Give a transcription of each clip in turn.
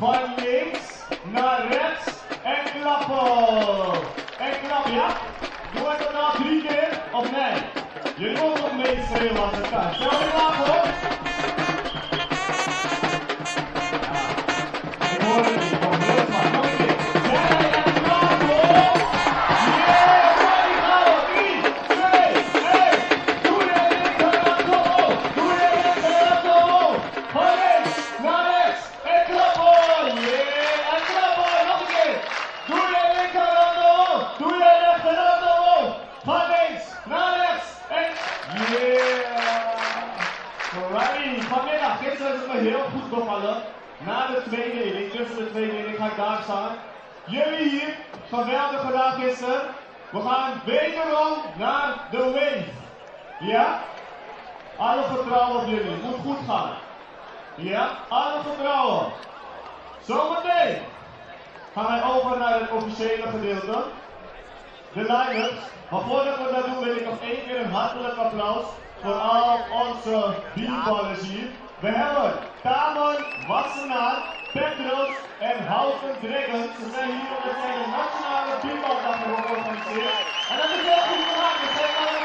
van links naar rechts en klappen. En klap, ja? Doe het dan nou 3 keer of nee? Jullie mogen nog meeschreeuwen als het kan. Stel je klaar voor? Ik hoor het niet, kom heel vast. Nog een keer. Zijn jullie klaar voor? Yeah, die gaan we. 3, 2, 1. Doe je linkerhand omhoog. Doe je linkerhand omhoog. Van links naar rechts en klappen. Yeah, en klappen. Nog een keer. Doe je linkerhand omhoog. Doe je rechterhand omhoog. Van links naar rechts en yeah. Alrighty. Vanmiddag, gisteren is het me heel goed bevallen. Na de tweedeling, tussen de tweedeling ga ik daar staan. Jullie hier, geweldig gedaan gisteren. We gaan wederom naar de wave. Ja? Alle vertrouwen op jullie, moet goed gaan. Ja? Alle vertrouwen. Zometeen gaan wij over naar het officiële gedeelte. De line-ups. Maar voordat we dat doen wil ik nog één keer een hartelijk applaus voor al onze beanballers hier. We hebben Taman, Wassenaar, Petros en Houten Dragons. Ze zijn hier omdat zij de nationale beanbaldag hebben georganiseerd. En dat is heel goed gemaakt. Dus zij gaan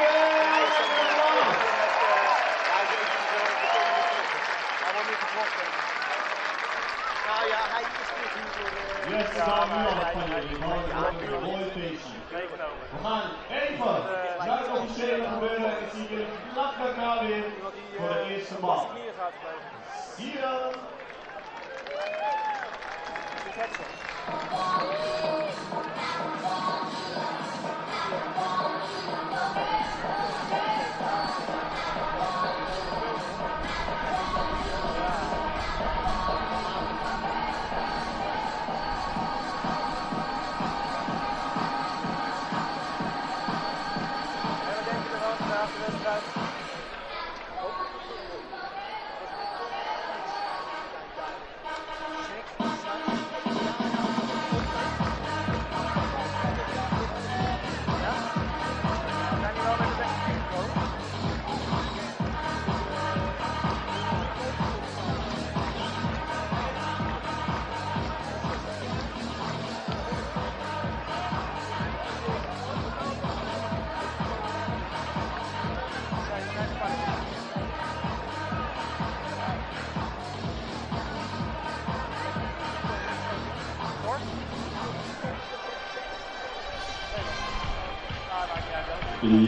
Nou ja, hij is niet voor de... Yes, we gaan nu al wat van jullie. We een mooi feestje. We gaan even naar het officiële gebeuren en dan zie jullie vlak daarna weer voor de eerste bal. Hier dan.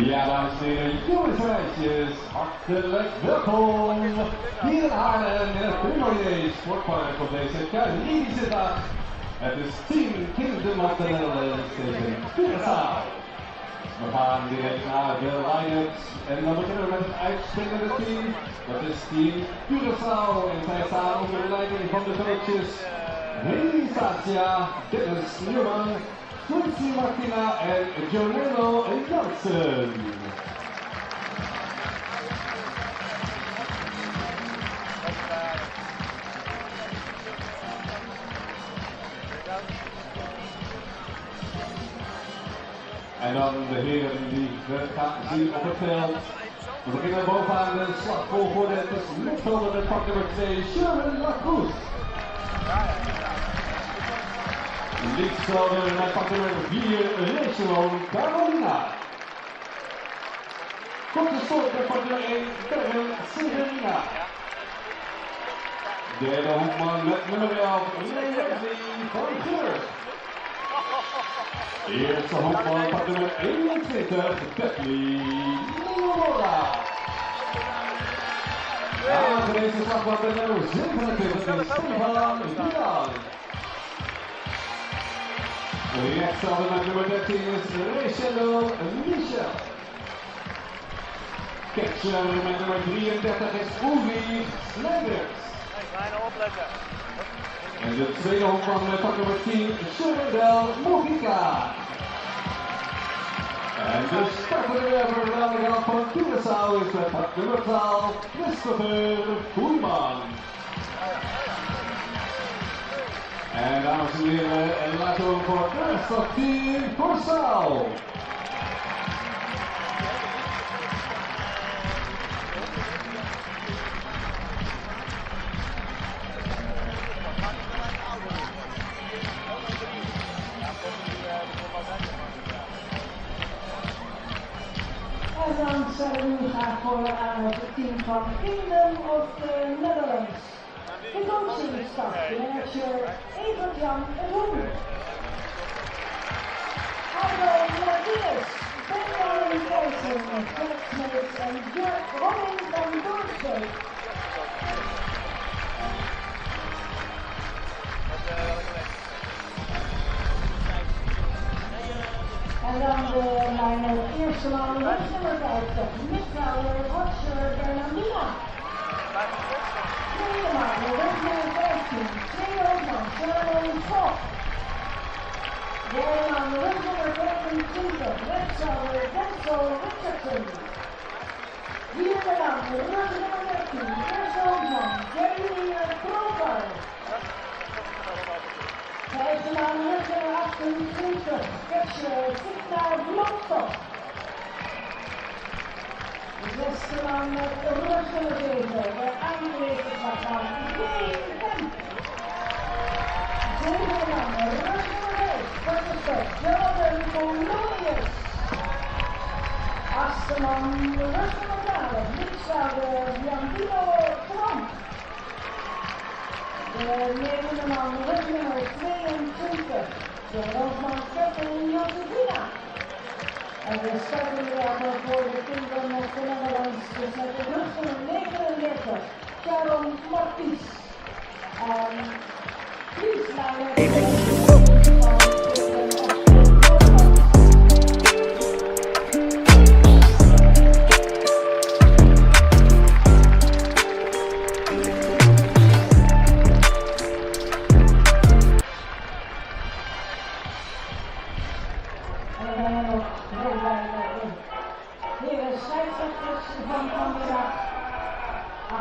Ja, dames en heren, jongens en meisjes, hartelijk welkom hier in Haarlem in het Premier Sportpark op deze Caribische dag. Het is Team Kingdom of the Netherlands tegen Curaçao. We gaan direct naar de line-ups en dan beginnen we met het uitspringende team. Dat is Team Curaçao en zij staan onder de leiding van de coaches Henry Satia, Dennis Newman, Quincy Martina en Jonello Jansen. En dan de heren die we gaan zien op het veld. We beginnen bovenaan de slagvolgorde. Het is middenvelder met pak nummer 2, Sherman Lacroix. Linksvelder met pak nummer 4, Rachel Carolina. Korte stoot met pak nummer 1, Kevin Severina. Derde hoekman met nummer 11, Leslie van Geur. Eerste hoekman pak nummer 21, Detley Leonora. Aangewezen slagblad met nummer 27 is Stefan Vidal. Rechtsvelder met nummer 13 is Rachel Michel. Catcher met nummer 33 is Oevi Snijders. Bijna opletten. En de tweede hoekman met pak nummer 10, Cheryl Mojica. En de startende werper aan de kant van Curaçao is met pak nummer 12, Christopher Voerman. En dames en heren, laten we voor het eerste team Curaçao. stellen nu graag voor aan het team van Kingdom of the Netherlands. De coachingstaf, de manager Evert-Jan en Hoen. Aldo Martinez, Benjamin Keizer, Jack Smith en Robin van Doorsbeek. En dan mijn eerste man, nummer 50, midvrouwer Roger Bernardina. Tweede man, nummer 15, Theo van Charlotte Kok. Derde man, nummer 25, rechtsvrouwer Denzel Richardson. Vierde man, nummer 13, persoon van Jeremy Kroger. Vijfde man, nummer 28, catcher Signar Blomstok. De zesde man met de nummer 7, de aangewezen van Kemp. Zevende man, nummer 5, Portestek, Jonathan Polonius. Achtste man, nummer 12, middenstouder Bianchino Trump. De negende man, nummer 22, de roofman Kevin Josefina. En de startbewerker voor de Kingdom of the Netherlands is met de nummer 39, Sharon Marties. Please now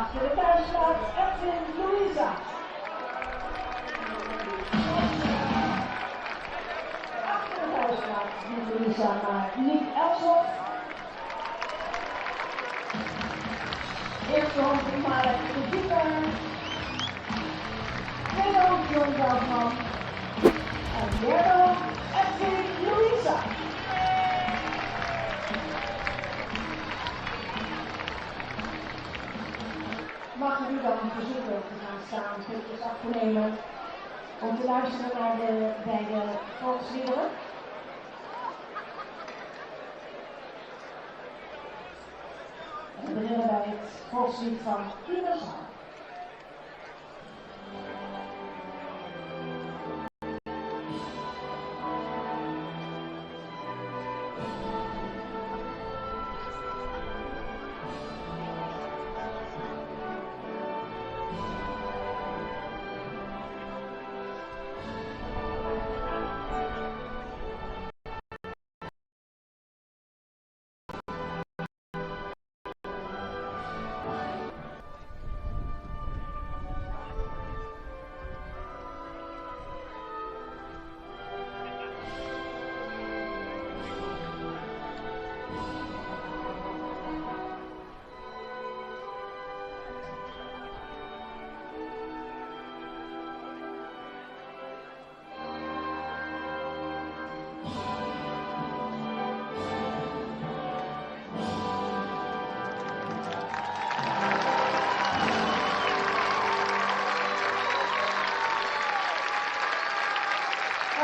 achter de thuisplaats Edwin Louisa. Achter de thuisplaats met Louisa naar Nick Elshoff. Eerste hond Marek de Dieper. Tweede hond John Beltman. En derde hond Edwin Louisa. Mag ik u dan verzoeken te gaan staan, pitjes af te nemen, om te luisteren naar de beide volksliederen? We beginnen bij het volkslied van Curaçao.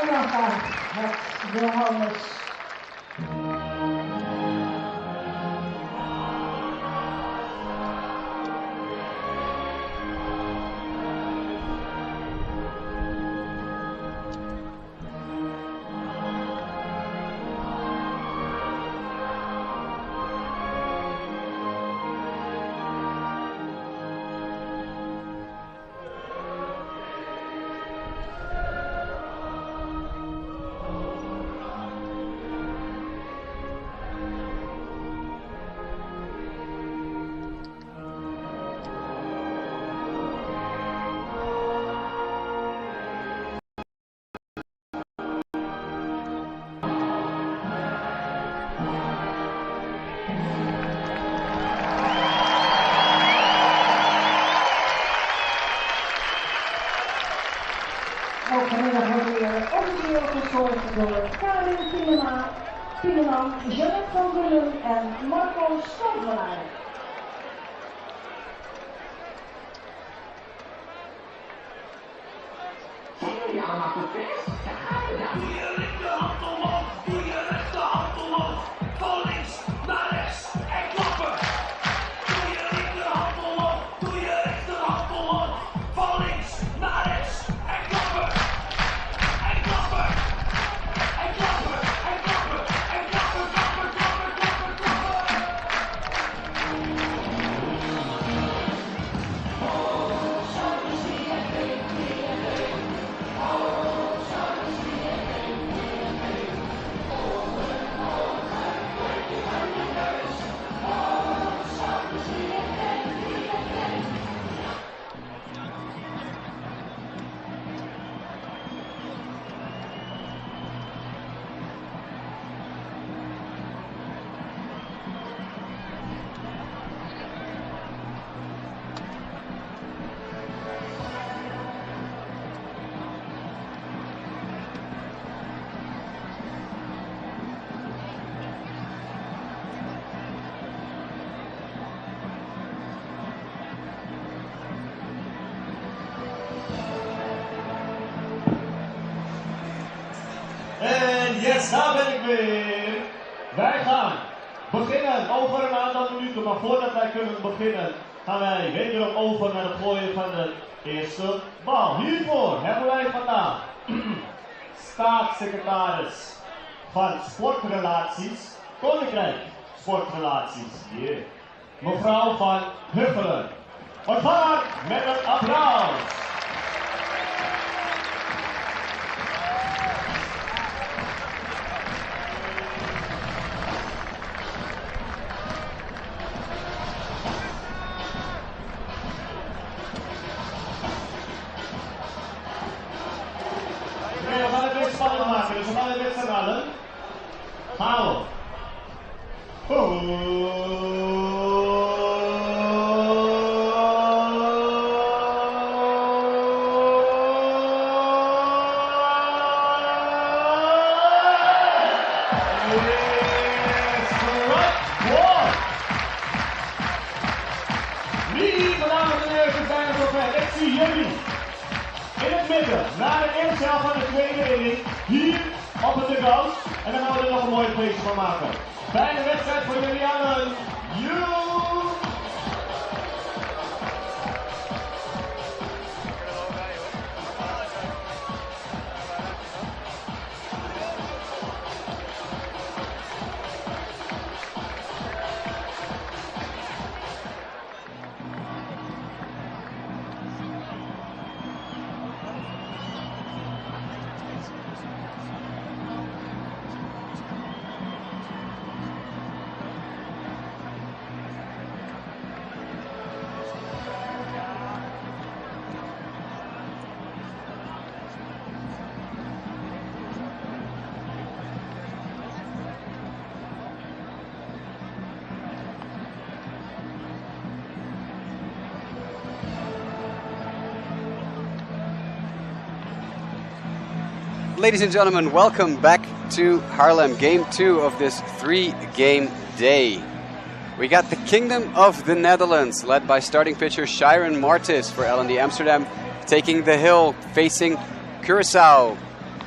En dan gaat het Johannes. Ook vanmiddag wordt weer officieel gezorgd door Curaçao and Kingdom Pieneman, Jeanette van Brunnen en Marco Stolvenaar. Zijn jullie allemaal goed best? Daar gaan we dan. Doe je linkerhand omhoog, doe je rechterhand omhoog. Van links naar rechts en klappen. Doe je linkerhand omhoog, doe je rechterhand omhoog. Van links naar rechts en klappen. En klappen. En klappen. En klappen. En klappen, klappen, klappen, klappen, klappen. En yes, daar ben ik weer. Wij gaan beginnen over een aantal minuten, maar voordat wij kunnen beginnen, gaan wij wederom over naar het gooien van de eerste bal. Hiervoor hebben wij vandaag staatssecretaris van Sportrelaties, Koninkrijk Sportrelaties, yeah. Mevrouw van Huffelen. Ontvangen met een applaus. We gaan het weer spannend maken, dus we gaan het met z'n allen. Gaan we. Lieve dames en heren, we zijn er zover. Ik zie jullie in het midden, na de eerste helft van de tweede inning, hier op het dugout. En dan gaan we er nog een mooie feestje van maken. Fijne wedstrijd voor jullie allen. Ladies and gentlemen, welcome back to Haarlem, game 2 of this 3-game day. We got the Kingdom of the Netherlands, led by starting pitcher Shiren Martis for L&D Amsterdam, taking the hill, facing Curaçao,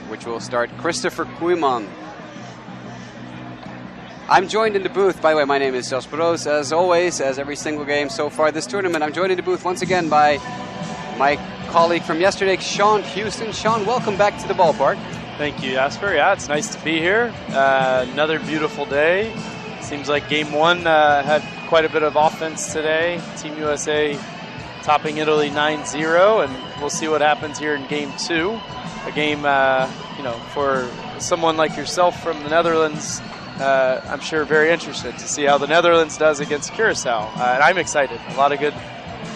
which will start Christopher Koeman. I'm joined in the booth, by the way, my name is Jasper Roos, as always, as every single game so far this tournament. I'm joined in the booth once again by my colleague from yesterday, Sean Houston. Sean, welcome back to the ballpark. Thank you, Jasper. Yeah, it's nice to be here. Another beautiful day. Seems like game 1 had quite a bit of offense today. Team USA topping Italy 9-0, and we'll see what happens here in game 2. A game, for someone like yourself from the Netherlands, I'm sure very interested to see how the Netherlands does against Curaçao. And I'm excited. A lot of good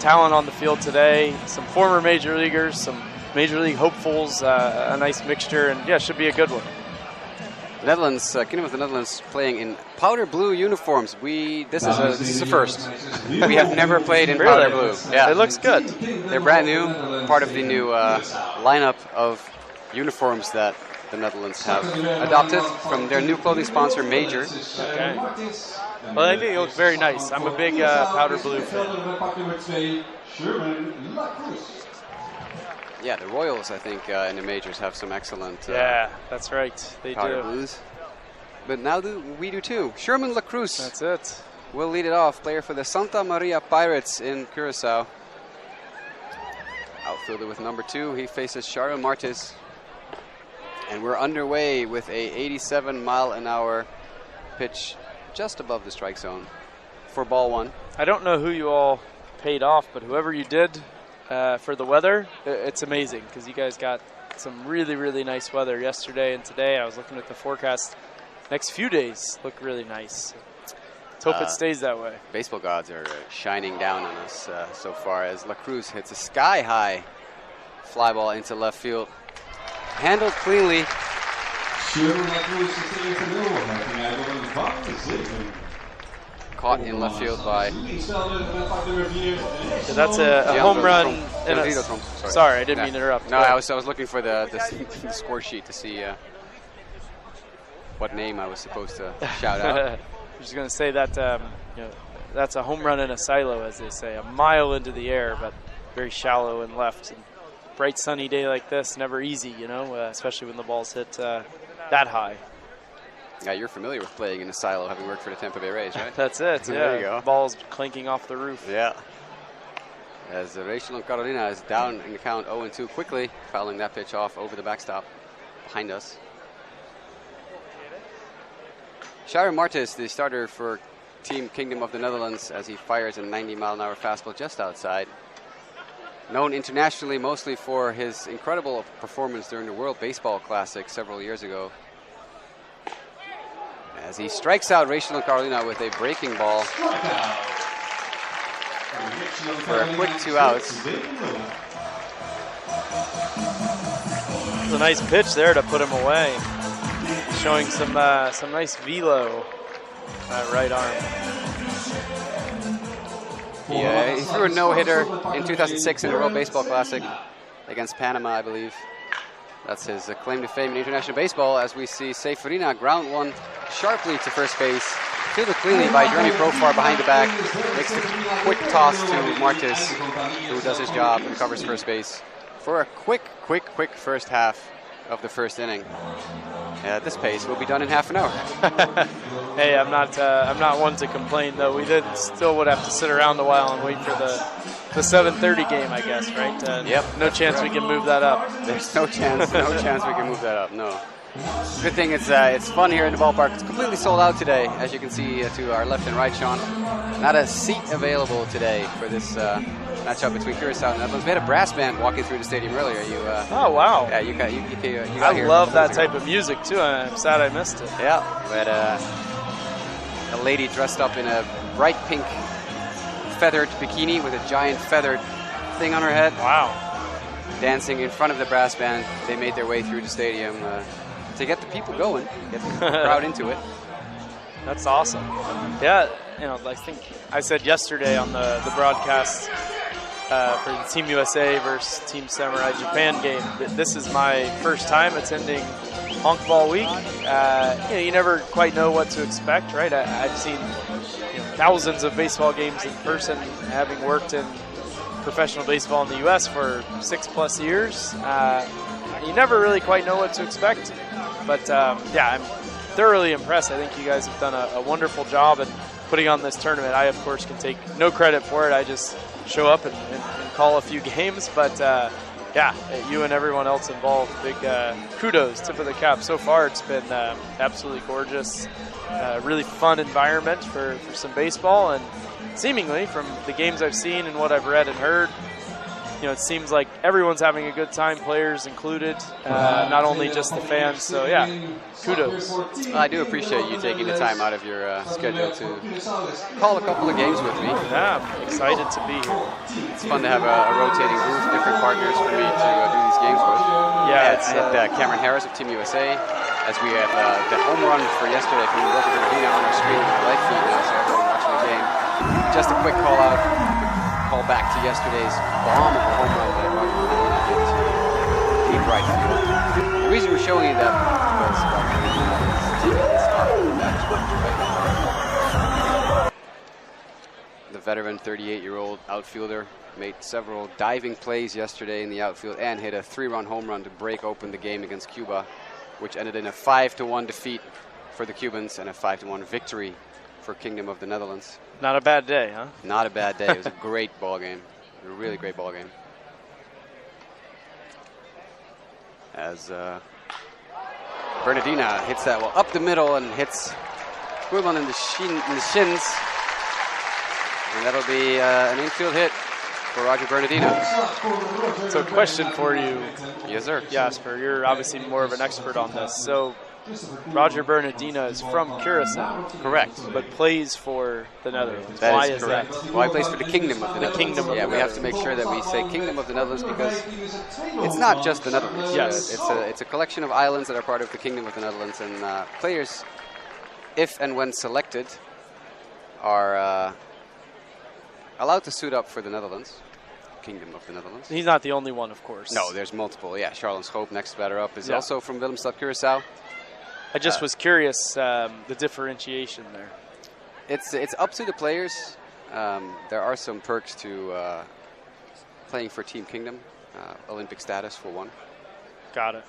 talent on the field today, some former major leaguers, some major league hopefuls, a nice mixture, and yeah, should be a good one. The Netherlands, Kingdom of the Netherlands, playing in powder blue uniforms. This is a first. We have never played in powder blue. Yeah, it looks good. They're brand new, part of the new lineup of uniforms that the Netherlands have adopted from their new clothing sponsor, Major. Okay. Well, I think it looks very nice. I'm a big powder blue fan. Yeah, the Royals, I think, in the majors have some excellent yeah, that's right. They powder do. blues. But now we do too. Sherman Lacruz. That's it. Will lead it off. Player for the Santa Maria Pirates in Curaçao. Outfielder with number 2. He faces Sharon Martis. And we're underway with a 87-mile-an-hour pitch just above the strike zone for ball 1. I don't know who you all paid off, but whoever you did for the weather, it's amazing because you guys got some really, really nice weather yesterday and today. I was looking at the forecast. Next few days look really nice. Let's hope it stays that way. Baseball gods are shining down on us so far as Lacruz hits a sky-high fly ball into left field. Handled cleanly. Caught in left field by... So that's a home run. Sorry, I didn't mean to interrupt. No, I was looking for the score sheet to see what name I was supposed to shout out. I was just going to say that that's a home run in a silo, as they say, a mile into the air, but very shallow and left. And bright sunny day like this, never easy, especially when the ball's hit that high. Yeah, you're familiar with playing in a silo, having worked for the Tampa Bay Rays, right? That's it. Yeah, there you go. Ball's clanking off the roof. Yeah. As Rachel and Carolina is down in the count 0-2 quickly, fouling that pitch off over the backstop behind us. Sharon Martis, the starter for Team Kingdom of the Netherlands, as he fires a 90-mile-an-hour fastball just outside. Known internationally mostly for his incredible performance during the World Baseball Classic several years ago. As he strikes out Rachel and Carolina with a breaking ball for a quick 2 outs. It's a nice pitch there to put him away. Showing some nice velo right arm. He threw a no-hitter in 2006 in the World Baseball Classic against Panama, I believe. That's his claim to fame in international baseball, as we see Seferina ground one sharply to first base. Fielded cleanly by Jeremy Profar behind the back. Makes the quick toss to Martis, who does his job and covers first base for a quick first half of the first inning. At this pace, we'll be done in half an hour. Hey, I'm not one to complain, though. We still would have to sit around a while and wait for the 7:30 game, I guess, right? Yep. No chance we can move that up. There's no chance we can move that up. No. Good thing it's fun here in the ballpark. It's completely sold out today, as you can see to our left and right, Sean. Not a seat available today for this matchup between Curaçao and Netherlands. We had a brass band walking through the stadium earlier. Oh wow! Yeah, you got I here. love that type of music too. I'm sad I missed it. Yeah, we had a lady dressed up in a bright pink feathered bikini with a giant feathered thing on her head. Wow! Dancing in front of the brass band. They made their way through the stadium to get the people going, get the crowd into it. That's awesome. Yeah, I think I said yesterday on the broadcast for the Team USA versus Team Samurai Japan game that this is my first time attending Honkbalweek. You never quite know what to expect, right? I've seen thousands of baseball games in person, having worked in professional baseball in the U.S. for 6+ years. You never really quite know what to expect. But, I'm thoroughly impressed. I think you guys have done a wonderful job in putting on this tournament. I, of course, can take no credit for it. I just show up and call a few games. But, you and everyone else involved, big kudos, tip of the cap. So far, it's been absolutely gorgeous. Really fun environment for some baseball. And seemingly, from the games I've seen and what I've read and heard, it seems like everyone's having a good time, players included, not only just the fans. So, kudos. I do appreciate you taking the time out of your schedule to call a couple of games with me. Yeah, I'm excited to be here. It's fun to have a rotating booth, different partners for me to do these games with. Yeah, it's Cameron Harris of Team USA, as we have the home run for yesterday from Roger Gravina on our screen with the live feed now, so everyone watching the game. Just a quick call back to yesterday's bomb of a home run that Roger Gravina hit deep right field. The reason we're showing you that because the veteran 38-year-old outfielder made several diving plays yesterday in the outfield and hit a 3-run home run to break open the game against Cuba, which ended in a 5-1 defeat for the Cubans and a 5-1 victory for Kingdom of the Netherlands. Not a bad day, huh? Not a bad day. It was a great ball game. A really great ball game. As Bernardina hits that well up the middle and hits Koeman in the shins. And that'll be an infield hit for Roger Bernardino. So a question for you. Yes, sir. Jasper, you're obviously more of an expert on this. So Roger Bernardina is from Curaçao. Correct. But plays for the Netherlands. That Why is is correct. that? Well, he plays for the Kingdom of the Netherlands. Kingdom of yeah, the we have to make sure that we say Kingdom of the Netherlands because it's not just the Netherlands. Yes. It's a collection of islands that are part of the Kingdom of the Netherlands, and players, if and when selected, are allowed to suit up for the Netherlands. Kingdom of the Netherlands. He's not the only one, of course. No, there's multiple. Yeah, Charles Schoop, next batter up, is Yeah. also from Willemstad, Curaçao. I just was curious the differentiation there. It's up to the players. There are some perks to playing for Team Kingdom. Olympic status for one. Got it.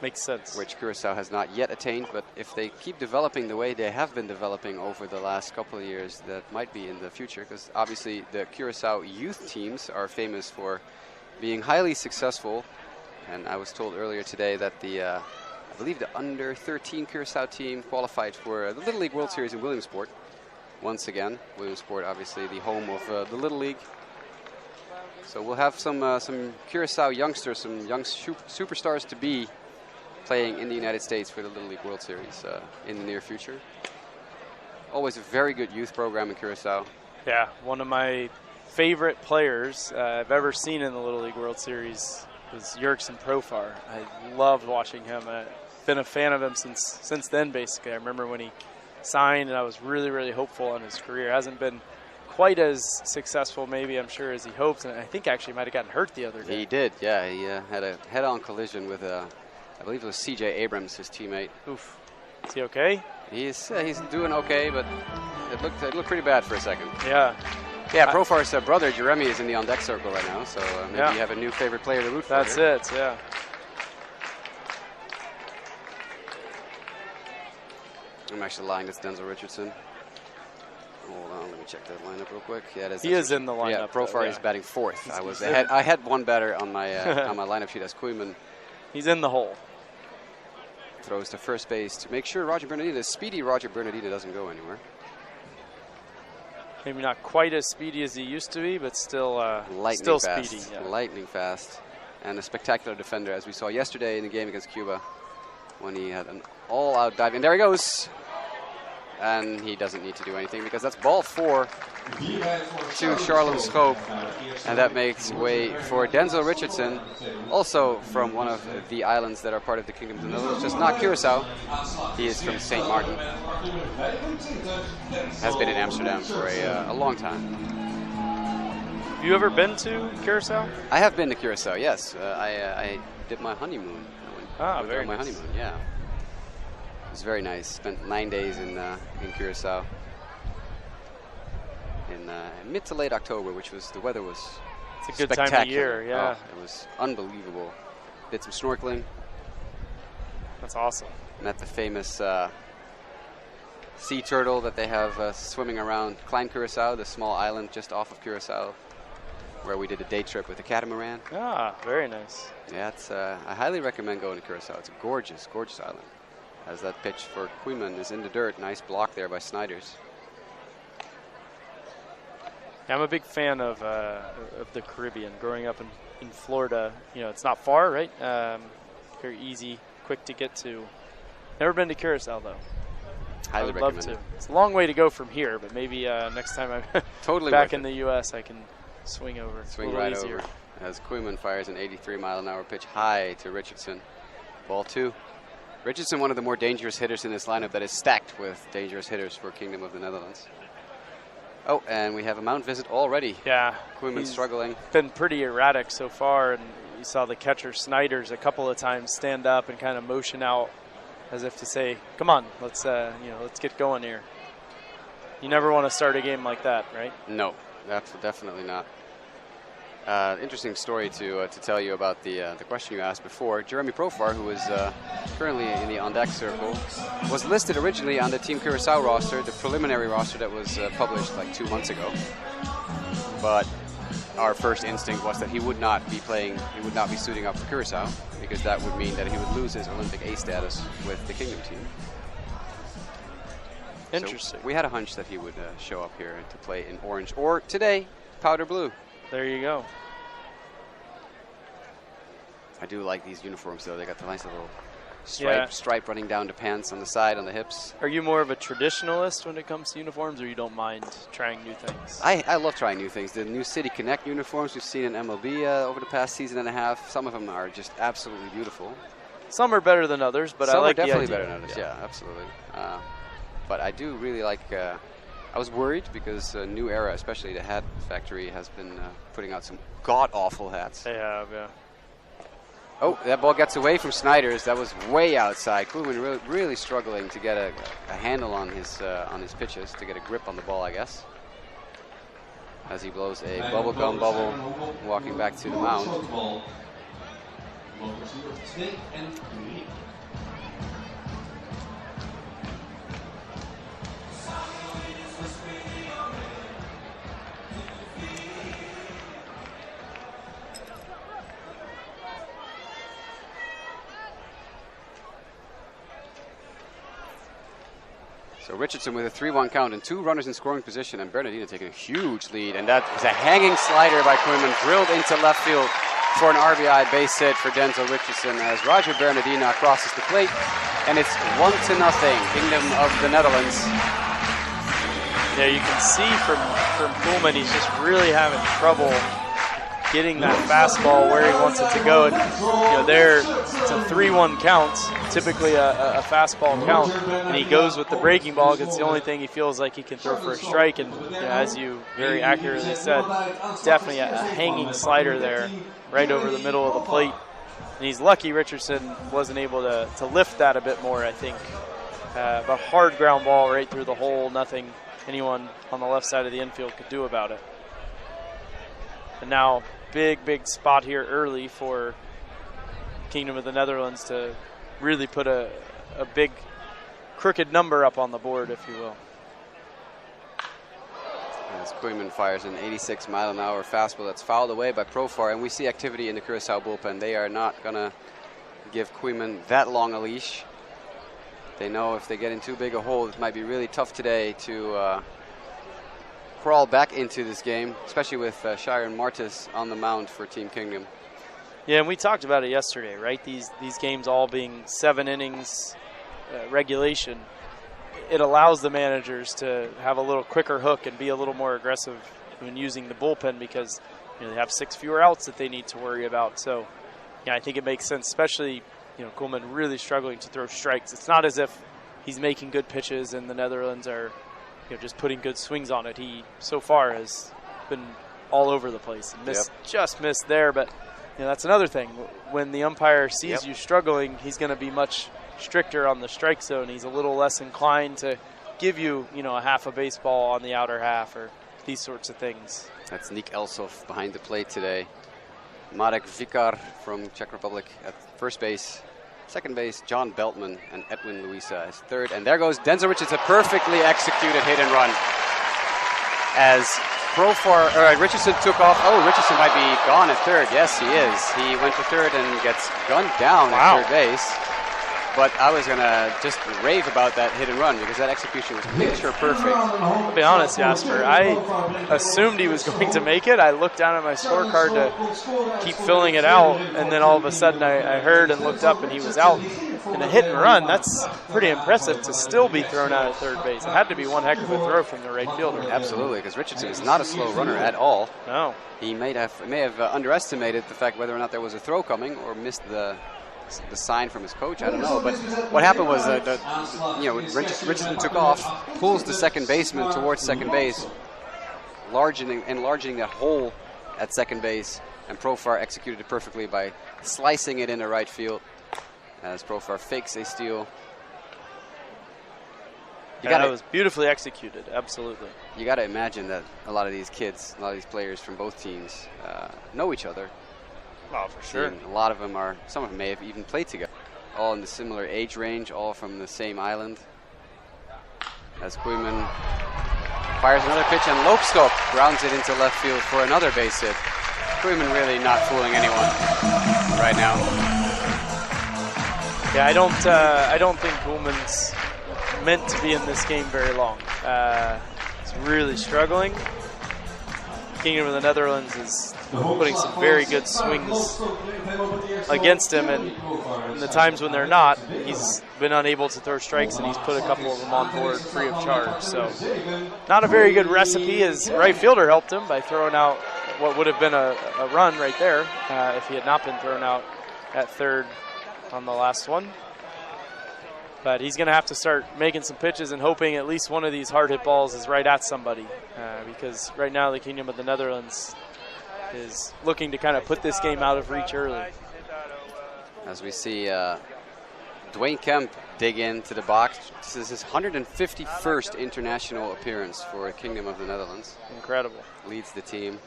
Makes sense. Which Curaçao has not yet attained, but if they keep developing the way they have been developing over the last couple of years, that might be in the future, because obviously the Curaçao youth teams are famous for being highly successful. And I was told earlier today that I believe the under-13 Curaçao team qualified for the Little League World Series in Williamsport. Once again, Williamsport obviously the home of the Little League. So we'll have some Curaçao youngsters, some young superstars to be playing in the United States for the Little League World Series in the near future. Always a very good youth program in Curaçao. Yeah, one of my favorite players I've ever seen in the Little League World Series was Jurksen Profar. I loved watching him. I've been a fan of him since then, basically. I remember when he signed, and I was really, really hopeful on his career. Hasn't been quite as successful, maybe, I'm sure, as he hoped. And I think actually might have gotten hurt the other day. He did, yeah. He had a head-on collision with I believe it was C.J. Abrams, his teammate. Oof. Is he okay? He's doing okay, but it looked pretty bad for a second. Yeah. Yeah, Profar's brother, Jeremy, is in the on-deck circle right now, so maybe you have a new favorite player to root for. That's it, yeah. I'm actually lying, it's Denzel Richardson. Hold on, let me check that lineup real quick. Yeah, he is in the lineup. Yeah, Profar is batting fourth. I had one batter on my on my lineup sheet as Koeman. He's in the hole. Throws to first base to make sure Roger Bernardina, speedy Roger Bernardina, doesn't go anywhere. Maybe not quite as speedy as he used to be, but still lightning fast. Speedy. Yeah. Lightning fast. And a spectacular defender, as we saw yesterday in the game against Cuba, when he had an all-out dive. And there he goes. And he doesn't need to do anything because that's ball 4 to Charles Schoop. And that makes way for Denzel Richardson, also from one of the islands that are part of the Kingdom of the Netherlands, just not Curaçao. He is from St. Martin. Has been in Amsterdam for a long time. Have you ever been to Curaçao? I have been to Curaçao, yes. I did my honeymoon. Very my nice. honeymoon, yeah. It was very nice. Spent 9 days in Curaçao in mid to late October, which was the weather was it's a good time of year. Yeah, it was unbelievable. Did some snorkeling. That's awesome. Met the famous sea turtle that they have swimming around Klein Curaçao, the small island just off of Curaçao, where we did a day trip with a catamaran. Ah, very nice. Yeah, I highly recommend going to Curaçao. It's a gorgeous, gorgeous island. As that pitch for Koeman is in the dirt. Nice block there by Snijders. Yeah, I'm a big fan of the Caribbean. Growing up in Florida, it's not far, right? Very easy, quick to get to. Never been to Curaçao, though. Highly I would love recommend to. It's a long way to go from here, but maybe next time I'm totally back in the U.S., I can swing over. Swing a right easier. over. As Koeman fires an 83-mile-an-hour pitch high to Richardson. Ball 2. Richardson, one of the more dangerous hitters in this lineup that is stacked with dangerous hitters for Kingdom of the Netherlands. Oh, and we have a mound visit already. Yeah. Koeman struggling. Been pretty erratic so far, and you saw the catcher Snyder's a couple of times stand up and kind of motion out as if to say, "Come on, let's let's get going here." You never want to start a game like that, right? No, that's definitely not. Interesting story to tell you about the question you asked before. Jeremy Profar, who is currently in the on-deck circle, was listed originally on the Team Curaçao roster, the preliminary roster that was published like 2 months ago. But our first instinct was that he would not be playing, he would not be suiting up for Curaçao, because that would mean that he would lose his Olympic A status with the Kingdom team. Interesting. So we had a hunch that he would show up here to play in orange, or today, powder blue. There you go. I do like these uniforms, though. They got the nice little Yeah. stripe running down the pants on the side, on the hips. Are you more of a traditionalist when it comes to uniforms, or you don't mind trying new things? I love trying new things. The new City Connect uniforms we've seen in MLB over the past season and a half, some of them are just absolutely beautiful. Some are better than others, but some I like are definitely the idea. better than others, yeah, absolutely. But I do really like... I was worried because New Era, especially the hat factory, has been putting out some god-awful hats. They have, yeah. Oh, that ball gets away from Snyder's. That was way outside. Koeman really struggling to get a handle on his pitches, to get a grip on the ball, I guess. As he blows a bubblegum bubble, walking back to the mound. So Richardson with a 3-1 count and 2 runners in scoring position, and Bernardino taking a huge lead. And that is a hanging slider by Koeman, drilled into left field for an RBI base hit for Denzel Richardson as Roger Bernardino crosses the plate. And it's 1-0, Kingdom of the Netherlands. Yeah, you can see from Koeman, he's just really having trouble getting that fastball where he wants it to go. And, it's a 3-1 count, typically a fastball count, and he goes with the breaking ball because it's the only thing he feels like he can throw for a strike. And as you very accurately said, definitely a hanging slider there, right over the middle of the plate. And he's lucky Richardson wasn't able to lift that a bit more, I think. But hard ground ball right through the hole, nothing anyone on the left side of the infield could do about it. And now, big spot here early for Kingdom of the Netherlands to really put a big crooked number up on the board, if you will. As Koeman fires an 86-mile-an-hour fastball that's fouled away by Profar, and we see activity in the Curaçao bullpen. They are not going to give Koeman that long a leash. They know if they get in too big a hole, it might be really tough today to crawl back into this game, especially with Shiren Martis on the mound for Team Kingdom. Yeah, and we talked about it yesterday, right? These games all being 7 innings regulation. It allows the managers to have a little quicker hook and be a little more aggressive when using the bullpen because they have 6 fewer outs that they need to worry about. So, yeah, I think it makes sense, especially Koeman really struggling to throw strikes. It's not as if he's making good pitches and the Netherlands are just putting good swings on it. He so far has been all over the place and just missed there. But that's another thing. When the umpire sees you struggling, he's going to be much stricter on the strike zone. He's a little less inclined to give you, a half a baseball on the outer half or these sorts of things. That's Nick Elsov behind the plate today. Marek Vikar from Czech Republic at first base. Second base, John Beltman and Edwin Luisa as third. And there goes Denzel Richardson, a perfectly executed hit and run. As Richardson took off. Oh, Richardson might be gone at third. Yes, he is. He went to third and gets gunned down at third base. But I was going to just rave about that hit and run because that execution was picture perfect. I'll be honest, Jasper. I assumed he was going to make it. I looked down at my scorecard to keep filling it out, and then all of a sudden I heard and looked up, and he was out. In a hit and run, that's pretty impressive to still be thrown out at third base. It had to be one heck of a throw from the right fielder. Absolutely, because Richardson is not a slow runner at all. No. He may have underestimated the fact whether or not there was a throw coming or missed the sign from his coach. I don't know, but what happened was Richardson took off, pulls the second baseman towards second base, enlarging that hole at second base, And Profar executed it perfectly by slicing it into right field as Profar fakes a steal. That was beautifully executed, absolutely. You got to imagine that a lot of these kids, a lot of these players from both teams know each other. Oh, for sure. And a lot of them are, some of them may have even played together. All in the similar age range, all from the same island. As Koeman fires another pitch and Loopskop grounds it into left field for another base hit. Koeman really not fooling anyone right now. Yeah, I don't think Koeman's meant to be in this game very long. He's really struggling. Kingdom of the Netherlands is putting some very good swings against him, and in the times when they're not, he's been unable to throw strikes, and he's put a couple of them on board free of charge. So not a very good recipe. His right fielder helped him by throwing out what would have been a run right there if he had not been thrown out at third on the last one. But he's going to have to start making some pitches and hoping at least one of these hard hit balls is right at somebody, because right now the Kingdom of the Netherlands is looking to kind of put this game out of reach early. As we see Dwayne Kemp dig into the box. This is his 151st international appearance for Kingdom of the Netherlands. Incredible. Leads the team,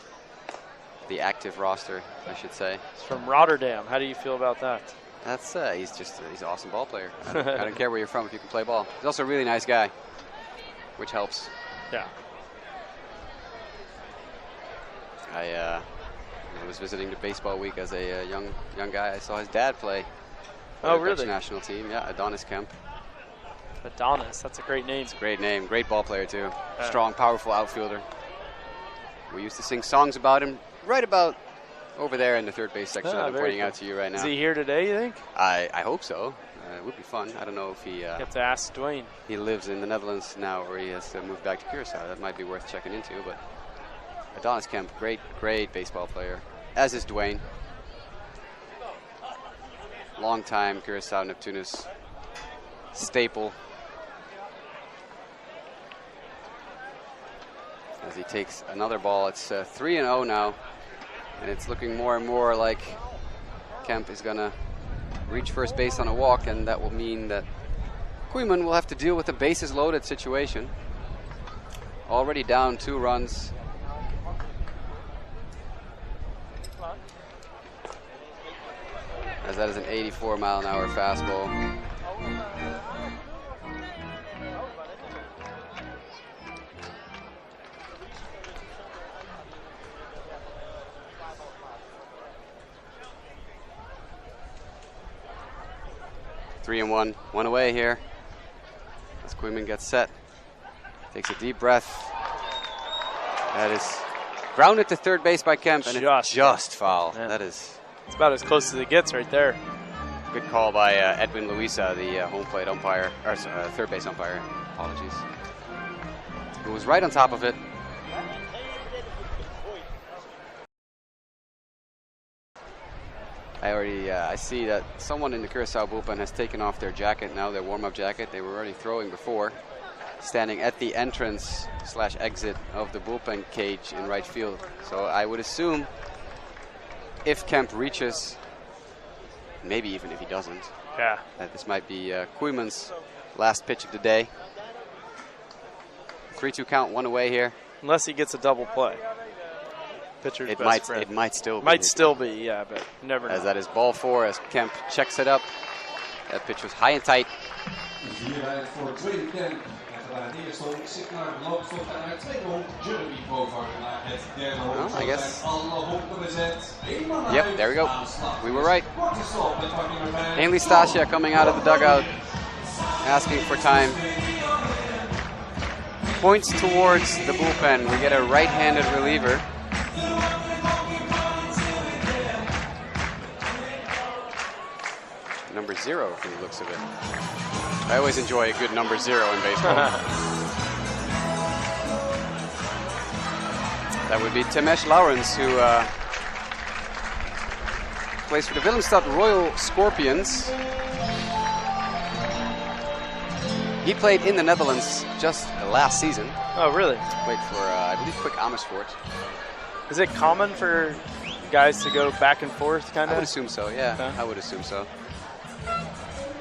the active roster, I should say. He's from Rotterdam. How do you feel about that? That's he's an awesome ball player. I don't care where you're from if you can play ball. He's also a really nice guy, which helps. Yeah. I was visiting the baseball week as a young guy. I saw his dad play for the Dutch national team. Yeah, Adonis Kemp. Adonis, that's a great name. It's a great name. Great ball player too. Strong, powerful outfielder. We used to sing songs about him right about over there in the third base section that I'm pointing out to you right now. Is he here today, you think? I hope so. It would be fun. I don't know if he... have to ask Dwayne. He lives in the Netherlands now, or he has moved back to Curaçao. That might be worth checking into. But Adonis Kemp, great baseball player, as is Dwayne. Long-time Curaçao Neptunus staple. As he takes another ball, it's 3-0 now. And it's looking more and more like Kemp is going to reach first base on a walk, and that will mean that Koeman will have to deal with a bases loaded situation. Already down 2 runs. As that is an 84-mile-an-hour fastball. Three and one away here. As Koeman gets set, takes a deep breath. That is grounded to third base by Kemp, and it's just foul. Yeah. That is. It's about as close as it gets right there. Good call by Edwin Luisa, the home plate umpire, or third base umpire. Apologies. Who was right on top of it. I see that someone in the Curaçao bullpen has taken off their jacket now, their warm-up jacket. They were already throwing before, standing at the entrance/exit of the bullpen cage in right field. So I would assume if Kemp reaches, maybe even if he doesn't, that this might be Koeman's last pitch of the day. 3-2 count, 1 away here. Unless he gets a double play. Pitcher's it best friend. It might still be. Might still be, yeah, but never know. As that is ball 4 as Kemp checks it up. That pitch was high and tight. Well, I guess. Yep, there we go. We were right. Ainley Stasia coming out of the dugout, asking for time. Points towards the bullpen. We get a right-handed reliever. Number 0 from the looks of it. I always enjoy a good number 0 in baseball. That would be Temesh Laurens, who plays for the Willemstad Royal Scorpions. He played in the Netherlands just last season. Oh, really? Played for, I believe, Quick Amersfoort. Is it common for guys to go back and forth, kind I would of? assume so, yeah. Okay. I would assume so.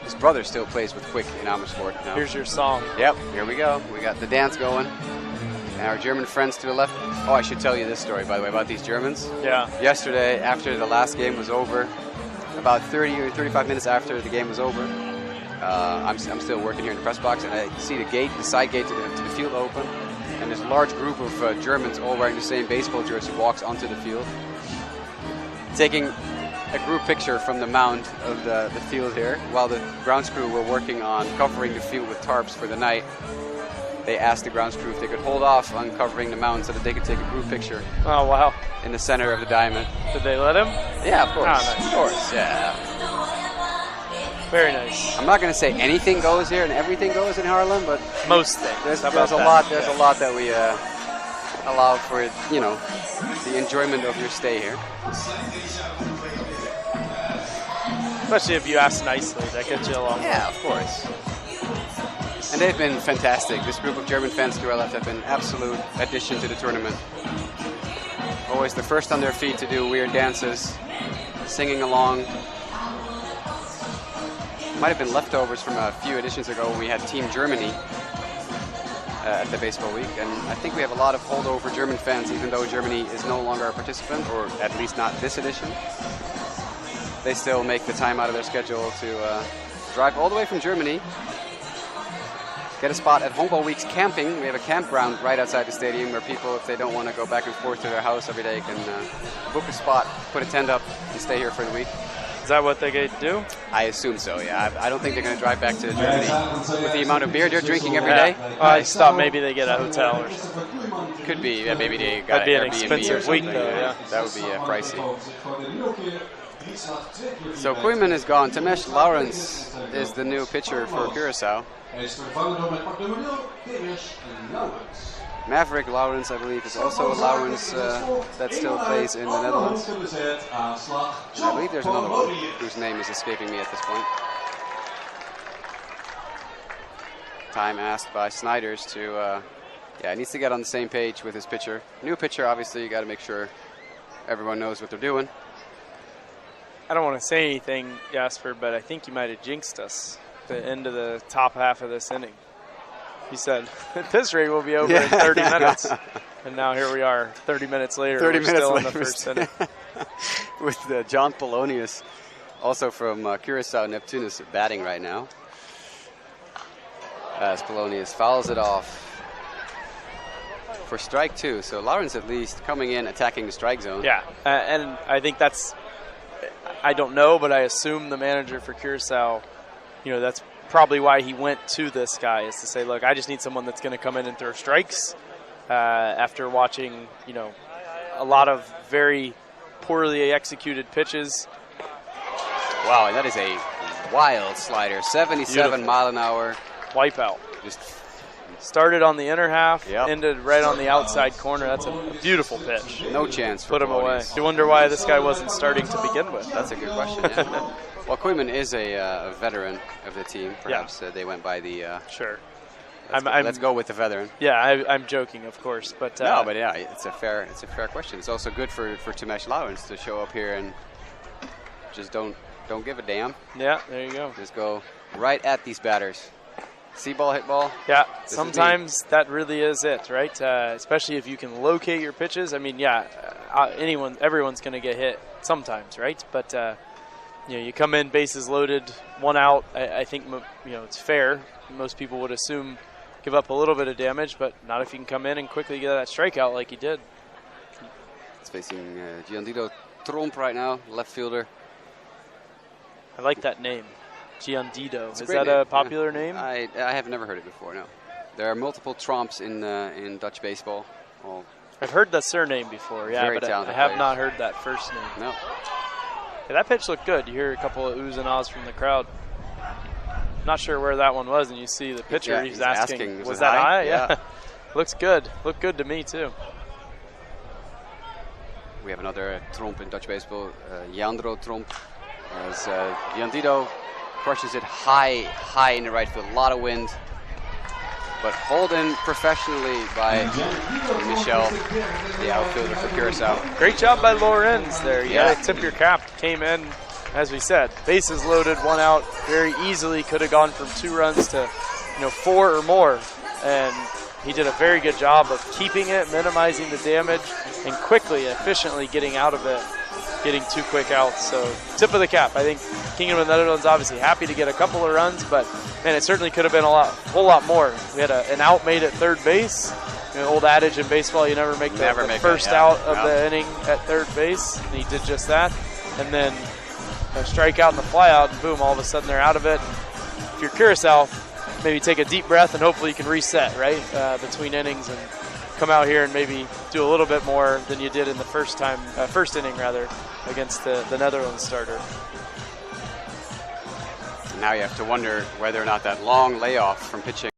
His brother still plays with Quick in Amersfoort now. Here's your song. Yep, here we go. We got the dance going. And our German friends to the left. Oh, I should tell you this story, by the way, about these Germans. Yeah. Yesterday, after the last game was over, about 30 or 35 minutes after the game was over, I'm still working here in the press box, and I see the side gate to the field open, and this large group of Germans all wearing the same baseball jersey walks onto the field, taking a group picture from the mound of the field here, while the grounds crew were working on covering the field with tarps for the night. They asked the grounds crew if they could hold off on covering the mound so that they could take a group picture Oh, wow. in the center of the diamond. Did they let him? Yeah, of course. Ah, nice. Of course, yeah. Very nice. I'm not going to say anything goes here and everything goes in Haarlem, but Most things. there's How a about that? lot. There's a lot that we allow for, you know, the enjoyment of your stay here. Especially if you ask nicely. That gets you along. Yeah, of course. And they've been fantastic. This group of German fans to our left have been absolute addition to the tournament. Always the first on their feet to do weird dances, singing along. Might have been leftovers from a few editions ago when we had Team Germany at the Baseball Week. And I think we have a lot of holdover German fans, even though Germany is no longer a participant, or at least not this edition. They still make the time out of their schedule to drive all the way from Germany, get a spot at Honkbalweek's camping. We have a campground right outside the stadium where people, if they don't want to go back and forth to their house every day, can book a spot, put a tent up, and stay here for the week. Is that what they get to do? I assume so, yeah. I don't think they're going to drive back to Germany with the amount of beer they're drinking every day. I just thought maybe they get a hotel or something. Could be, yeah, maybe they got That'd be an Airbnb or expensive something. week, though, yeah. That would be pricey. So Koeman is gone. Tamesh Lawrence is the new pitcher for Curaçao. Maverick Lawrence, I believe, is also a Lawrence that still plays in the Netherlands. And I believe there's another one whose name is escaping me at this point. Time asked by Snyders to, he needs to get on the same page with his pitcher. New pitcher, obviously, you got to make sure everyone knows what they're doing. I don't want to say anything, Jasper, but I think you might have jinxed us at the end of the top half of this inning. You said, this rate will be over in 30 minutes. And now here we are, 30 minutes later. 30 we're minutes still later. in the first inning. With John Polonius, also from Curaçao Neptunus, batting right now. As Polonius fouls it off for strike two. So Lawrence at least coming in, attacking the strike zone. Yeah, and I think that's, I don't know, but I assume the manager for Curaçao, that's probably why he went to this guy, is to say, look, I just need someone that's going to come in and throw strikes after watching, a lot of very poorly executed pitches. Wow, and that is a wild slider, 77 Beautiful. mile an hour. Wipeout. Just started on the inner half, Yep. ended right on the outside corner. That's a beautiful pitch. no chance for Put him away. Polonius. You wonder why this guy wasn't starting to begin with. That's a good question, yeah. Well, Koeman is a veteran of the team. Perhaps they went by the... Sure. Let's go with the veteran. Yeah, I'm joking, of course, but No, but yeah, it's a fair question. It's also good for Tamesh Lawrence to show up here and just don't give a damn. yeah, there you go. Just go right at these batters. See ball, hit ball. Yeah, This is sometimes that really is it, right? Especially if you can locate your pitches. I mean, everyone's going to get hit sometimes, right? But you come in bases loaded, one out. I think it's fair. Most people would assume give up a little bit of damage, but not if you can come in and quickly get that strikeout like he did. It's facing Giandido Tromp right now, left fielder. I like that name, Giandido. It's a Is great that a name, popular yeah. name? I have never heard it before. No, there are multiple Tromps in Dutch baseball. All I've heard the surname before, yeah, Very but I talented have players. not heard that first name. no. Yeah, that pitch looked good. You hear a couple of oohs and ahs from the crowd. Not sure where that one was, and you see the pitcher. Yeah, he's he's asking, asking, was it that high? high? Yeah. Looks good. Looked good to me, too. We have another Tromp in Dutch baseball, Jandro Tromp, as Giandido crushes it high in the right field. A lot of wind. but hauled in professionally by Michel, the outfielder for Curaçao. Great job by Lorenz there. You Yeah. gotta tip your cap. Came in, as we said, bases loaded, 1 out, very easily could have gone from 2 runs to 4 or more, and he did a very good job of keeping it, minimizing the damage, and quickly, efficiently getting out of it, getting 2 quick outs. So tip of the cap. I think Kingdom of the Netherlands obviously happy to get a couple of runs, but man, it certainly could have been a whole lot more. We had an out made at third base. Old adage in baseball, you never make the first out of the inning at third base. And he did just that. And then a strikeout and the fly out, and boom, all of a sudden they're out of it. If you're Curaçao, maybe take a deep breath and hopefully you can reset, right, between innings and come out here and maybe do a little bit more than you did in the first inning rather, against the Netherlands starter. And now you have to wonder whether or not that long layoff from pitching.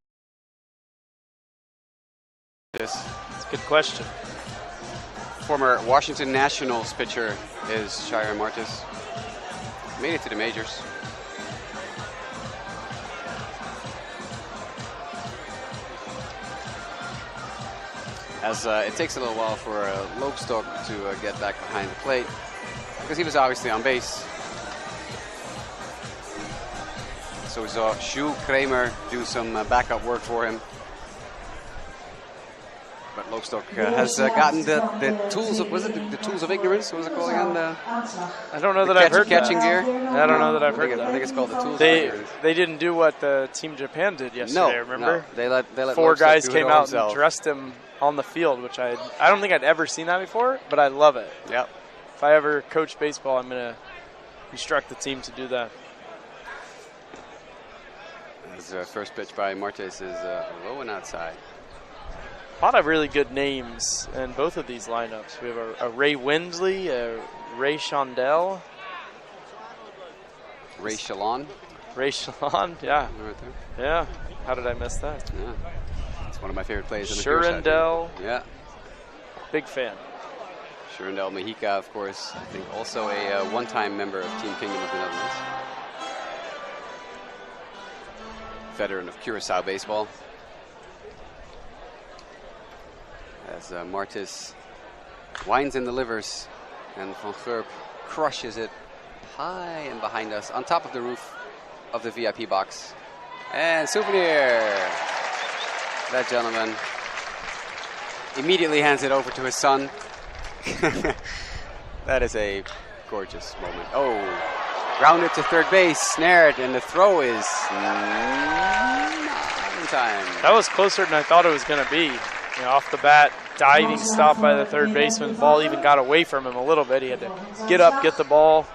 It's a good question. Former Washington Nationals pitcher is Shiren Martis. Made it to the majors. As it takes a little while for Loopstok to get back behind the plate, because he was obviously on base. So we saw Shu Kramer do some backup work for him. But Loopstok has gotten the tools of, was it the tools of ignorance? What was it called again? I don't know that I've heard catching gear. I don't know that I've heard that. I think it's called the tools of ignorance. They didn't do what the Team Japan did yesterday. Remember? No. They let 4 Loopstok guys do it came all out himself. and dressed him on the field, which I don't think I'd ever seen that before, but I love it. Yep. If I ever coach baseball, I'm going to instruct the team to do that. His first pitch by Martes is low and outside. A lot of really good names in both of these lineups. We have a Ray Windley, a Ray Shondell. Ray Shalon. Ray Shalon, yeah. Right there. Yeah. How did I miss that? Yeah. It's one of my favorite plays in the Curaçao. Shurendell. Yeah. Big fan. Shurendell Mejica, of course, I think also a one-time member of Team Kingdom of the Netherlands. Veteran of Curaçao baseball. As Martis winds and delivers, and Van Gerp crushes it high and behind us, on top of the roof of the VIP box. And Souvenir, that gentleman, immediately hands it over to his son. That is a gorgeous moment. Oh, grounded to third base, snared, and the throw is not in time. That was closer than I thought it was going to be. Off the bat, diving stop by the third baseman. The ball even got away from him a little bit. He had to get up, get the ball.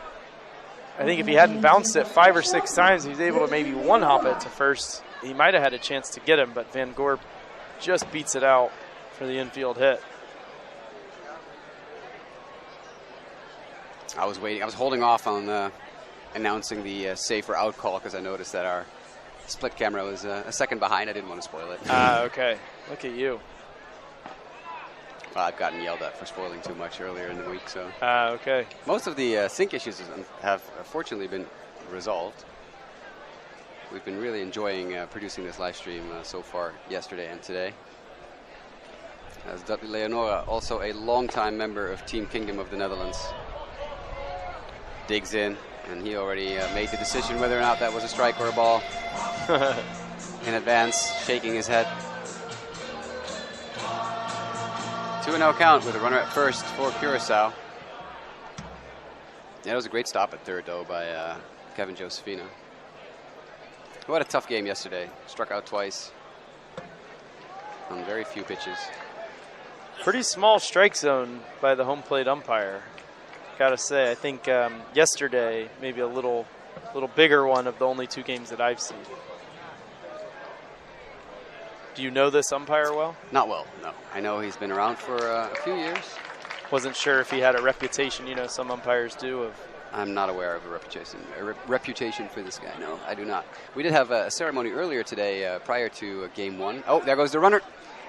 I think if he hadn't bounced it 5 or 6 times, he was able to maybe one-hop it to first. He might have had a chance to get him, but Van Gorp just beats it out for the infield hit. I was waiting. I was holding off on announcing the safer out call because I noticed that our split camera was a second behind. I didn't want to spoil it. Okay. Look at you. Well, I've gotten yelled at for spoiling too much earlier in the week, so. Okay. Most of the sync issues have fortunately been resolved. We've been really enjoying producing this live stream so far, yesterday and today. As Dudley Leonora, also a longtime member of Team Kingdom of the Netherlands, digs in, and he already made the decision whether or not that was a strike or a ball in advance, shaking his head. 2-0 count with a runner at first for Curaçao. Yeah, it was a great stop at third, though, by Kevin Josefina, who had a tough game yesterday. Struck out twice on very few pitches. Pretty small strike zone by the home plate umpire. Gotta say, I think yesterday maybe a little bigger one of the only 2 games that I've seen. Do you know this umpire well? Not well, no. I know he's been around for a few years. Wasn't sure if he had a reputation, some umpires do. I'm not aware of a reputation for this guy. No, I do not. We did have a ceremony earlier today prior to Game 1. Oh, there goes the runner.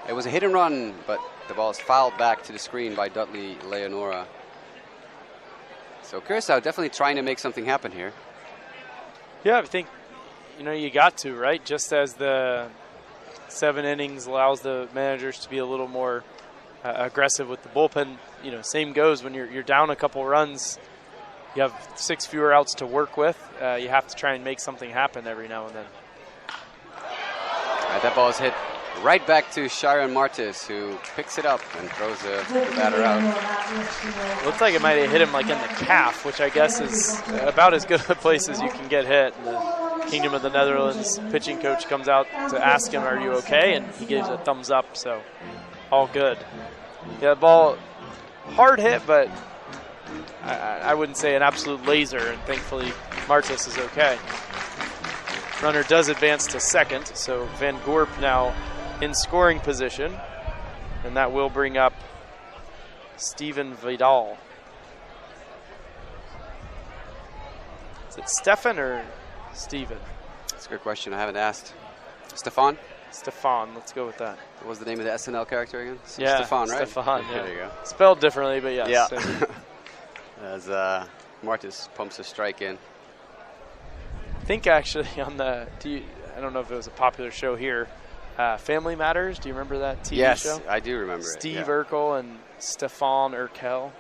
It was a hit and run, but the ball is fouled back to the screen by Dudley Leonora. So Curaçao definitely trying to make something happen here. Yeah, I think, you got to, right? Just as the 7 innings allows the managers to be a little more aggressive with the bullpen. You know, same goes when you're down a couple runs. You have 6 fewer outs to work with. You have to try and make something happen every now and then. All right, that ball is hit right back to Sharon Martis, who picks it up and throws the batter out. Looks like it might have hit him like in the calf, which I guess is about as good a place as you can get hit. And the Kingdom of the Netherlands pitching coach comes out to ask him, "Are you okay?" And he gives a thumbs up, so all good. Yeah, the ball, hard hit, but I wouldn't say an absolute laser, and thankfully Martis is okay. Runner does advance to second, so Van Gorp now in scoring position, and that will bring up Steven Vidal. Is it Stefan or Steven? That's a good question. I haven't asked. Stefan? Stefan, let's go with that. What was the name of the SNL character again? Yeah, Stefan, right? Stefan, yeah. There you go. Spelled differently, but yes. Yeah. As Martis pumps a strike in. I think actually on the, I don't know if it was a popular show here, Family Matters. Do you remember that TV show? Yes, I do remember Steve it. Urkel and Stefan Urkel.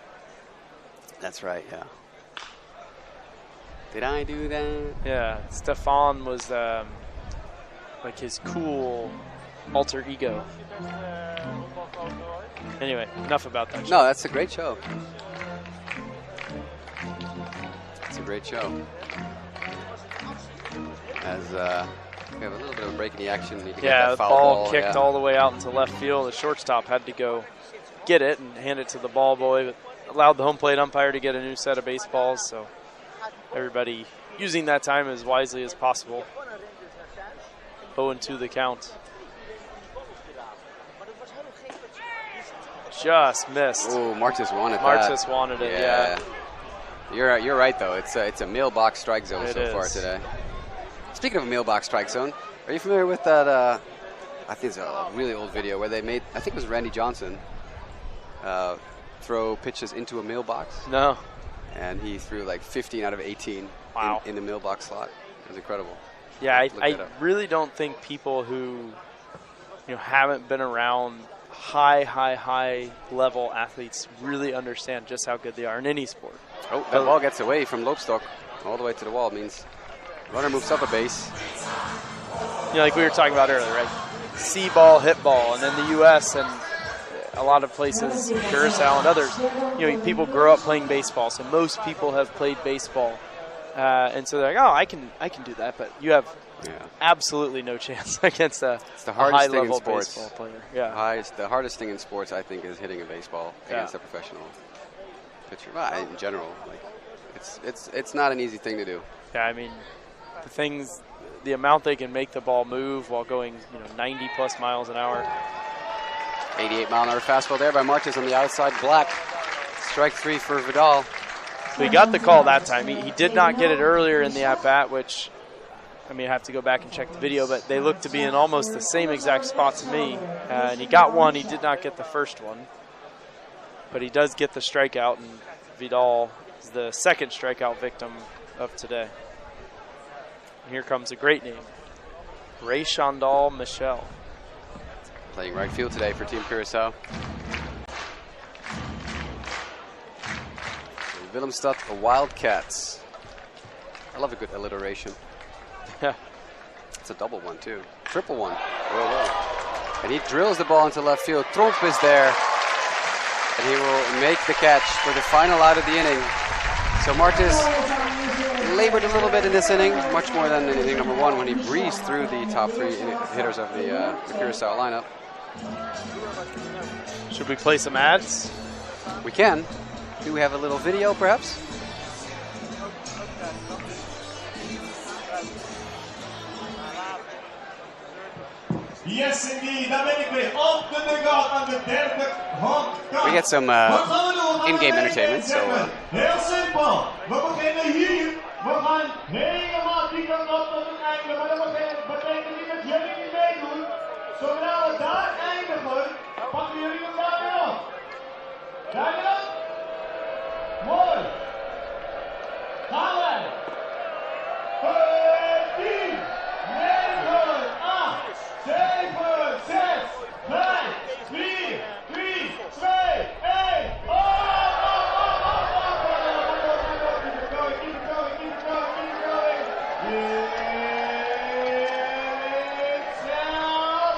That's right, yeah. Did I do that? Yeah, Stefan was like his cool alter ego. Anyway, enough about that show. No, that's a great show. It's a great show. As we have a little bit of a break in the action. Need to get that the foul ball kicked all the way out into left field. The shortstop had to go get it and hand it to the ball boy, but allowed the home plate umpire to get a new set of baseballs, so everybody using that time as wisely as possible. 0-2 the count. Just missed. Oh, Martis wanted that. Martis wanted it, yeah. You're right, though. It's a mailbox strike zone It so far is. today. Speaking of a mailbox strike zone, are you familiar with that? I think it's a really old video where they made, I think it was Randy Johnson, throw pitches into a mailbox. No. And he threw like 15 out of 18 Wow. in the mailbox slot. It was incredible. Yeah, Look I that up. really don't think people who haven't been around high level athletes really understand just how good they are in any sport. Oh, that ball gets away from Loopstock all the way to the wall. It means runner moves up a base. Like we were talking about earlier, right? See ball, hit ball, and then the U.S. and a lot of places, Curaçao and others, people grow up playing baseball, so most people have played baseball. And so they're like, oh, I can do that, but you have absolutely no chance against a high-level baseball player. Yeah, the hardest thing in sports, I think, is hitting a baseball against a professional pitcher. Well, in general, like it's not an easy thing to do. Yeah, I mean, the amount they can make the ball move while going 90+ miles an hour. 88-mile-an-hour fastball there by Martis on the outside. Black. Strike 3 for Vidal. So he got the call that time. He did not get it earlier in the at-bat, which, I have to go back and check the video, but they look to be in almost the same exact spot to me. And he got one. He did not get the first one. But he does get the strikeout, and Vidal is the second strikeout victim of today. And here comes a great name, Ray Chandal Michel. Playing right field today for Team Curaçao. Willemstad Wildcats. I love a good alliteration. Yeah. It's a double one, too. Triple one. Well. And he drills the ball into left field. Tromp is there. And he will make the catch for the final out of the inning. So Martis labored a little bit in this inning, much more than in inning number 1 when he breezed through the top 3 hitters of the Curaçao lineup. Should we play some ads? We can. Do we have a little video, perhaps? Yes, indeed. Daar ben ik weer. Op de dugout aan de derde Honkbalweek. We get some in-game entertainment, so... Heel simpel. We beginnen hier. We gaan helemaal die kant op tot het einde. Maar dat betekent niet dat jullie niet meedoen. Zodra we daar eindigen, pakken jullie hem daar weer op. Kijk je dat? Mooi. Gaan wij. 10, 9, 8, 7, out.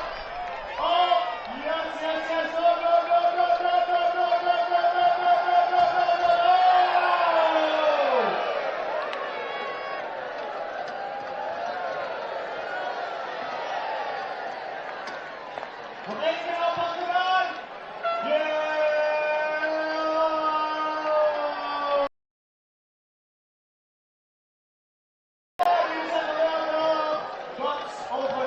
Oh, yes, yes, yes. Oh, no, no, no, no, no, no, no, no, no, no, no, no, no, no. Nog één keer op achteraan. Yeah. Over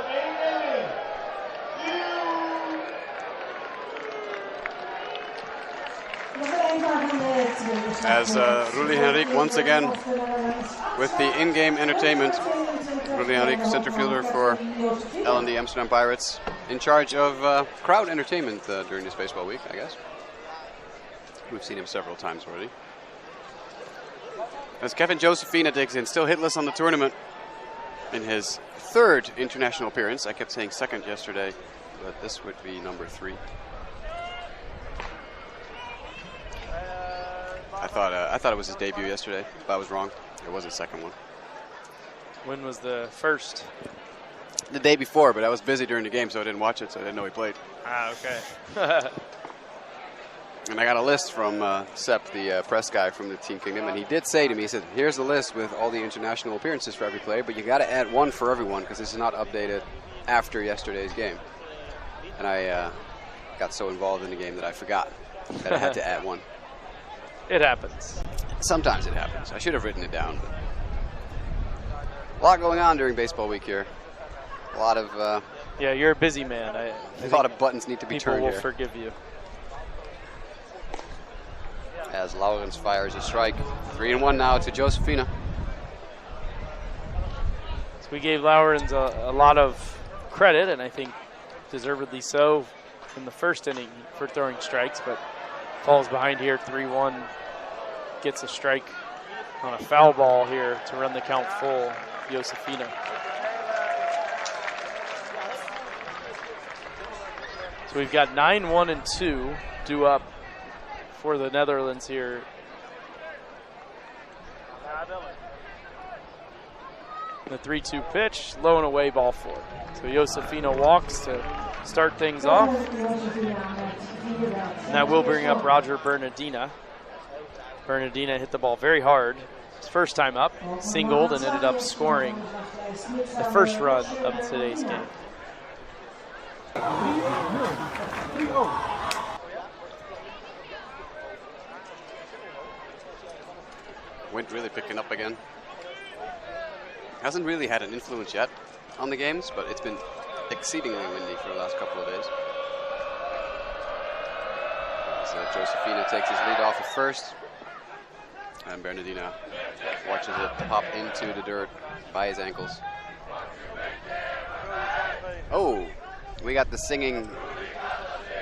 1-1. As Ruli Henrik once again with the in-game entertainment. Ruli Henrik, center fielder for L&D Amsterdam Pirates, in charge of crowd entertainment during this baseball week, I guess. We've seen him several times already. As Kevin Josephina digs in, still hitless on the tournament in his third international appearance. I kept saying second yesterday, but this would be number 3. I thought it was his debut yesterday, but I was wrong. It was his second one. When was the first? The day before, but I was busy during the game, so I didn't watch it, so I didn't know he played. Ah, okay. And I got a list from Sepp, the press guy from the Team Kingdom, and he did say to me, he said, here's the list with all the international appearances for every player, but you got to add one for everyone because this is not updated after yesterday's game. And I got so involved in the game that I forgot that I had to add one. It happens. Sometimes it happens. I should have written it down. But a lot going on during baseball week here. A lot of... yeah, you're a busy man. A lot of buttons need to be turned here. People will forgive you. As Laurens fires a strike. 3-1 now to Josephina. So we gave Laurens a lot of credit, and I think deservedly so, in the first inning for throwing strikes, but falls behind here 3-1. Gets a strike on a foul ball here to run the count full, Josephina. So we've got 9-1 and 2 due up for the Netherlands here. The 3-2 pitch, low and away, ball 4. So Josephina walks to start things off. And that will bring up Roger Bernardina. Bernardina hit the ball very hard. His first time up, singled, and ended up scoring the first run of today's game. Wind really picking up again. Hasn't really had an influence yet on the games, but it's been exceedingly windy for the last couple of days. So Josephina takes his lead off at first, and Bernardina watches it pop into the dirt by his ankles. Oh, we got the singing.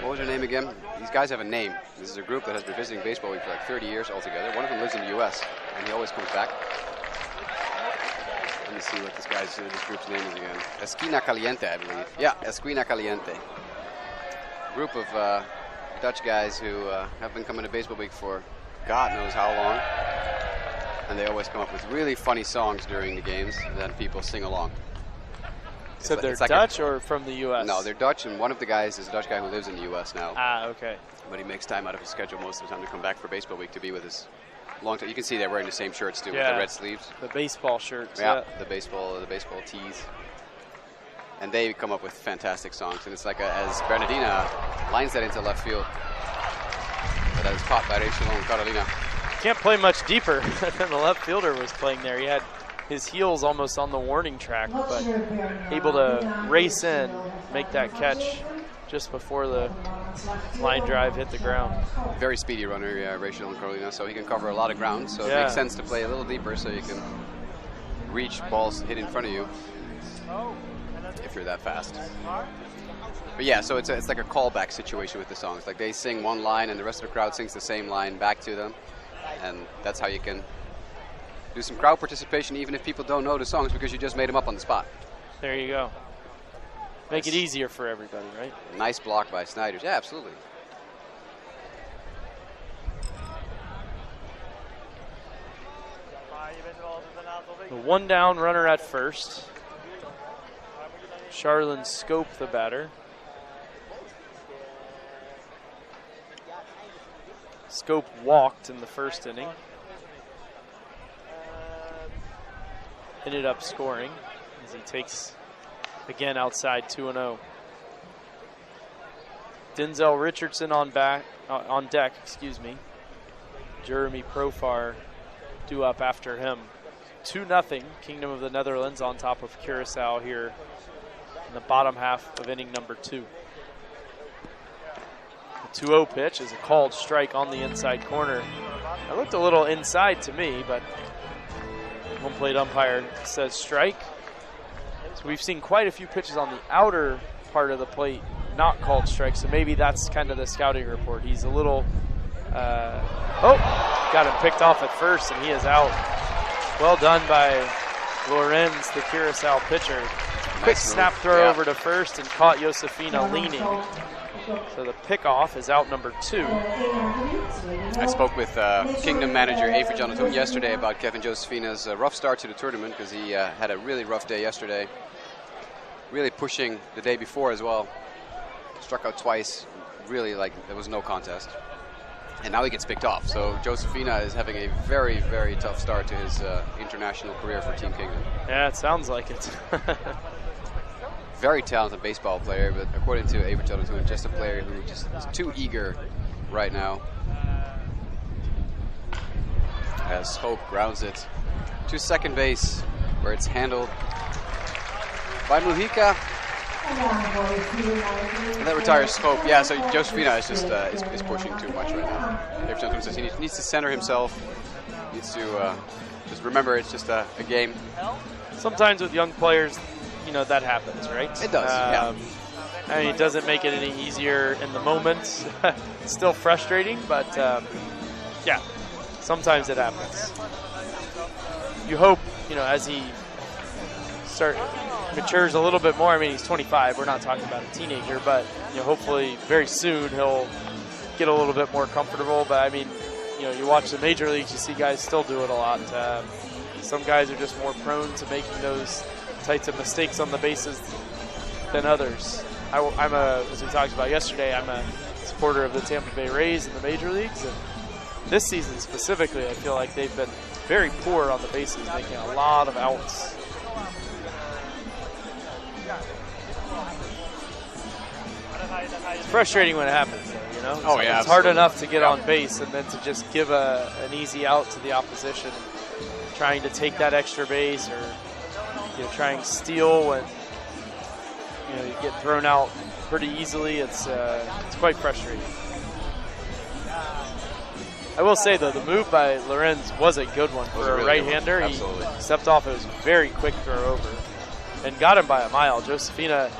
What was her name again? These guys have a name. This is a group that has been visiting Baseball Week for like 30 years altogether. One of them lives in the U.S., and he always comes back. Let me see what this group's name is again. Esquina Caliente, I believe. Yeah, Esquina Caliente. Group of Dutch guys who have been coming to Baseball Week for God knows how long. And they always come up with really funny songs during the games, and then people sing along. So they're like Dutch or from the U.S.? No, they're Dutch, and one of the guys is a Dutch guy who lives in the U.S. now. Ah, okay. But he makes time out of his schedule most of the time to come back for Baseball Week to be with his long time. You can see they're wearing the same shirts too, with the red sleeves. The baseball shirts. Yeah, the baseball tees. And they come up with fantastic songs. And it's like as Bernardina lines that into left field, that is caught by Rachel and Carolina. Can't play much deeper than the left fielder was playing there. He had his heels almost on the warning track, but able to race in, make that catch just before the line drive hit the ground. Very speedy runner, Rachel and Carolina, so he can cover a lot of ground. So it makes sense to play a little deeper so you can reach balls hit in front of you if you're that fast. But yeah, so it's like a callback situation with the songs. Like they sing one line and the rest of the crowd sings the same line back to them. And that's how you can do some crowd participation even if people don't know the songs because you just made them up on the spot. There you go. Make it easier for everybody, right? Nice block by Snijders. Yeah, absolutely. The 1 down runner at first. Charlene Scope, the batter. Scope walked in the first inning. Ended up scoring as he takes again outside 2-0. Denzel Richardson on deck, excuse me. Jeremy Profar due up after him. 2-0, Kingdom of the Netherlands on top of Curaçao here in the bottom half of inning number 2. The 2-0 pitch is a called strike on the inside corner. It looked a little inside to me, but home plate umpire says strike. So we've seen quite a few pitches on the outer part of the plate not called strike, so maybe that's kind of the scouting report. He's a little, got him picked off at first, and he is out. Well done by Lorenz, the Curaçao pitcher. Quick snap throw over to first and caught Josefina leaning. So the pickoff is out number 2. I spoke with Kingdom manager Avery Jonathan yesterday about Kevin Josefina's rough start to the tournament, because he had a really rough day yesterday. Really pushing the day before as well. Struck out twice, really like there was no contest. And now he gets picked off. So Josefina is having a very, very tough start to his international career for Team Kingdom. Yeah, it sounds like it. Very talented baseball player, but according to Avery Jonathan, just a player who just is too eager right now. As Hope grounds it to second base, where it's handled by Mujica. And that retires Hope. Yeah, so Josefina is just is pushing too much right now. Avery Jonathan says he needs to center himself. Needs to just remember it's just a game. Sometimes with young players, you know, that happens, right? It does, yeah. I mean, it doesn't make it any easier in the moment. It's still frustrating, but yeah, sometimes it happens. You hope, you know, as he matures a little bit more. I mean, he's 25. We're not talking about a teenager, but you know, hopefully very soon he'll get a little bit more comfortable. But I mean, you know, you watch the major leagues, you see guys still do it a lot. Some guys are just more prone to making those types of mistakes on the bases than others. As we talked about yesterday, I'm a supporter of the Tampa Bay Rays in the major leagues, and this season specifically, I feel like they've been very poor on the bases, making a lot of outs. It's frustrating when it happens, though, you know? Oh, yeah, it's hard enough to get on base, and then to just give an easy out to the opposition, trying to take that extra base, or you know, trying to steal when you know you get thrown out pretty easily. It's quite frustrating. I will say though, the move by Lorenz was a good one for a right-hander. He stepped off; it was a very quick throw over, and got him by a mile. Josefina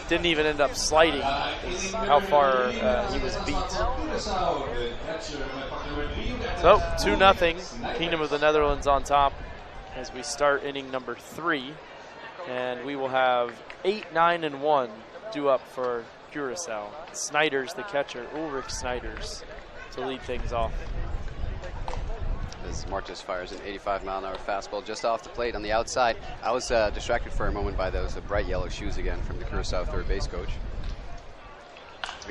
didn't even end up sliding. Is how far he was beat. So 2-0, Kingdom of the Netherlands on top as we start inning number 3, and we will have 8, 9, and 1 due up for Curaçao. Snyders, the catcher, Ulrich Snyders, to lead things off. As Martis fires an 85-mile-an-hour fastball just off the plate on the outside. I was distracted for a moment by those bright yellow shoes again from the Curaçao third base coach.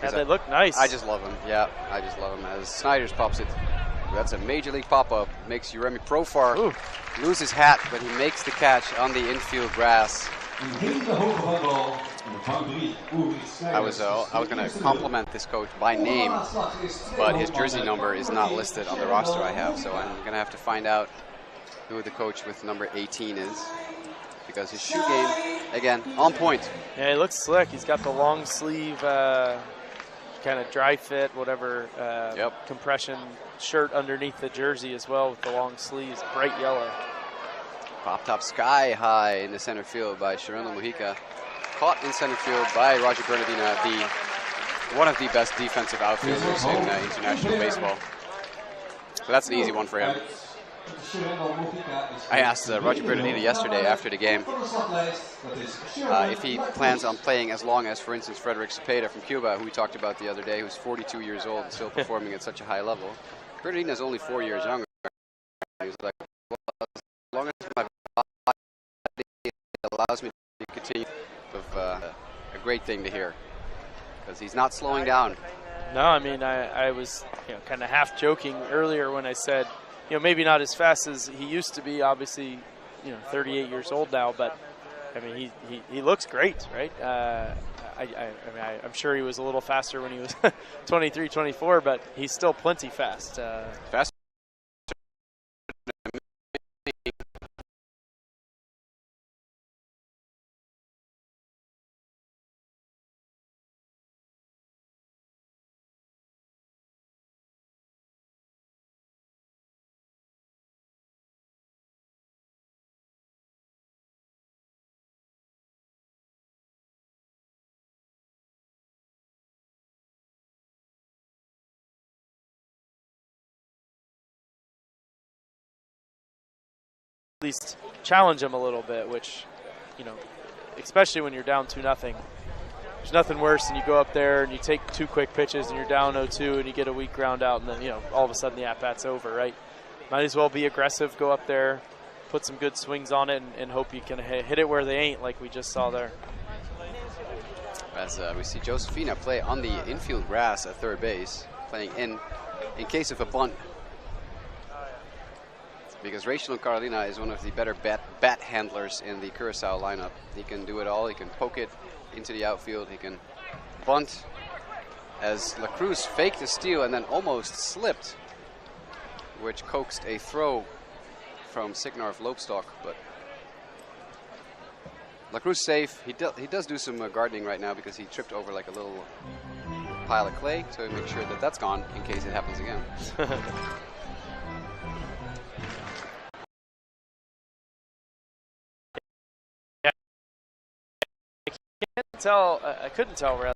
Yeah, they look nice. I just love them. Yeah, I just love them. As Snyders pops it, that's a major league pop-up. Makes Jeremy Profar lose his hat, but he makes the catch on the infield grass. I was going to compliment this coach by name, but his jersey number is not listed on the roster I have, so I'm going to have to find out who the coach with number 18 is, because his shoe game, again, on point. Yeah, he looks slick. He's got the long sleeve, kind of dry fit, whatever, compression shirt underneath the jersey as well with the long sleeves, bright yellow. Pop top sky high in the center field by Sharona Mujica. Caught in center field by Roger Bernardina, one of the best defensive outfielders in international baseball. So that's an easy one for him. I asked Roger Bernardina yesterday after the game if he plans on playing as long as, for instance, Frederick Cepeda from Cuba, who we talked about the other day, who's 42 years old and still performing at such a high level. Bernardina is only 4 years younger. He was like, well, as allows me to continue with a great thing to hear because he's not slowing down. No, I mean, I was kind of half joking earlier when I said, maybe not as fast as he used to be. Obviously, 38 years old now, but I mean, he looks great, right? I'm sure he was a little faster when he was 23, 24, but he's still plenty fast. Fast. At least challenge him a little bit, which, especially when you're down 2-0. There's nothing worse than you go up there and you take 2 quick pitches and you're down 0-2 and you get a weak ground out and then, all of a sudden the at-bat's over, right? Might as well be aggressive, go up there, put some good swings on it and hope you can hit it where they ain't like we just saw there. As we see Josefina play on the infield grass at third base, playing in case of a bunt. Because Rachel Carolina is one of the better bat handlers in the Curaçao lineup. He can do it all. He can poke it into the outfield. He can bunt. As La Cruz faked a steal and then almost slipped, which coaxed a throw from Signar Lopestock. But La Cruz safe. He does do some gardening right now because he tripped over like a little pile of clay. So make sure that that's gone in case it happens again. I couldn't tell rather.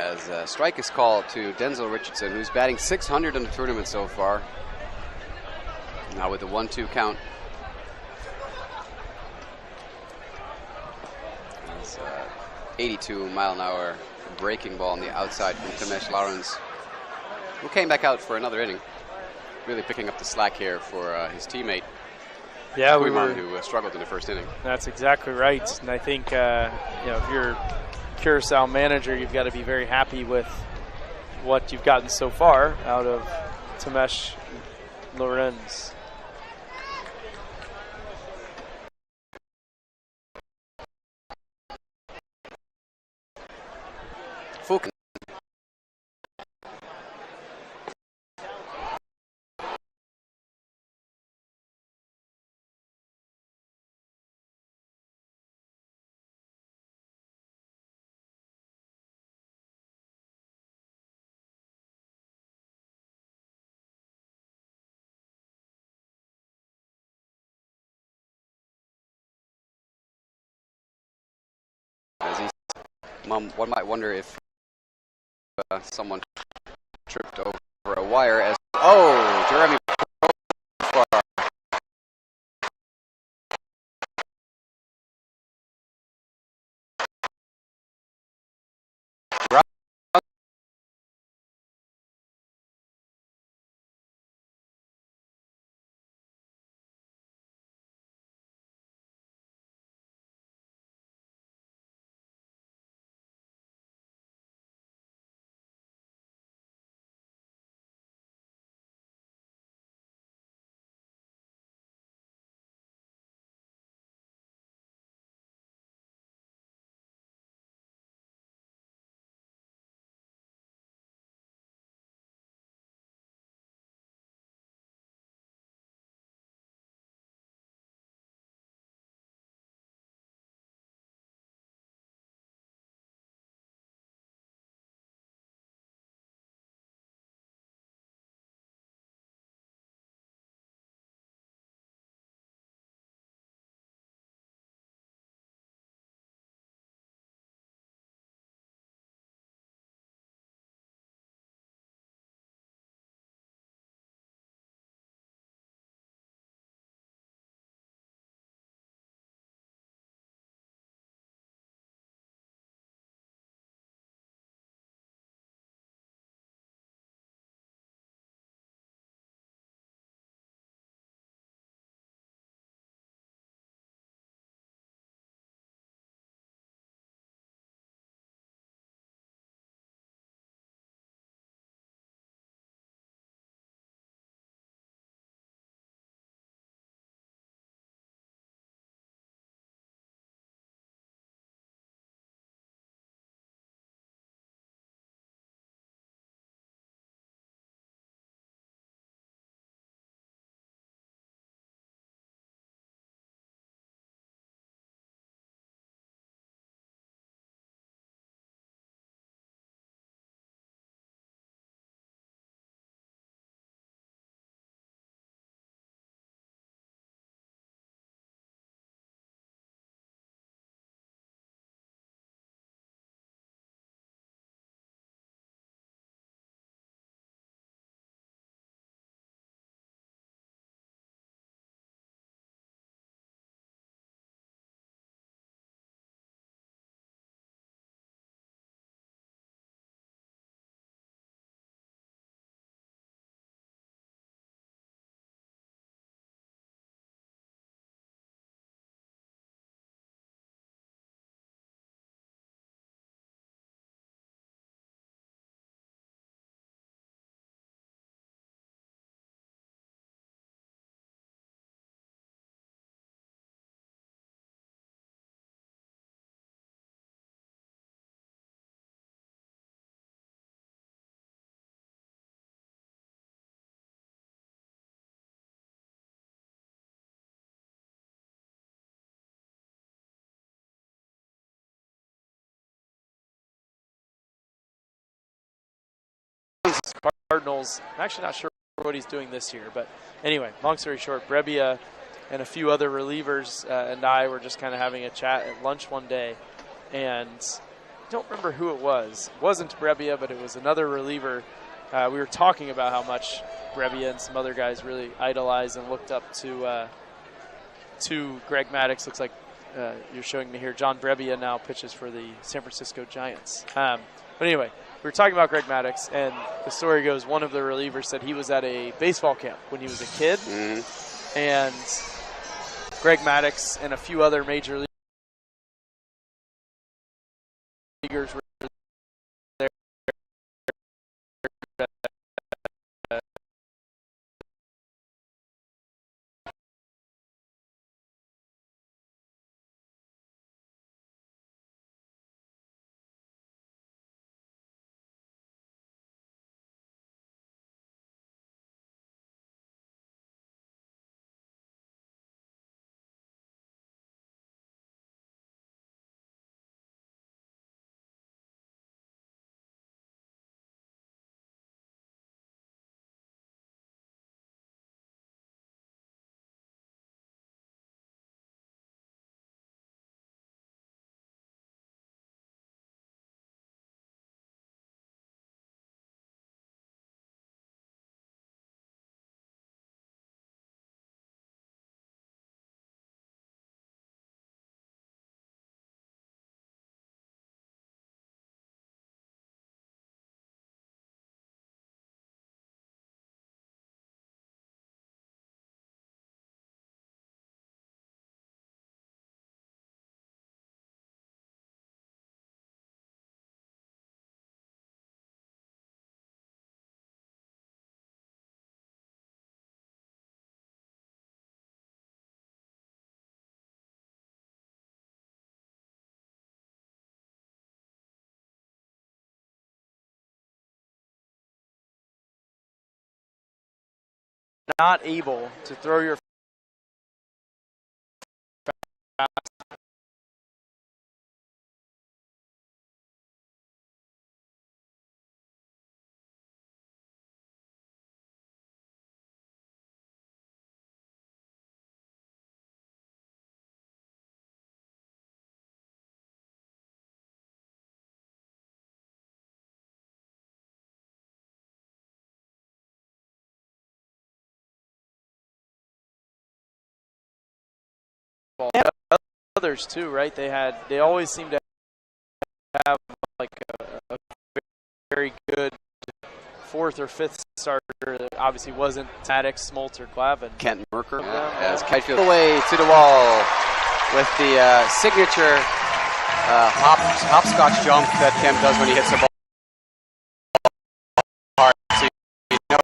as a strike is called to Denzel Richardson, who's batting .600 in the tournament so far. Now with the 1-2 count. 82-mile-an-hour breaking ball on the outside from Tamesh Lawrence, who came back out for another inning, really picking up the slack here for his teammate. Yeah, who struggled in the first inning. That's exactly right, and I think if you're Curaçao manager, you've got to be very happy with what you've gotten so far out of Tamesh Lawrence. Fulton. One might wonder if someone tripped over a wire as Jeremy Cardinals. I'm actually not sure what he's doing this year, but anyway, long story short, Brebbia and a few other relievers and I were just kind of having a chat at lunch one day, and don't remember who it was. It wasn't Brebbia, but it was another reliever. We were talking about how much Brebbia and some other guys really idolized and looked up to Greg Maddux. Looks like you're showing me here. John Brebbia now pitches for the San Francisco Giants. But anyway, we were talking about Greg Maddux, and the story goes one of the relievers said he was at a baseball camp when he was a kid, and Greg Maddux and a few other major leaguers were there. Not able to throw your fastball. Others too, right? They always seem to have like a very good fourth or fifth starter that obviously wasn't Maddux, Smoltz, or Glavin. Kent Merker as Kitfield away to the wall with the signature hopscotch jump that Kemp does when he hits the ball hard. So you know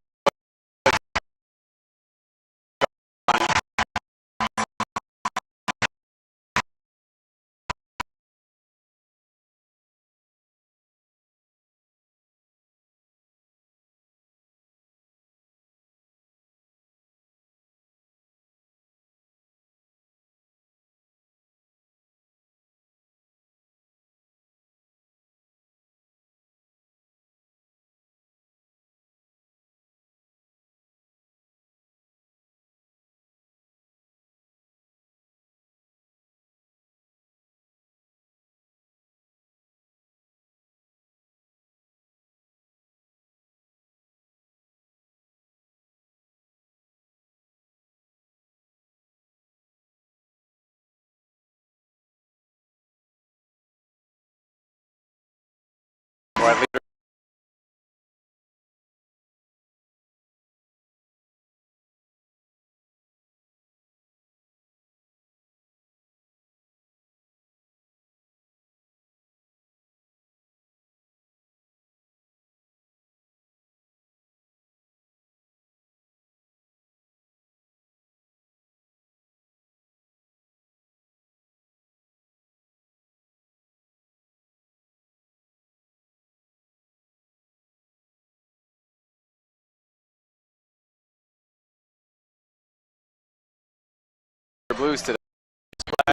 Blues today.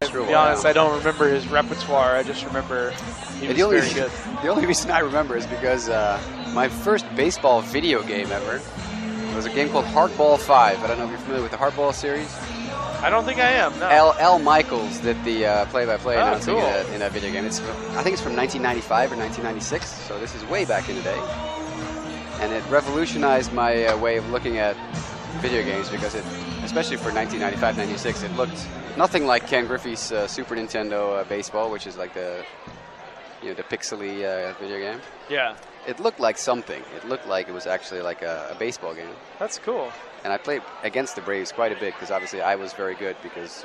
To be honest, I don't remember his repertoire. I just remember he was very good. The only reason I remember is because my first baseball video game ever was a game called Hardball 5. I don't know if you're familiar with the Hardball series. I don't think I am. No. L. Michaels did the play-by-play Oh, announcing cool. in that video game. I think it's from 1995 or 1996, so this is way back in the day. And it revolutionized my way of looking at video games because it, especially for 1995-96, it looked nothing like Ken Griffey's Super Nintendo baseball, which is like the pixely video game. Yeah. It looked like something. It looked like it was actually like a baseball game. That's cool. And I played against the Braves quite a bit because obviously I was very good because,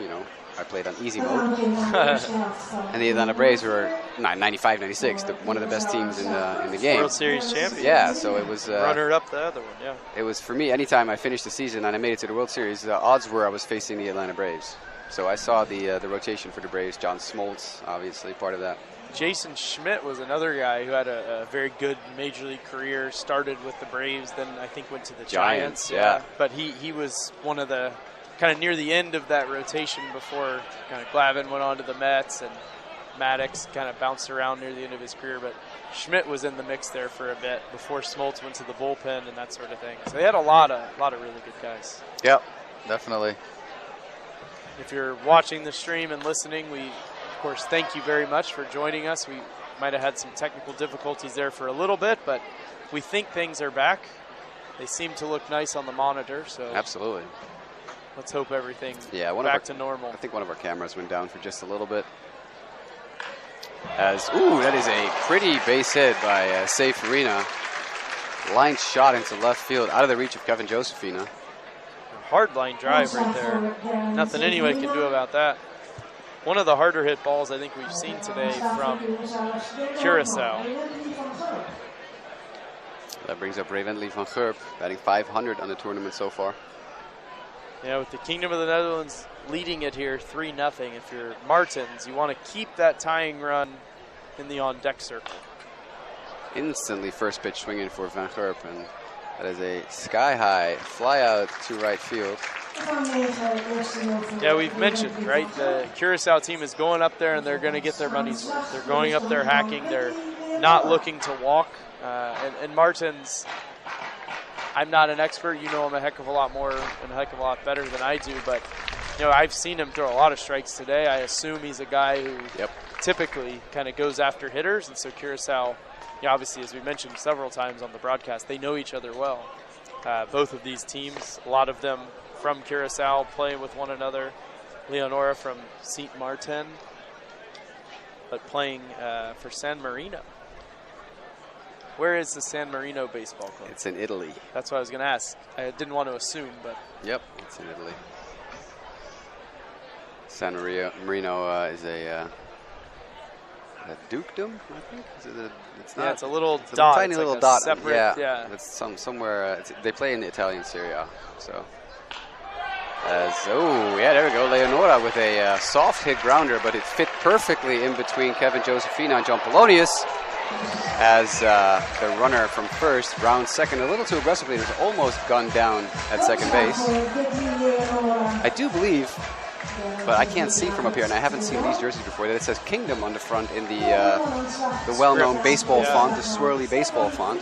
I played on easy mode. And the Atlanta Braves were 95, 96, one of the best teams in the game. World Series champion. Yeah, so it was runner up the other one. Yeah. It was for me. Anytime I finished the season and I made it to the World Series, the odds were I was facing the Atlanta Braves. So I saw the rotation for the Braves. John Smoltz, obviously part of that. Jason Schmidt was another guy who had a very good major league career. Started with the Braves, then I think went to the Giants. Yeah. But he was one of the kind of near the end of that rotation before kind of Glavine went on to the Mets and Maddox kind of bounced around near the end of his career. But Schmidt was in the mix there for a bit before Smoltz went to the bullpen and that sort of thing. So they had a lot of really good guys. Yep, definitely. If you're watching the stream and listening, we, of course, thank you very much for joining us. We might have had some technical difficulties there for a little bit, but we think things are back. They seem to look nice on the monitor, so Absolutely. let's hope everything back to normal. I think one of our cameras went down for just a little bit. That is a pretty base hit by Safe Arena. Line shot into left field, out of the reach of Kevin Josephina. Hard line drive right there. Nothing anyone can do about that. One of the harder hit balls I think we've seen today from Curaçao. That brings up Ravenly van Gerp, batting 500 on the tournament so far. Yeah, with the Kingdom of the Netherlands leading it here 3-0. If you're Martins, you want to keep that tying run in the on-deck circle. Instantly first pitch swinging for Van Gerp, and that is a sky-high fly out to right field. Yeah, we've mentioned, right, the Curaçao team is going up there and they're going to get their money's worth. They're going up there hacking. They're not looking to walk. And Martins, I'm not an expert. You know him a heck of a lot more and a heck of a lot better than I do. But, I've seen him throw a lot of strikes today. I assume he's a guy who typically kind of goes after hitters. And so Curaçao, obviously, as we mentioned several times on the broadcast, they know each other well. Both of these teams, a lot of them from Curaçao playing with one another. Leonora from Saint Martin, but playing for San Marino. Where is the San Marino baseball club? It's in Italy. That's what I was going to ask. I didn't want to assume, but. Yep, it's in Italy. San Marino is a dukedom, I think. It's not. Yeah, it's a little it's dot. A tiny it's little like dot. Separate, yeah. It's somewhere. They play in the Italian Serie A. So. There we go. Leonora with a soft hit grounder, but it fit perfectly in between Kevin Josephina and John Polonius. As the runner from first round second a little too aggressively. It was almost gunned down at second base. I do believe, but I can't see from up here, and I haven't seen these jerseys before, that it says Kingdom on the front in the well-known baseball font, the swirly baseball font,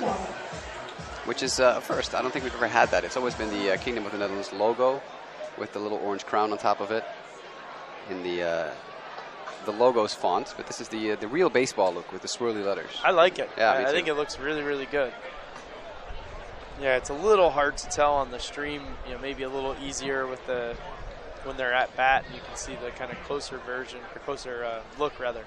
which is a first. I don't think we've ever had that. It's always been the Kingdom of the Netherlands logo with the little orange crown on top of it in the logo's font, but this is the real baseball look with the swirly letters. I like it. Yeah, I think it looks really, really good. Yeah, it's a little hard to tell on the stream. Maybe a little easier with when they're at bat. You can see the kind of closer version, or closer look rather.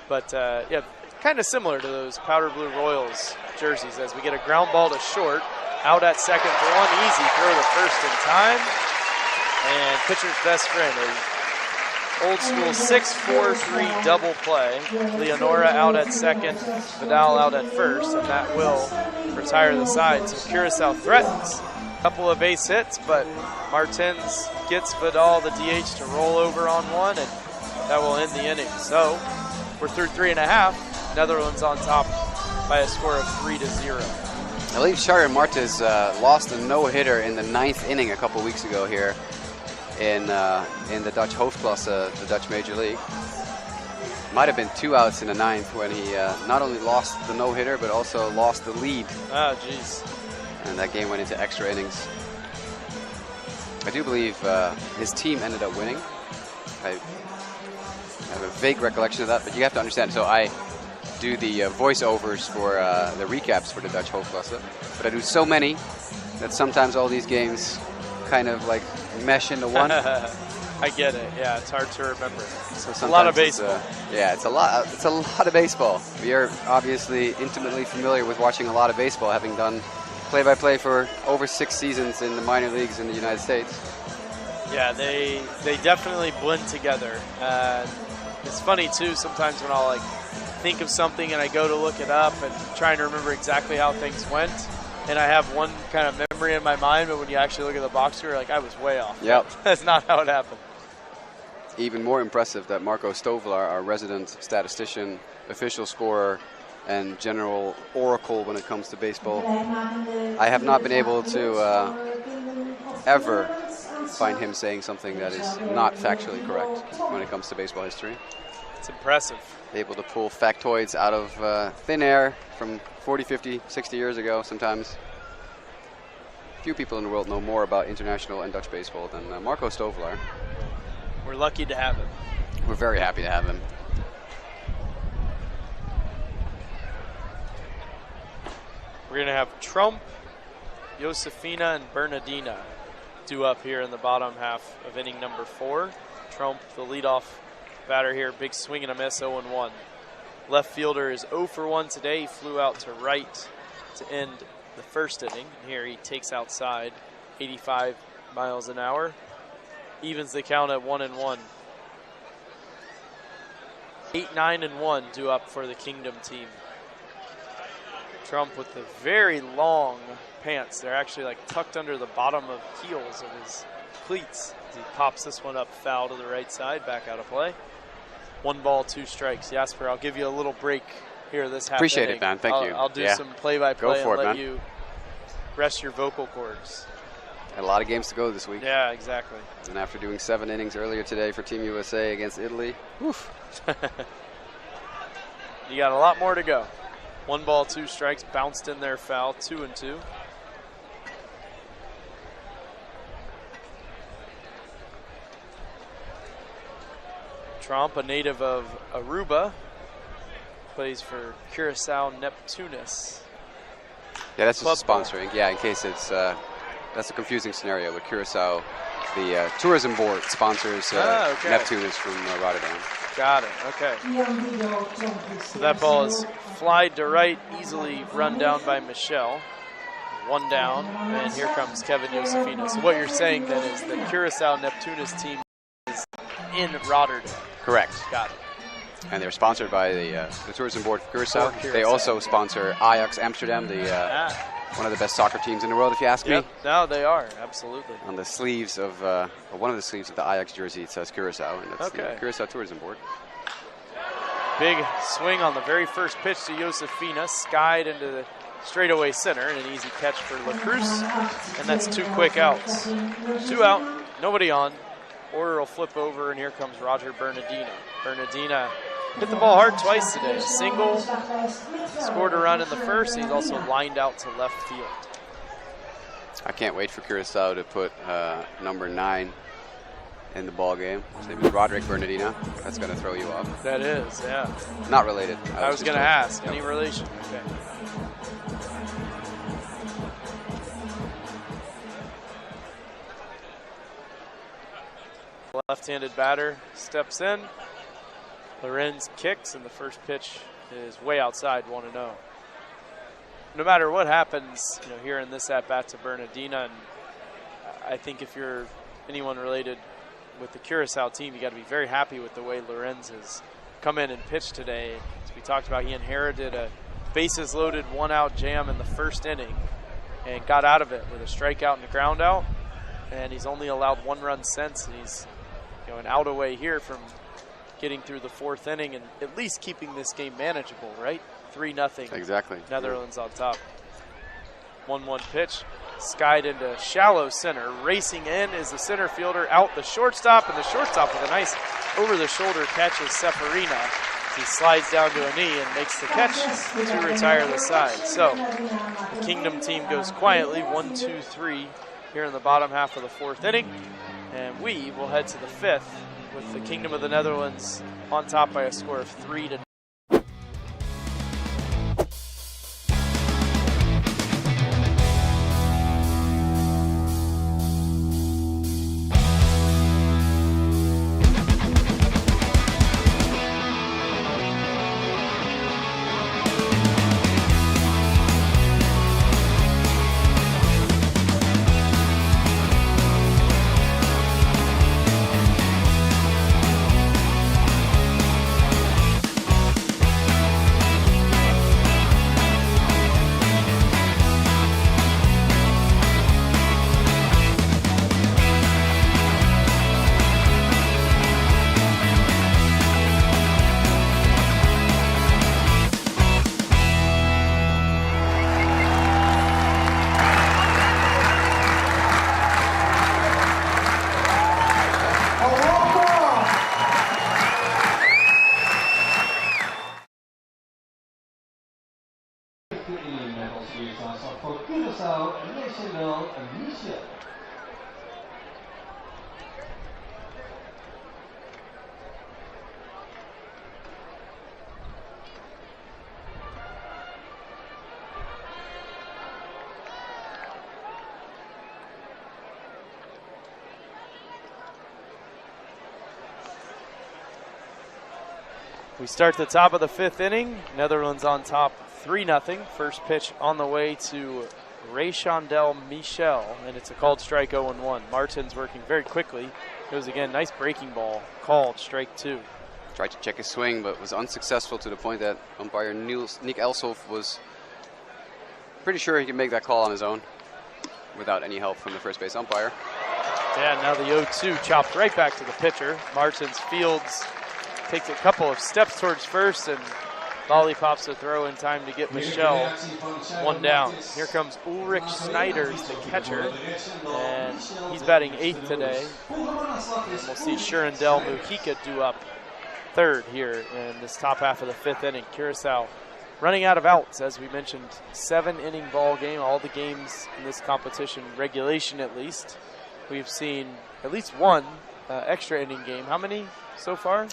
But yeah, kind of similar to those powder blue Royals jerseys. As we get a ground ball to short, out at second for one, easy throw to first in time, and pitcher's best friend. Old school 6-4-3 double play. Leonora out at second, Vidal out at first, and that will retire the side. So Curaçao threatens. A couple of base hits, but Martins gets Vidal, the DH, to roll over on one, and that will end the inning. So we're through 3.5. Netherlands on top by a score of 3-0. I believe Sharon Martins lost a no-hitter in the 9th inning a couple weeks ago here in the Dutch Hoofdklasse, the Dutch Major League. Might have been 2 outs in the 9th when he not only lost the no-hitter, but also lost the lead. Oh, jeez. And that game went into extra innings. I do believe his team ended up winning. I have a vague recollection of that, but you have to understand. So I do the voiceovers for the recaps for the Dutch Hoofdklasse, but I do so many that sometimes all these games kind of like mesh into one. I get it. Yeah, it's hard to remember. So a lot of baseball. Yeah, it's a lot. It's a lot of baseball. We are obviously intimately familiar with watching a lot of baseball, having done play-by-play for over 6 seasons in the minor leagues in the United States. Yeah, they definitely blend together. It's funny too. Sometimes when I'll like think of something and I go to look it up and trying to remember exactly how things went, and I have one kind of memory in my mind, but when you actually look at the box score, like I was way off. Yep, that's not how it happened. Even more impressive that Marco Stovelaar, our resident statistician, official scorer, and general oracle when it comes to baseball, I have not been able to ever find him saying something that is not factually correct when it comes to baseball history. It's impressive. Able to pull factoids out of thin air from 40, 50, 60 years ago sometimes. Few people in the world know more about international and Dutch baseball than Marco Stovelaar. We're lucky to have him. We're very happy to have him. We're going to have Trump, Josefina, and Bernardina due up here in the bottom half of inning number 4. Trump, the leadoff batter here, big swing and a miss, 0-1. Left fielder is 0 for 1 today. He flew out to right to end the first inning. And here he takes outside, 85 miles an hour. Evens the count at 1-1. 8-9-1 due up for the Kingdom team. Trump with the very long pants. They're actually like tucked under the bottom of heels of his cleats. As he pops this one up foul to the right side, back out of play. 1 ball, 2 strikes. Jasper, I'll give you a little break here this half Appreciate inning. it, man. Thank you. I'll do some play-by-play and let man. you rest your vocal cords. Had a lot of games to go this week. Yeah, exactly. And after doing 7 innings earlier today for Team USA against Italy, woof. You got a lot more to go. 1 ball, 2 strikes, bounced in there foul, 2-2. Trump, a native of Aruba, plays for Curaçao Neptunus. Yeah, that's Club just sponsoring. Yeah, in case it's that's a confusing scenario. But Curaçao, the tourism board sponsors okay. Neptunus from Rotterdam. Got it. Okay. So that ball is flied to right, easily run down by Michelle. 1 down, and here comes Kevin Josefina. So what you're saying then is the Curaçao Neptunus team is in Rotterdam. Correct. Got it. And they're sponsored by the tourism board for Curaçao. They also sponsor Ajax Amsterdam, one of the best soccer teams in the world, if you ask me. No, they are, absolutely. On the sleeves of, one of the sleeves of the Ajax jersey, it says Curaçao, and that's the Curaçao Tourism Board. Big swing on the very first pitch to Josefina, skied into the straightaway center, and an easy catch for La Cruz, and that's 2 quick outs. 2 out, nobody on. Order will flip over, and here comes Roger Bernardina. Bernardina hit the ball hard twice today. A single, scored a run in the first. He's also lined out to left field. I can't wait for Curaçao to put number 9 in the ball game. His name is Roderick Bernardina. That's going to throw you off. That is, yeah. Not related. I was going to ask. Any relation? Okay. Left-handed batter steps in. Lorenz kicks, and the first pitch is way outside, 1-0. No matter what happens, here in this at-bat to Bernardina, and I think if you're anyone related with the Curaçao team, you got to be very happy with the way Lorenz has come in and pitched today. As we talked about, he inherited a bases-loaded 1-out jam in the first inning and got out of it with a strikeout and a ground out, and he's only allowed 1 run since, and he's an out away here from getting through the 4th inning and at least keeping this game manageable, right? 3-0. Exactly. Netherlands on top. 1-1 pitch, skied into shallow center. Racing in is the center fielder, out the shortstop, and the shortstop with a nice over-the-shoulder catch is Seferina. He slides down to a knee and makes the catch to retire the side. So the Kingdom team goes quietly 1-2-3 here in the bottom half of the 4th inning. And we will head to the 5th with the Kingdom of the Netherlands on top by a score of 3-0. Met als eerste aanslag voor Curaçao en Michel. We start the top of the 5th inning. Netherlands on top 3-0. First pitch on the way to Raychandel Michel, and it's a called strike 0-1. Martins working very quickly. Goes again, nice breaking ball. Called strike 2. Tried to check his swing, but was unsuccessful to the point that umpire Nick Elshoff was pretty sure he could make that call on his own without any help from the first base umpire. Yeah, now the 0-2 chopped right back to the pitcher. Martins fields, takes a couple of steps towards first, and lollipops a throw in time to get Michel one down. Here comes Ulrich Snijders, the catcher, and he's batting 8th today. And we'll see Shurendel Mujica do up 3rd here in this top half of the 5th inning. Curaçao running out of outs, as we mentioned, 7-inning ball game. All the games in this competition, regulation at least, we've seen at least one extra inning game. How many so far?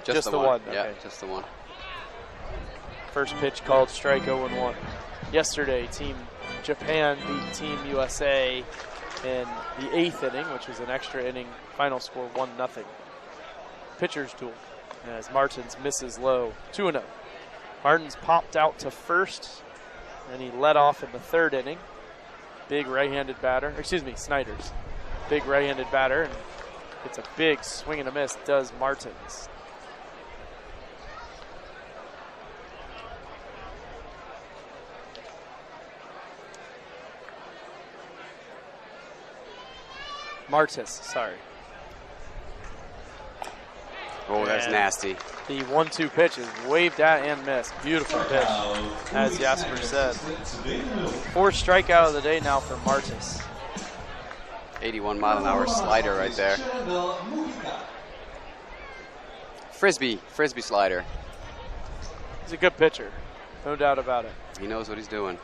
Just the one. Okay. Yeah, just the one. First pitch called strike 0-1. Yesterday, Team Japan beat Team USA in the 8th inning, which was an extra inning. Final score 1-0. Pitcher's duel as Martins misses low, 2-0. Martins popped out to first, and he led off in the 3rd inning. Big right-handed batter, Snijders. Big right-handed batter, and it's a big swing and a miss, does Martins. Sorry. Oh, that's nasty. The 1-2 pitch is waved at and missed. Beautiful pitch, as Jasper said. 4th strikeout of the day now for Martis. 81-mile-an-hour slider right there. Frisbee slider. He's a good pitcher, no doubt about it. He knows what he's doing.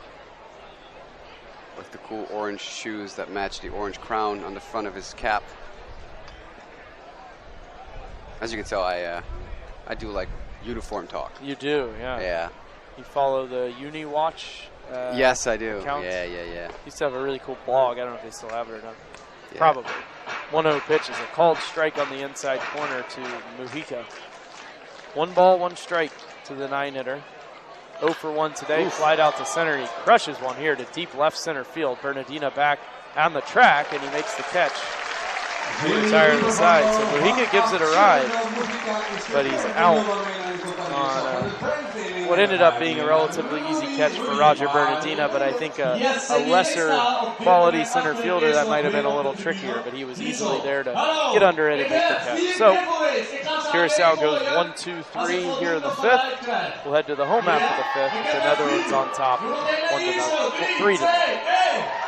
With the cool orange shoes that match the orange crown on the front of his cap. As you can tell, I do like uniform talk. You do, yeah. Yeah. You follow the UniWatch yes, I do. account? Yeah. Used to have a really cool blog. I don't know if they still have it or not. Yeah. Probably. 1-0 pitch is a called strike on the inside corner to Mujica. 1 ball, 1 strike to the 9-hitter. 0 for 1 today. Flied out to center. He crushes one here to deep left center field. Bernardina back on the track, and he makes the catch to retire the side. So Mujica gives it a ride, but he's out on what ended up being a relatively easy catch for Roger Bernardina, but I think a lesser quality center fielder that might have been a little trickier, but he was easily there to get under it and make the catch. So Curaçao goes 1-2-3 here in the 5th. We'll head to the home half of the 5th with the Netherlands on top, 3-0.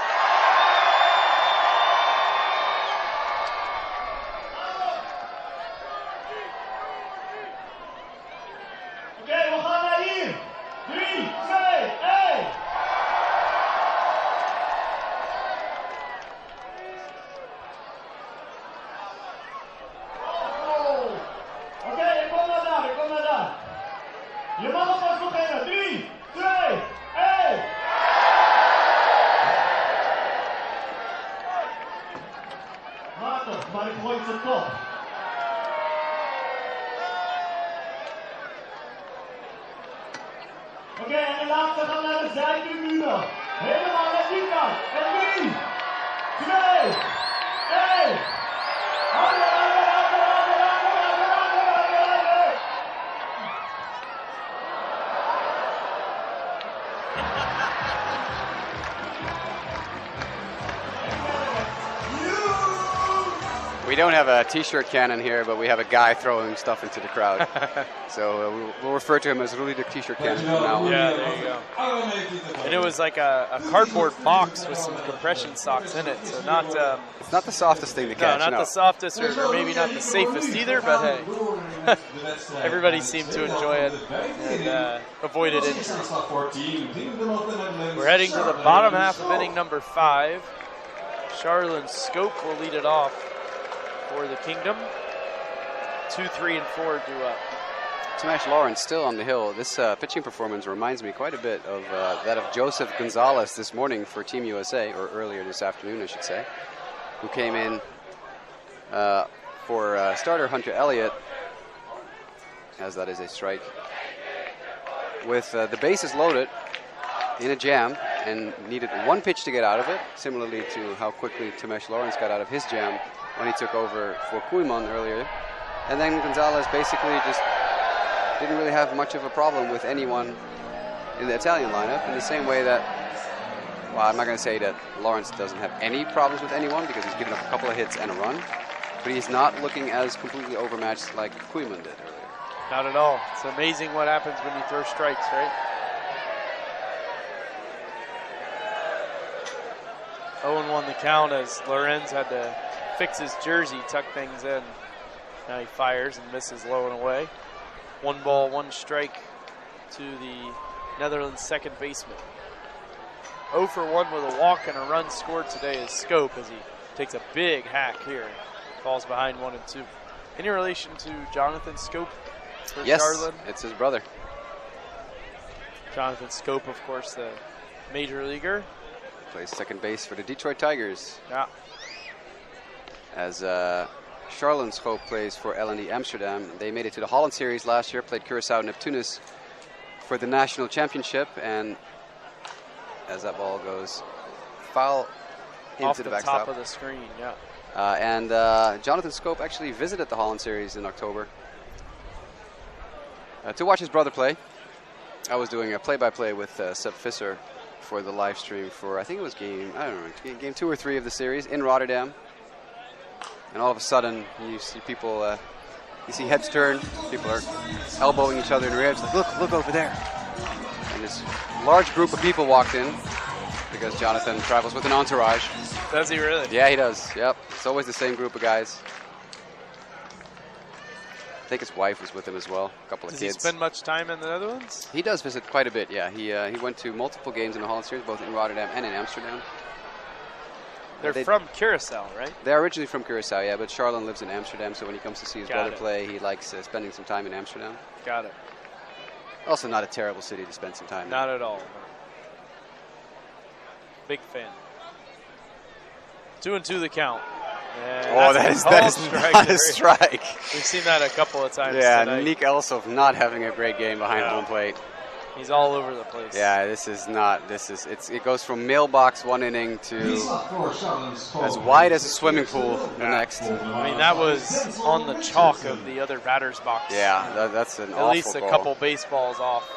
Oké, en de laatste gaan naar de zijtribune. Helemaal naar die kant. En 3, 2, 1. We don't have a t-shirt cannon here, but we have a guy throwing stuff into the crowd. So we'll refer to him as Rudy the t-shirt cannon from now on. Yeah, there you go. And it was like a cardboard box with some compression socks in it. So not It's not the softest thing to catch. no, not the softest or maybe not the safest either, but hey, everybody seemed to enjoy it and avoided injury. We're heading to the bottom half of inning number 5. Charlene Scope will lead it off for the Kingdom. 2, 3, and 4 due up. Smash Lawrence still on the hill. This pitching performance reminds me quite a bit of that of Joseph Gonzalez this morning for Team USA, or earlier this afternoon, I should say, who came in for starter Hunter Elliott, as that is a strike, with the bases loaded in a jam and needed one pitch to get out of it, similarly to how quickly Tamesh Lawrence got out of his jam when he took over for Koeman earlier. And then Gonzalez basically just didn't really have much of a problem with anyone in the Italian lineup, in the same way that, well, I'm not going to say that Lawrence doesn't have any problems with anyone, because he's given up a couple of hits and a run, but he's not looking as completely overmatched like Koeman did earlier. Not at all. It's amazing what happens when you throw strikes, right? 0-1 the count as Lorenz had to fix his jersey, tuck things in. Now he fires and misses low and away. 1 ball, 1 strike to the Netherlands second baseman. 0 for 1 with a walk and a run scored today is Scope as he takes a big hack here. Falls behind 1 and 2. Any relation to Jonathan Scope for Yes, Charlene? it's his brother. Jonathan Scope, of course, the major leaguer. Plays second base for the Detroit Tigers. Yeah. As Charlene Scope plays for LND Amsterdam. They made it to the Holland Series last year, played Curaçao and Neptunus for the national championship, and as that ball goes foul Off into the the backstop. top of the screen, yeah. And Jonathan Scope actually visited the Holland Series in October to watch his brother play. I was doing a play-by-play with Seb Visser for the live stream for, I think it was game 2 or 3 of the series in Rotterdam. And all of a sudden, you see people, you see heads turn, people are elbowing each other in the ribs, like, look over there. And this large group of people walked in, because Jonathan travels with an entourage. Does he really? Yeah, he does, yep. It's always the same group of guys. I think his wife was with him as well, a couple of kids. Does he spend much time in the Netherlands? He does visit quite a bit, yeah. He went to multiple games in the Holland Series, both in Rotterdam and in Amsterdam. They're from Curaçao, right? They're originally from Curaçao, yeah, but Charlene lives in Amsterdam, so when he comes to see his brother play, he likes spending some time in Amsterdam. Got it. Also not a terrible city to spend some time in. Not at all. Big fan. 2 and 2 the count. Oh, that is not a strike. We've seen that a couple of times Yeah, tonight. Nick Elshoff not having a great game behind home plate. He's all over the place. Yeah, it goes from mailbox 1 inning to as wide as a swimming pool the next. I mean, that was on the chalk of the other batter's box. Yeah, that's an awful At least a call. couple baseballs off.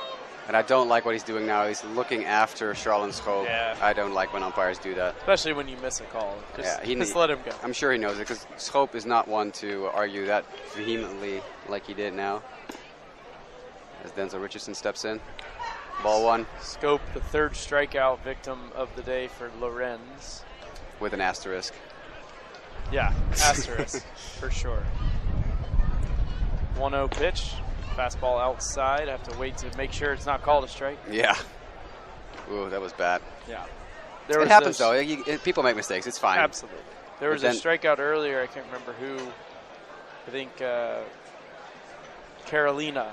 And I don't like what he's doing now. He's looking after Charlene Scope. Yeah. I don't like when umpires do that. Especially when you miss a call. Just let him go. I'm sure he knows it, because Scope is not one to argue that vehemently like he did now. As Denzel Richardson steps in. Ball 1. Scope, the 3rd strikeout victim of the day for Lorenz. With an asterisk. Yeah, asterisk, for sure. 1-0 pitch. Fastball outside. I have to wait to make sure it's not called a strike. Yeah. Ooh, that was bad. Yeah. It happens, though. People make mistakes. It's fine. Absolutely. There was a strikeout earlier. I can't remember who. I think Carolina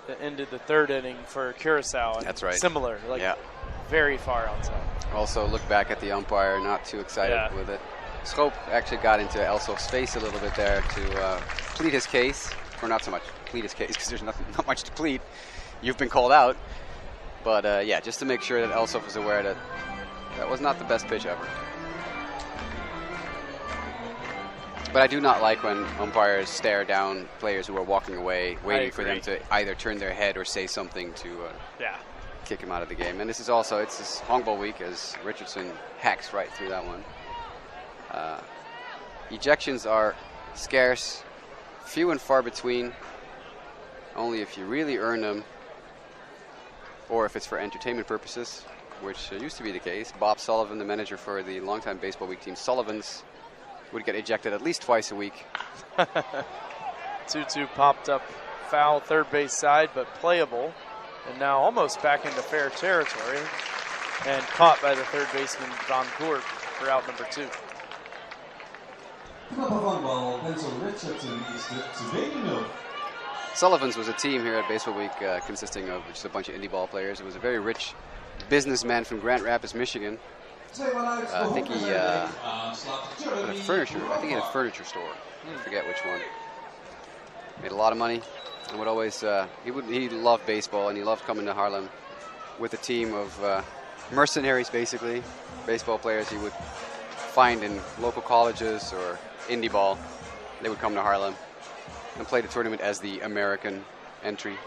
that ended the 3rd inning for Curaçao. That's right. Similar. Very far outside. Also, look back at the umpire. Not too excited with it. Scope actually got into Elshoff's face a little bit there to plead his case. Or not so much plead his case, because there's not much to plead. You've been called out. But yeah, just to make sure that Elsof was aware that that was not the best pitch ever. But I do not like when umpires stare down players who are walking away, waiting for them to either turn their head or say something to kick him out of the game. And this is also, it's this Honkbalweek, as Richardson hacks right through that one. Ejections are scarce, few and far between, only if you really earn them, or if it's for entertainment purposes, which used to be the case. Bob Sullivan, the manager for the longtime Baseball Week team Sullivans, would get ejected at least twice a week. 2-2 popped up foul, third base side, but playable. And now almost back into fair territory. And caught by the third baseman, Don Court, for out number 2. Sullivan's was a team here at Baseball Week consisting of just a bunch of indie ball players. It was a very rich businessman from Grand Rapids, Michigan. I think he had a furniture. I think he had a furniture store. I forget which one. Made a lot of money, and would always he loved baseball, and he loved coming to Haarlem with a team of mercenaries, basically baseball players he would find in local colleges or indie ball. They would come to Haarlem and play the tournament as the American entry.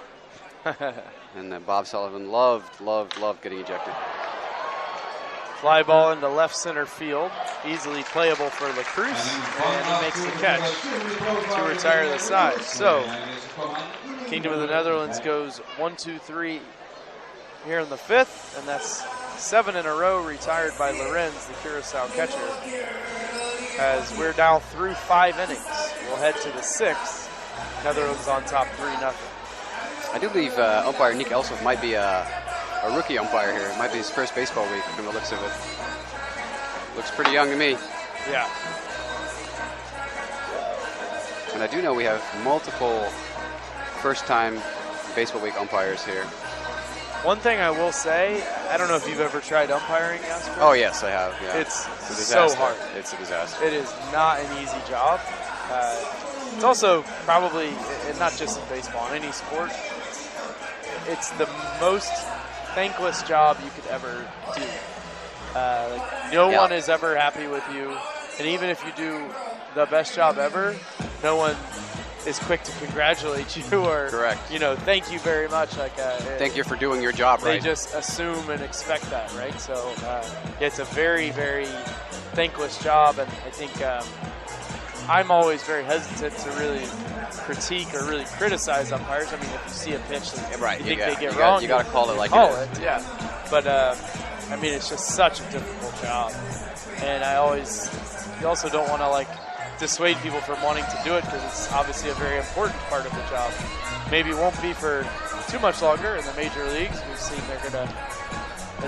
And Bob Sullivan loved getting ejected. Fly ball into left center field, easily playable for LaCruz, and he makes the catch to retire the side. So, Kingdom of the Netherlands goes 1-2-3 here in the 5th, and that's 7 in a row retired by Lorenz, the Curaçao catcher. As we're now through 5 innings, we'll head to the 6th. Netherlands on top 3-0. I do believe umpire Nick Elsof might be a rookie umpire here. It might be his first baseball week from the looks of it. Looks pretty young to me. Yeah. And I do know we have multiple first-time baseball week umpires here. One thing I will say, I don't know if you've ever tried umpiring, Jasper. Oh, yes, I have. Yeah. It's so hard. It's a disaster. It is not an easy job. It's also probably, and not just in baseball, in any sport, it's the most thankless job you could ever do. No one is ever happy with you, and even if you do the best job ever, no one is quick to congratulate you or thank you very much. Thank you for doing your job, right? They just assume and expect that, right? So it's a very, very thankless job, and I think I'm always very hesitant to really critique or really criticize umpires. I mean, if you see a pitch that you think they get wrong, you got to call it like it is. Yeah. But I mean, it's just such a difficult job, and you also don't want to dissuade people from wanting to do it because it's obviously a very important part of the job. Maybe it won't be for too much longer in the major leagues. We've seen in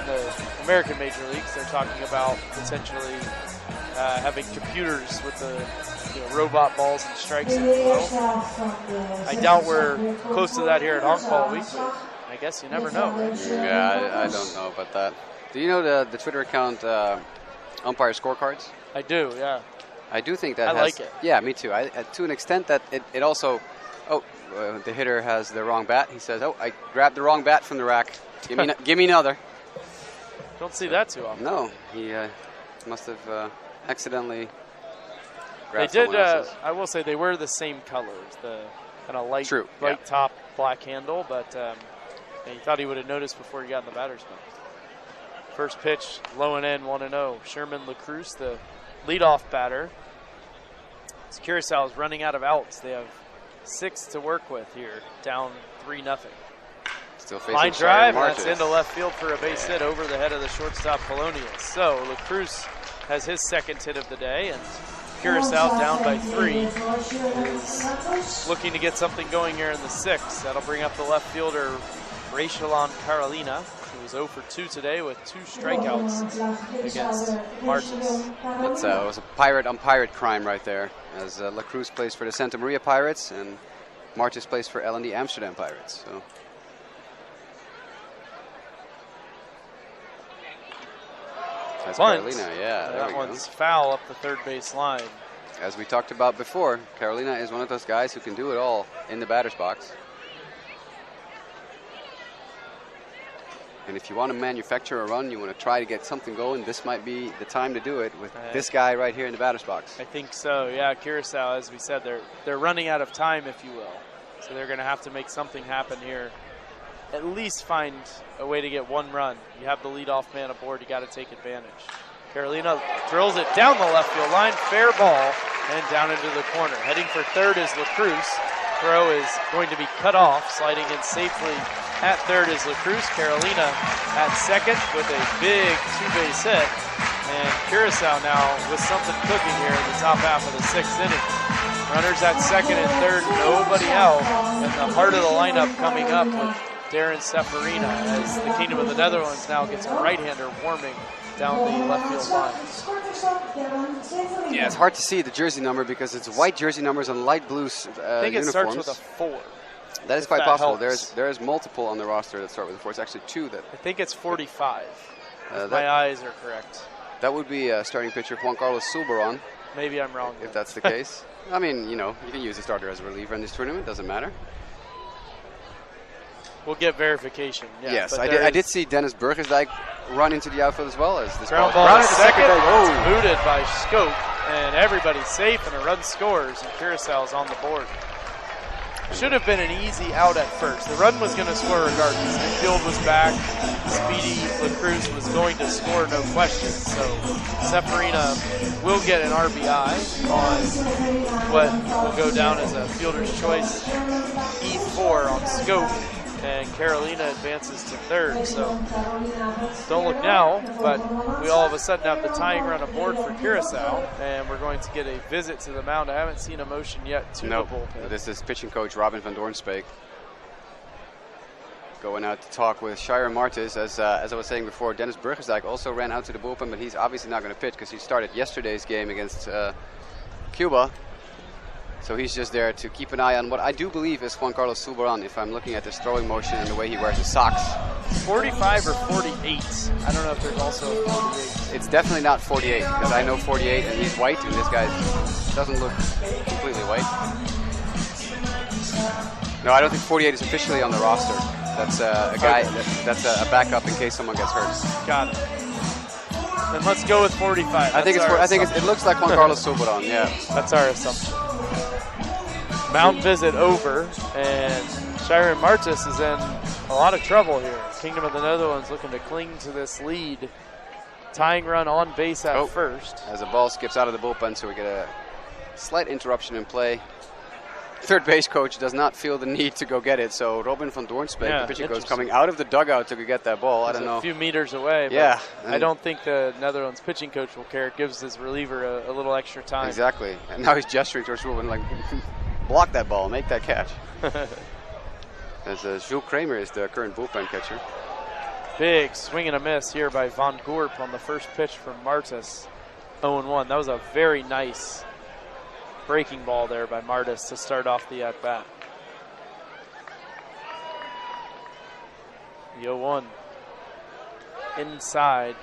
the American major leagues, they're talking about potentially having computers with the robot balls and strikes in below. I doubt we're close to that here at Honkbalweek, but I guess you never know, right? Yeah, I don't know about that. Do you know the Twitter account Umpire Scorecards? I do, yeah. I do think that I like it. Yeah, me too. To an extent that it also, the hitter has the wrong bat. He says, I grabbed the wrong bat from the rack. Give me another. Don't see that too often. No, he must have accidentally They did. I will say they were the same colors, the kind of light top, black handle. But he thought he would have noticed before he got in the batter's box. First pitch, low and in, 1-0. Sherman LaCruz, the leadoff batter. As Curaçao is running out of outs. They have 6 to work with here, down 3-0. Still facing line drive, and that's into left field for a base hit over the head of the shortstop, Polonius. So LaCruz has his second hit of the day, and Curaçao down by 3 is looking to get something going here in the 6th. That'll bring up the left fielder, Rachelon Carolina, who was 0 for 2 today with 2 strikeouts against Martis. It was a pirate on pirate crime right there, as LaCruz plays for the Santa Maria Pirates and Martis plays for L&D Amsterdam Pirates. So. That's Carolina, yeah. That one's foul up the third base line. As we talked about before, Carolina is one of those guys who can do it all in the batter's box. And if you want to manufacture a run, you want to try to get something going, this might be the time to do it with this guy right here in the batter's box. I think so, yeah. Curaçao, as we said, they're running out of time, if you will. So they're going to have to make something happen here. At least find a way to get one run. You have the leadoff man aboard, you got to take advantage. Carolina drills it down the left field line, fair ball, and down into the corner. Heading for third is LaCruz. Throw is going to be cut off, sliding in safely at third is LaCruz. Carolina at second with a big two-base hit. And Curaçao now with something cooking here in the top half of the 6th inning. Runners at second and third, nobody out. And the heart of the lineup coming up with Darren Seferina as the Kingdom of the Netherlands now gets a right-hander warming down the left field line. Yeah, it's hard to see the jersey number because it's white jersey numbers and light blue uniforms. I think it starts with a 4. That is quite possible. There's multiple on the roster that start with a 4. It's actually 2 that. I think it's 45. If my eyes are correct. That would be starting pitcher Juan Carlos Zulbaran. Maybe I'm wrong. If that's the case. I mean, you know, you can use a starter as a reliever in this tournament. Doesn't matter. We'll get verification. Yeah, yes, I did see Dennis Burgersdijk run into the outfield as well as this ground ball at second. It's booted by Scope, and everybody's safe, and a run scores, and Curaçao's on the board. Should have been an easy out at first. The run was going to score regardless. The field was back. Speedy LaCruz was going to score, no question. So Seferina will get an RBI on what will go down as a fielder's choice E4 on Scope. And Carolina advances to third, so don't look now, but we all of a sudden have the tying run aboard for Curaçao, and we're going to get a visit to the mound. I haven't seen a motion yet to the bullpen. This is pitching coach Robin van Doornspeek going out to talk with Shire Martis. As I was saying before, Dennis Burgersdijk also ran out to the bullpen, but he's obviously not going to pitch because he started yesterday's game against Cuba. So he's just there to keep an eye on what I do believe is Juan Carlos Zulbaran, if I'm looking at his throwing motion and the way he wears his socks. 45 or 48? I don't know if there's also a 48. It's definitely not 48, because I know 48 and he's white, and this guy doesn't look completely white. No, I don't think 48 is officially on the roster. That's a guy, that's a backup in case someone gets hurt. Got it. Then let's go with 45. I think it looks like Juan Carlos Zulbaran, yeah. That's our assumption. Mound visit over, and Shire Martis is in a lot of trouble here. Kingdom of the Netherlands looking to cling to this lead. Tying run on base at first. As the ball skips out of the bullpen, so we get a slight interruption in play. Third base coach does not feel the need to go get it, so Robin van Doornspeek, the pitching coach, coming out of the dugout to go get that ball. I don't know. A few meters away. Yeah. I don't think the Netherlands pitching coach will care. It gives his reliever a little extra time. Exactly. And now he's gesturing towards Ruben like, block that ball, make that catch. As Jules Kramer is the current bullpen catcher. Big swing and a miss here by Van Gorp on the first pitch from Martis. 0-1. That was a very nice breaking ball there by Martis to start off the at-bat. The 0-1. Inside.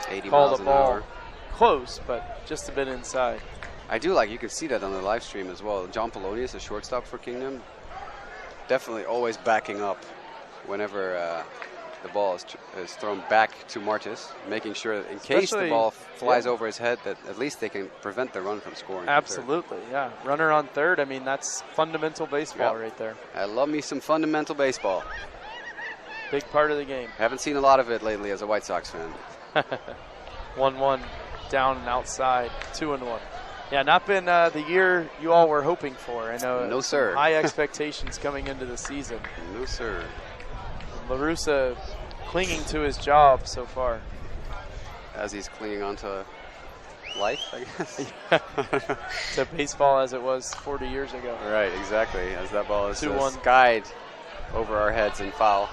80 Call miles the an ball hour. Close, but just a bit inside. I do like, you can see that on the live stream as well. John Polonius, the shortstop for Kingdom, definitely always backing up whenever the ball is thrown back to Martis, making sure that in case the ball flies over his head, that at least they can prevent the run from scoring. Absolutely, yeah. Runner on third, I mean, that's fundamental baseball right there. I love me some fundamental baseball. Big part of the game. Haven't seen a lot of it lately as a White Sox fan. 1-1, down and outside, 2-1. Yeah, not been the year you all were hoping for. I know. No, sir. High expectations coming into the season. No, sir. LaRussa clinging to his job so far. As he's clinging on to life, I guess. To baseball as it was 40 years ago. Right, exactly. As that ball is 2-1. skied over our heads and foul.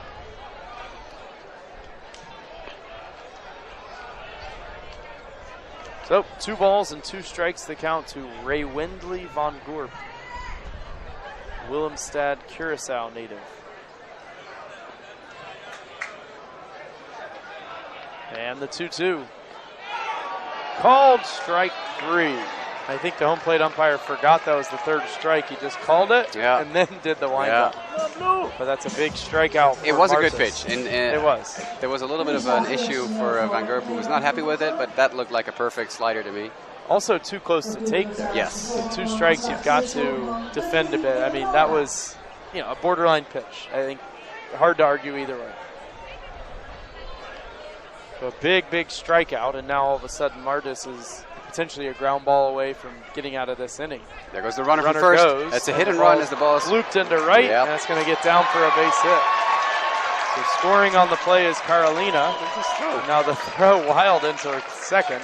So 2 balls and 2 strikes the count to Ray Windley Van Gorp, Willemstad, Curaçao native. And the 2-2. Called strike 3. I think the home plate umpire forgot that was the third strike. He just called it and then did the windup. Yeah. But that's a big strikeout. It was Martis. a good pitch. And, it was. There was a little bit of an issue for Van Gerb, who was not happy with it, but that looked like a perfect slider to me. Also too close to take there. Yes. With 2 strikes, you've got to defend a bit. I mean, that was, a borderline pitch. I think hard to argue either way. So a big, big strikeout, and now all of a sudden Martis is potentially a ground ball away from getting out of this inning. There goes the runner from first. Goes, that's a hit and run as the ball is looped into right, and that's going to get down for a base hit. So scoring on the play is Carolina. Now the throw wild into second.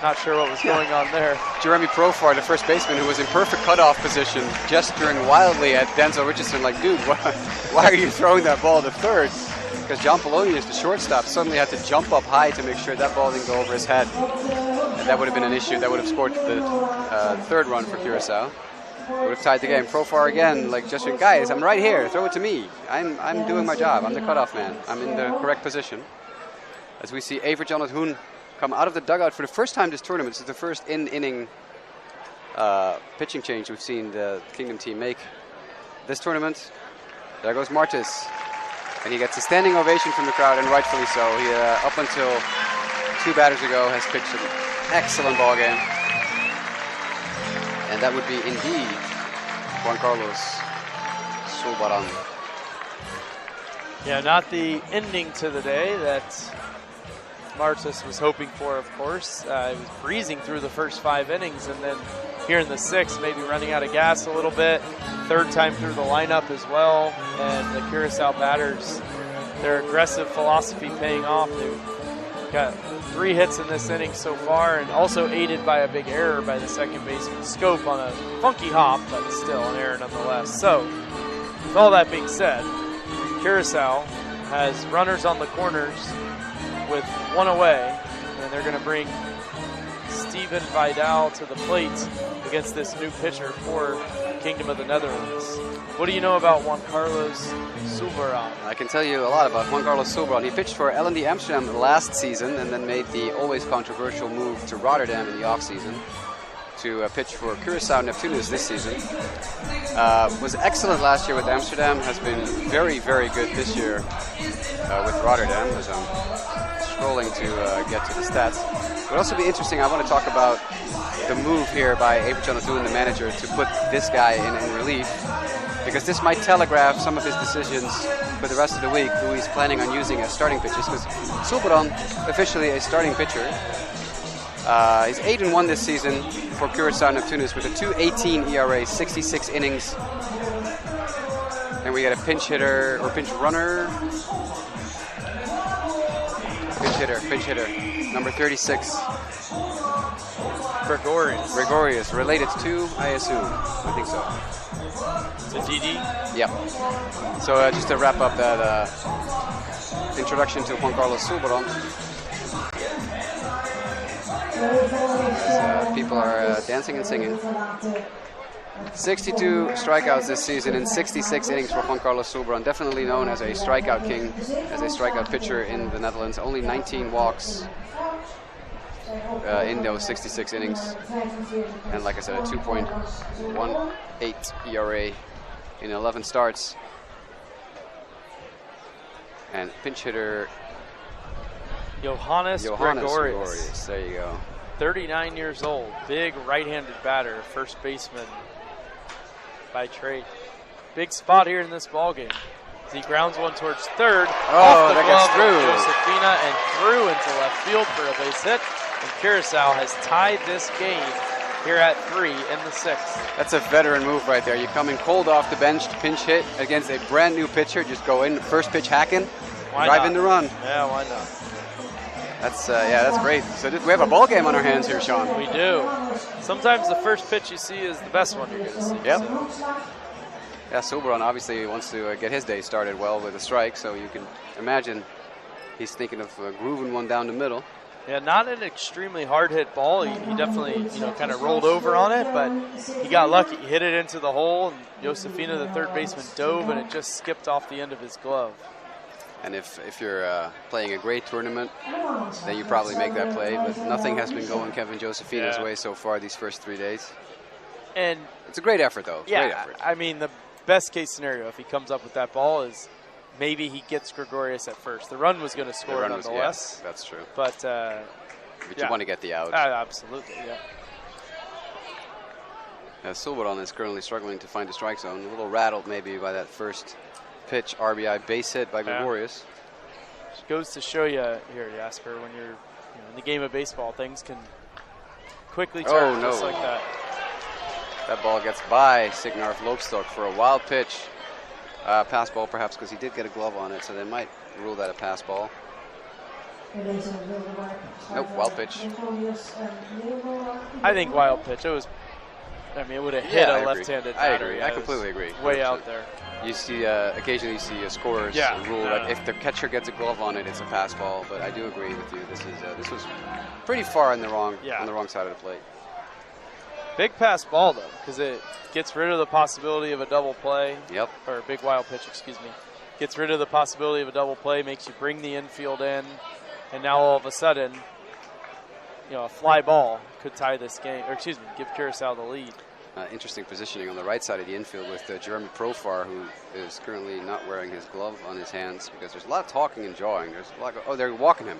Not sure what was going on there. Jeremy Profar, the first baseman, who was in perfect cutoff position, gesturing wildly at Denzel Richardson, like, dude, why are you throwing that ball to third? Because John Polonius, the shortstop, suddenly had to jump up high to make sure that ball didn't go over his head. And that would have been an issue. That would have scored the third run for Curaçao. Would have tied the game. Profar again, like, gesturing, guys, I'm right here. Throw it to me. I'm doing my job. I'm the cutoff man. I'm in the correct position. As we see Evert Jan het Hoen come out of the dugout for the first time this tournament. This is the first in-inning pitching change we've seen the Kingdom team make this tournament. There goes Martis. And he gets a standing ovation from the crowd, and rightfully so. He, up until 2 batters ago, has pitched an excellent ball game. And that would be indeed Juan Carlos Sulbaran. Yeah, not the ending to the day that Martis was hoping for, of course. He was breezing through the first 5 innings, and then here in the 6th, maybe running out of gas a little bit. Third time through the lineup as well, and the Curaçao batters, their aggressive philosophy paying off. They've got 3 hits in this inning so far, and also aided by a big error by the second baseman Scope on a funky hop, but still an error nonetheless. So, with all that being said, Curaçao has runners on the corners with 1 away, and they're going to bring Steven Vidal to the plate against this new pitcher for Kingdom of the Netherlands. What do you know about Juan Carlos Sulbaran? I can tell you a lot about Juan Carlos Sulbaran. He pitched for L&D Amsterdam last season and then made the always controversial move to Rotterdam in the off-season to pitch for Curaçao Neptunus this season. Was excellent last year with Amsterdam, has been very, very good this year with Rotterdam, as I'm scrolling to get to the stats. It would also be interesting, I want to talk about the move here by Evert Jan het Hoen, the manager, to put this guy in relief, because this might telegraph some of his decisions for the rest of the week, who he's planning on using as starting pitchers, because Sulbaran, officially a starting pitcher, he's 8-1 this season for Curaçao Neptunus with a 2.18 ERA, 66 innings. And we get a pinch hitter, or pinch runner. Pinch hitter, number 36. Gregorius, related to, I assume. I think so. To Didi? Yep. So just to wrap up that introduction to Juan Carlos Sulbaran. People are dancing and singing. 62 strikeouts this season in 66 innings for Juan Carlos Sulbaran. Definitely known as a strikeout king, as a strikeout pitcher in the Netherlands. Only 19 walks in those 66 innings. And like I said, a 2.18 ERA in 11 starts. And pinch hitter Johannes Gregorius. There you go. 39 years old, big right-handed batter, first baseman by trade. Big spot here in this ballgame. He grounds one towards third. Oh, that gets through. Josefina and through into left field for a base hit. And Curaçao has tied this game here at 3 in the 6th. That's a veteran move right there. You come in cold off the bench to pinch hit against a brand new pitcher. Just go in, first pitch hacking, drive in the run. Yeah, why not? That's great. So we have a ball game on our hands here, Sean. We do. Sometimes the first pitch you see is the best one you're going to see. Yep. So. Yeah, Sulbaran obviously wants to get his day started well with a strike, so you can imagine he's thinking of grooving one down the middle. Yeah, not an extremely hard hit ball. He definitely, kind of rolled over on it, but he got lucky. He hit it into the hole, and Josefina, the third baseman, dove, and it just skipped off the end of his glove. And if you're playing a great tournament, then you probably make that play. But nothing has been going Kevin Josephina's way so far these first 3 days. And it's a great effort, though. Yeah, great effort. I mean, the best case scenario, if he comes up with that ball, is maybe he gets Gregorius at first. The run was going to score nonetheless. Yeah, that's true. But you want to get the out. Absolutely, yeah. Sulbaron is currently struggling to find the strike zone. A little rattled maybe by that first pitch RBI base hit by Gregorius. It goes to show you here, Jasper, when you're in the game of baseball, things can quickly turn just like that. That ball gets by Signarf Loopstok for a wild pitch. Pass ball perhaps because he did get a glove on it, so they might rule that a pass ball. Nope, wild pitch. I think wild pitch. It was. I mean, it would have hit a left-handed batter. I agree. I completely agree. Way out there. You see, occasionally you see scorers rule like if the catcher gets a glove on it, it's a pass ball. But I do agree with you. This was pretty far on the wrong side of the plate. Big pass ball though, because it gets rid of the possibility of a double play. Yep. Or a big wild pitch, excuse me. Gets rid of the possibility of a double play, makes you bring the infield in, and now all of a sudden, a fly ball could tie this game, or excuse me, give Curaçao the lead. Interesting positioning on the right side of the infield with Jeremy Profar, who is currently not wearing his glove on his hands because there's a lot of talking and jawing. There's a lot they're walking him.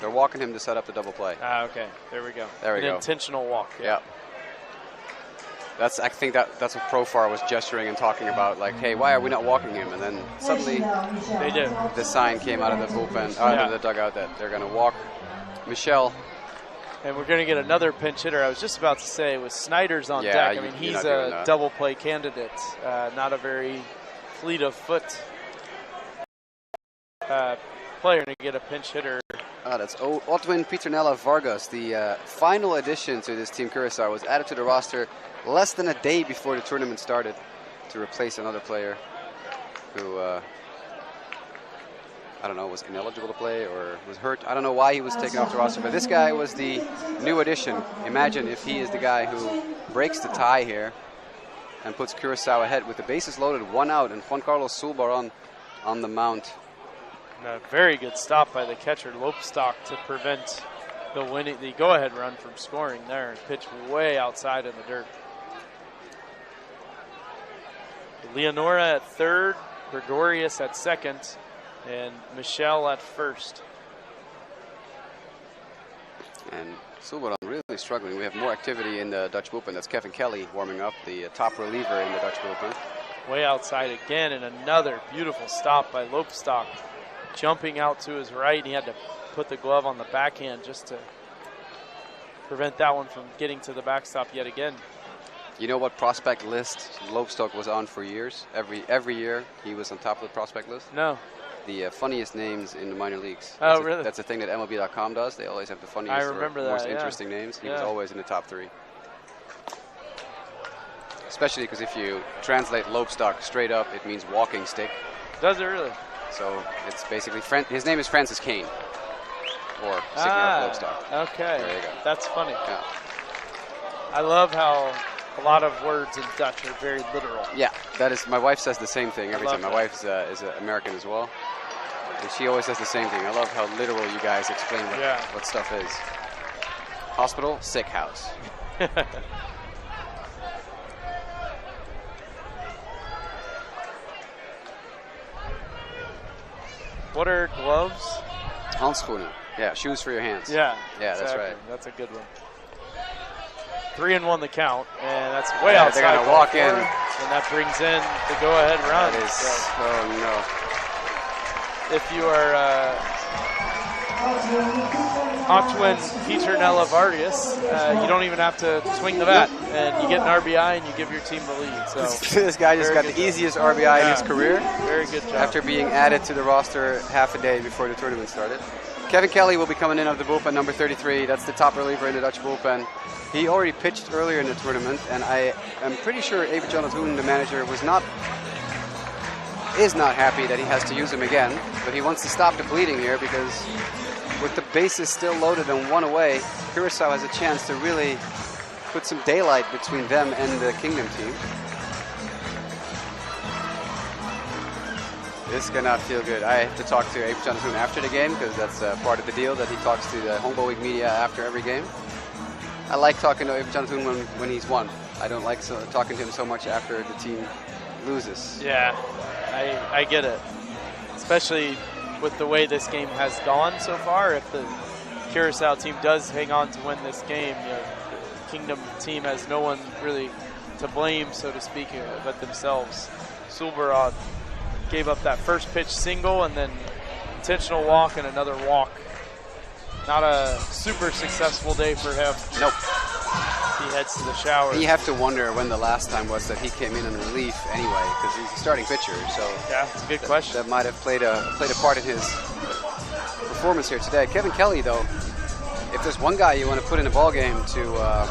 They're walking him to set up the double play. Okay. There we go. There we go. An intentional walk. Yeah. I think that's what Profar was gesturing and talking about, like, hey, why are we not walking him? And then suddenly they did. The sign came out of the bullpen, out of the dugout that they're going to walk Michel. And we're going to get another pinch hitter. I was just about to say, with Snyder's on deck, I mean, he's a double play candidate, not a very fleet of foot player to get a pinch hitter. That's Otwin Petronella Vargas, the final addition to this Team Curaçao, was added to the roster less than a day before the tournament started to replace another player who, I don't know, was ineligible to play or was hurt. I don't know why he was taken off the roster, but this guy was the new addition. Imagine if he is the guy who breaks the tie here and puts Curaçao ahead with the bases loaded, 1 out, and Juan Carlos Sulbaron on the mound. And a very good stop by the catcher Loopstok to prevent the go-ahead run from scoring there, and pitch way outside in the dirt. Leonora at third, Gregorius at second, and Michel at first. And Sulbaron really struggling. We have more activity in the Dutch bullpen. That's Kevin Kelly warming up, the top reliever in the Dutch bullpen. Way outside again, and another beautiful stop by Loopstok. Jumping out to his right, and he had to put the glove on the backhand just to prevent that one from getting to the backstop yet again. You know what prospect list Loopstok was on for years? Every year he was on top of the prospect list? No. The funniest names in the minor leagues. Really? That's a thing that MLB.com does. They always have the funniest or most interesting names. He was always in the top 3. Especially because if you translate Loopstok straight up, it means walking stick. Does it really? So it's basically, his name is Francis Kane, or Signarf Loopstok. Okay. There you go. That's funny. Yeah. I love how a lot of words in Dutch are very literal. Yeah, that is. My wife says the same thing every time. My wife is American as well, and she always says the same thing. I love how literal you guys explain what stuff is. Hospital, sick house. What are gloves? Handschoenen. Yeah, shoes for your hands. Yeah, exactly. That's right. That's a good one. 3-1 the count, and that's way outside. They're going to walk in. And that brings in the go-ahead run. That is, oh no. If you are Otwin Petronella Vargas, you don't even have to swing the bat, and you get an RBI, and you give your team the lead. So this guy just got the easiest RBI in his career. Very good job. After being added to the roster half a day before the tournament started. Kevin Kelly will be coming in of the bullpen, number 33. That's the top reliever in the Dutch bullpen. He already pitched earlier in the tournament, and I am pretty sure Evert Jan Hoen, the manager, is not happy that he has to use him again, but he wants to stop the bleeding here because with the bases still loaded and 1 away, Curaçao has a chance to really put some daylight between them and the Kingdom team. This cannot feel good. I have to talk to Abe Jonathan after the game because that's part of the deal that he talks to the Honkbalweek media after every game. I like talking to Abe Jonathan when he's won. I don't like talking to him so much after the team loses. Yeah, I get it. Especially with the way this game has gone so far. If the Curaçao team does hang on to win this game, the Kingdom team has no one really to blame, so to speak, but themselves. Sulberod gave up that first pitch single and then intentional walk and another walk. Not a super successful day for him. Nope. He heads to the shower. You have to wonder when the last time was that he came in relief anyway, because he's a starting pitcher. So yeah, it's a good question. That might have played a part in his performance here today. Kevin Kelly, though, if there's one guy you want to put in a ball game to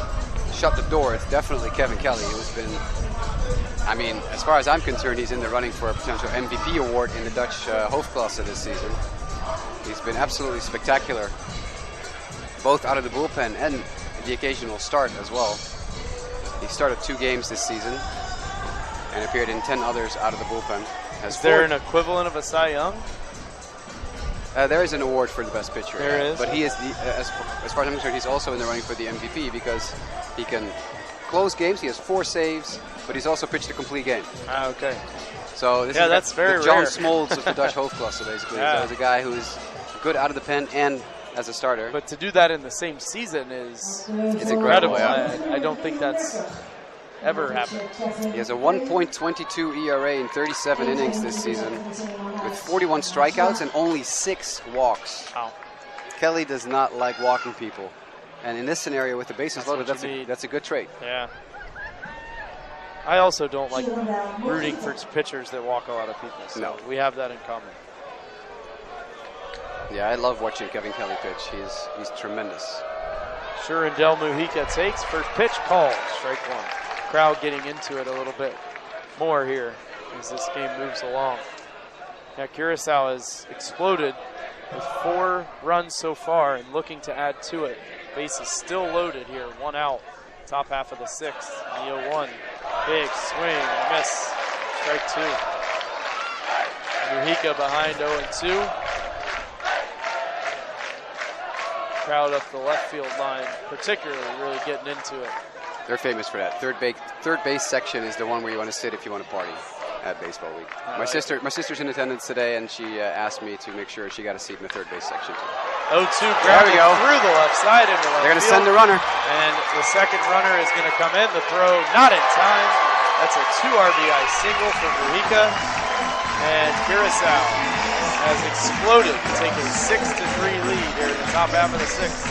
shut the door, it's definitely Kevin Kelly, who's been, I mean, as far as I'm concerned, he's in the running for a potential MVP award in the Dutch Hoofdklasse this season. He's been absolutely spectacular, both out of the bullpen and the occasional start as well. He started 2 games this season and appeared in 10 others out of the bullpen. Is there an equivalent of a Cy Young? There is an award for the best pitcher. There is. But he is, as far as I'm concerned, he's also in the running for the MVP because he can close games. He has 4 saves, but he's also pitched a complete game. Ah, okay. So this yeah, is that's very the John rare. Smoltz of the Dutch Hoofdklasse, basically. Yeah. He's a guy who's good out of the pen and as a starter. But to do that in the same season is it's incredible. Yeah. I don't think that's ever happened. He has a 1.22 ERA in 37 innings this season with 41 strikeouts and only 6 walks. Wow. Kelly does not like walking people. And in this scenario with the bases loaded, that's a good trait. Yeah. I also don't like rooting for pitchers that walk a lot of people. So no. We have that in common. Yeah, I love watching Kevin Kelly pitch. He's tremendous. Shurindel Mujica takes first pitch, called, strike 1. Crowd getting into it a little bit more here as this game moves along. Now Curaçao has exploded with 4 runs so far and looking to add to it. Base is still loaded here, 1 out, top half of the 6th. The 0-1, big swing and miss, strike 2. Mujica behind 0-2. Crowd up the left field line, particularly really getting into it. They're famous for that. Third base section is the one where you want to sit if you want to party at Baseball Week. My sister's in attendance today, and she asked me to make sure she got a seat in the third base section too. 0-2 grounded through the left side into left They're going to field. send the runner. And the second runner is going to come in. The throw not in time. That's a 2 RBI single for Mujica. And Curaçao has exploded to take a 6-3 lead here in the top half of the 6th.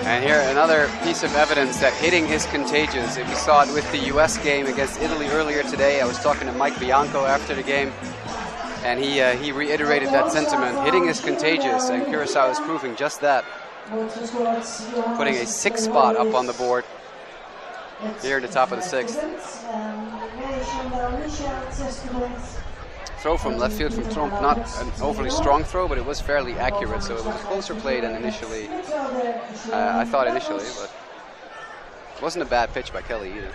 And here another piece of evidence that hitting is contagious. If you saw it with the U.S. game against Italy earlier today, I was talking to Mike Bianco after the game, and he reiterated that sentiment. Hitting is contagious, and Curaçao is proving just that. Putting a 6 spot up on the board here at the top of the 6th. Throw from left field from Trump, not an overly strong throw, but it was fairly accurate, so it was a closer play than initially I thought initially, but it wasn't a bad pitch by Kelly either.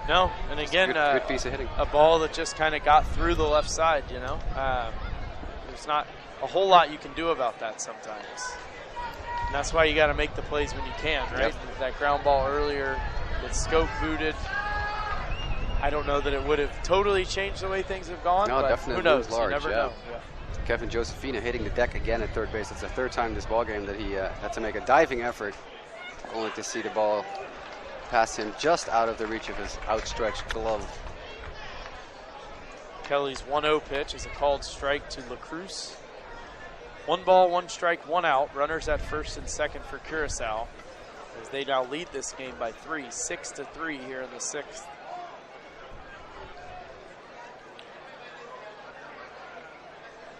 No, and again, good piece of hitting. A ball that just kind of got through the left side, you know. There's not a whole lot you can do about that sometimes. And that's why you got to make the plays when you can, right? Yep. That ground ball earlier, with scope booted. I don't know that it would have totally changed the way things have gone, No, but definitely who knows? large, You never know. Yeah. Kevin Josephina hitting the deck again at third base. It's the 3rd time this ball game that he had to make a diving effort, only to see the ball pass him just out of the reach of his outstretched glove. Kelly's 1-0 pitch is a called strike to LaCruz. 1 ball, 1 strike, 1 out. Runners at first and second for Curaçao as they now lead this game by 3, 6-3 here in the 6th.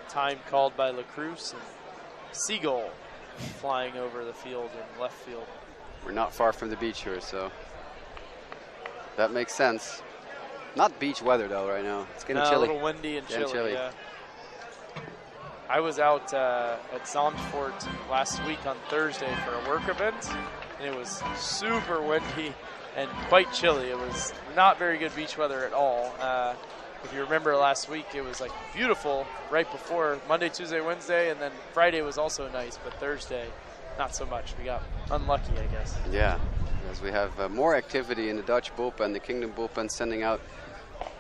Time called by LaCruz and Seagull flying over the field in left field. We're not far from the beach here, so that makes sense. Not beach weather though right now. It's getting chilly. A little windy and chilly. Yeah. I was out at Zandvoort last week on Thursday for a work event, and it was super windy and quite chilly. It was not very good beach weather at all. if you remember last week, it was like beautiful right before Monday, Tuesday, Wednesday, and then Friday was also nice, but Thursday, not so much. We got unlucky, I guess. Yeah, as we have more activity in the Dutch bullpen, the Kingdom bullpen sending out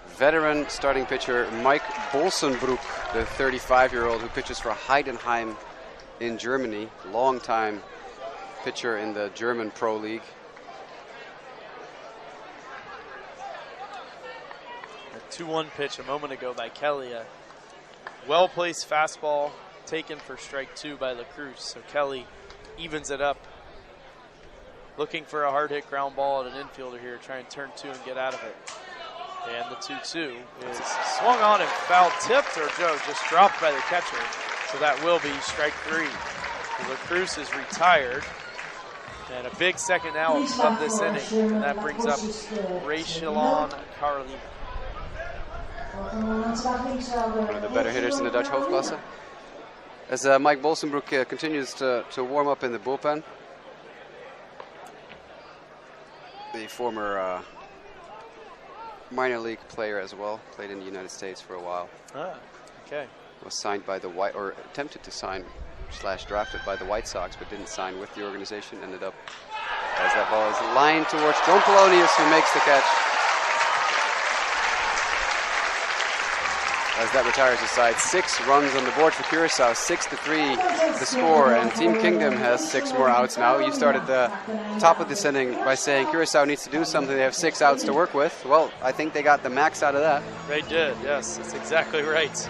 veteran starting pitcher Mike Bolsenbroek, the 35-year-old who pitches for Heidenheim in Germany, long-time pitcher in the German Pro League. A 2-1 pitch a moment ago by Kelly, a well-placed fastball taken for strike 2 by LaCruz. So Kelly evens it up, looking for a hard hit ground ball at an infielder here, trying to turn 2 and get out of it. And the 2-2 is swung on and foul tipped, or Joe just dropped by the catcher. So that will be strike 3. LaCruz is retired. And a big second out of this inning. And that brings up Rachel Carly. One of the better hitters in the Dutch Hoofdklasse. As Mike Bolsenbroek continues to warm up in the bullpen. The former minor league player as well, played in the United States for a while. Okay. Was signed by the or attempted to sign / drafted by the White Sox, but didn't sign with the organization. Ended up as that ball is lined towards John Polonius, who makes the catch. As that retires his side, 6 runs on the board for Curaçao, 6-3 the score, and Team Kingdom has 6 more outs now. You started the top of this inning by saying Curaçao needs to do something. They have 6 outs to work with. Well, I think they got the max out of that. They did, yes, that's exactly right.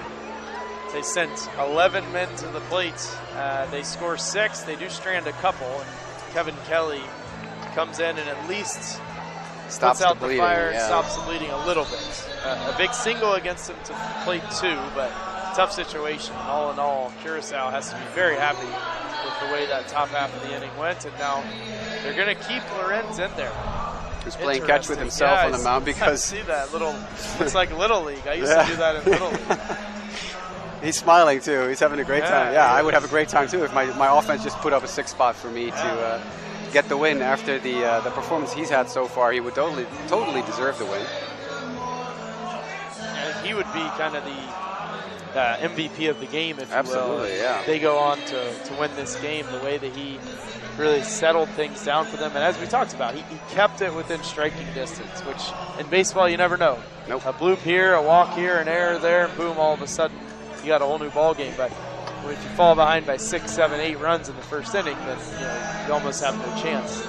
They sent 11 men to the plate. They score 6. They do strand a couple, and Kevin Kelly comes in and at least stops puts out the bleeding, fire and yeah. stops the bleeding a little bit. A big single against him to plate 2, but tough situation. All in all, Curaçao has to be very happy with the way that top half of the inning went, and now they're going to keep Lorenz in there. Who's playing catch with himself on the mound because I see that little. Looks like Little League. I used to do that in Little League. He's smiling too. He's having a great time. Yeah, I would have a great time too if my offense just put up a 6 spot for me to get the win after the performance he's had so far. He would totally deserve the win. And he would be kind of the MVP of the game, if Absolutely, you will. yeah. They go on to win this game the way that he really settled things down for them. And as we talked about, he kept it within striking distance, which in baseball you never know. Nope. A bloop here, a walk here, an error there, and boom, all of a sudden you got a whole new ball game. But if you fall behind by 6, 7, 8 runs in the first inning, then you almost have no chance.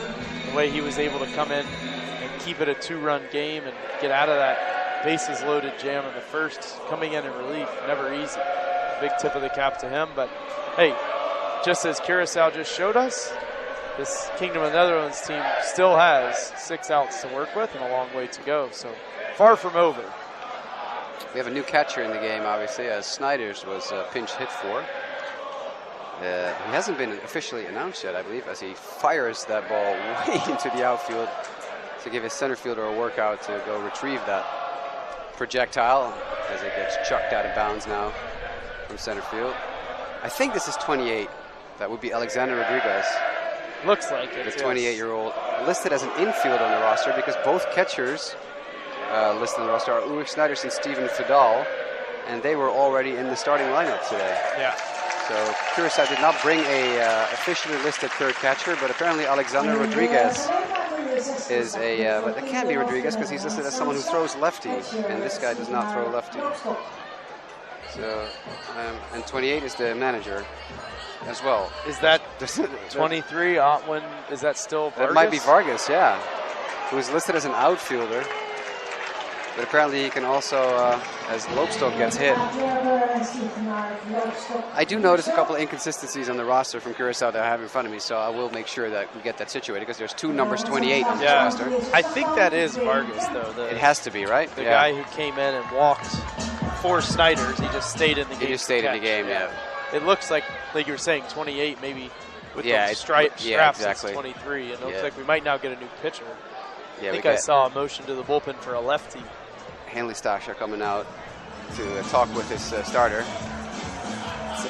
The way he was able to come in and keep it a 2-run game and get out of that bases loaded jam in the first, coming in relief, never easy. Big tip of the cap to him. But hey, just as Curaçao just showed us, this Kingdom of the Netherlands team still has 6 outs to work with and a long way to go. So far from over. We have a new catcher in the game, obviously, as Snijders was pinch hit for. He hasn't been officially announced yet, I believe, as he fires that ball way into the outfield to give his center fielder a workout to go retrieve that projectile as it gets chucked out of bounds now from center field. I think this is 28. That would be Alexander Rodriguez. Looks like it. The 28-year-old listed as an infield on the roster because both catchers listed on the roster are Ulrich Snijders and Steven Fidal, and they were already in the starting lineup today. Yeah. So Curaçao did not bring a officially listed third catcher, but apparently Alexander Rodriguez is a, but it can't be Rodriguez because he's listed as someone who throws lefty, and this guy does not throw lefty. So, and 28 is the manager as well. Is that 23? Otwin, is that still Vargas? That might be Vargas, yeah, who is listed as an outfielder. But apparently he can also, as Loopstok gets hit. I do notice a couple of inconsistencies on the roster from Curaçao that I have in front of me, so I will make sure that we get that situated because there's 2 numbers 28 on this roster. I think that is Vargas, though. It has to be, right? The guy who came in and walked for Snijders, he just stayed in the game. He just stayed in the game, yeah. It looks like you were saying, 28 maybe with the straps, exactly. It's 23. It looks like we might now get a new pitcher. Yeah, I think I saw a motion to the bullpen for a lefty. Hanley Stasher coming out to talk with his starter. So,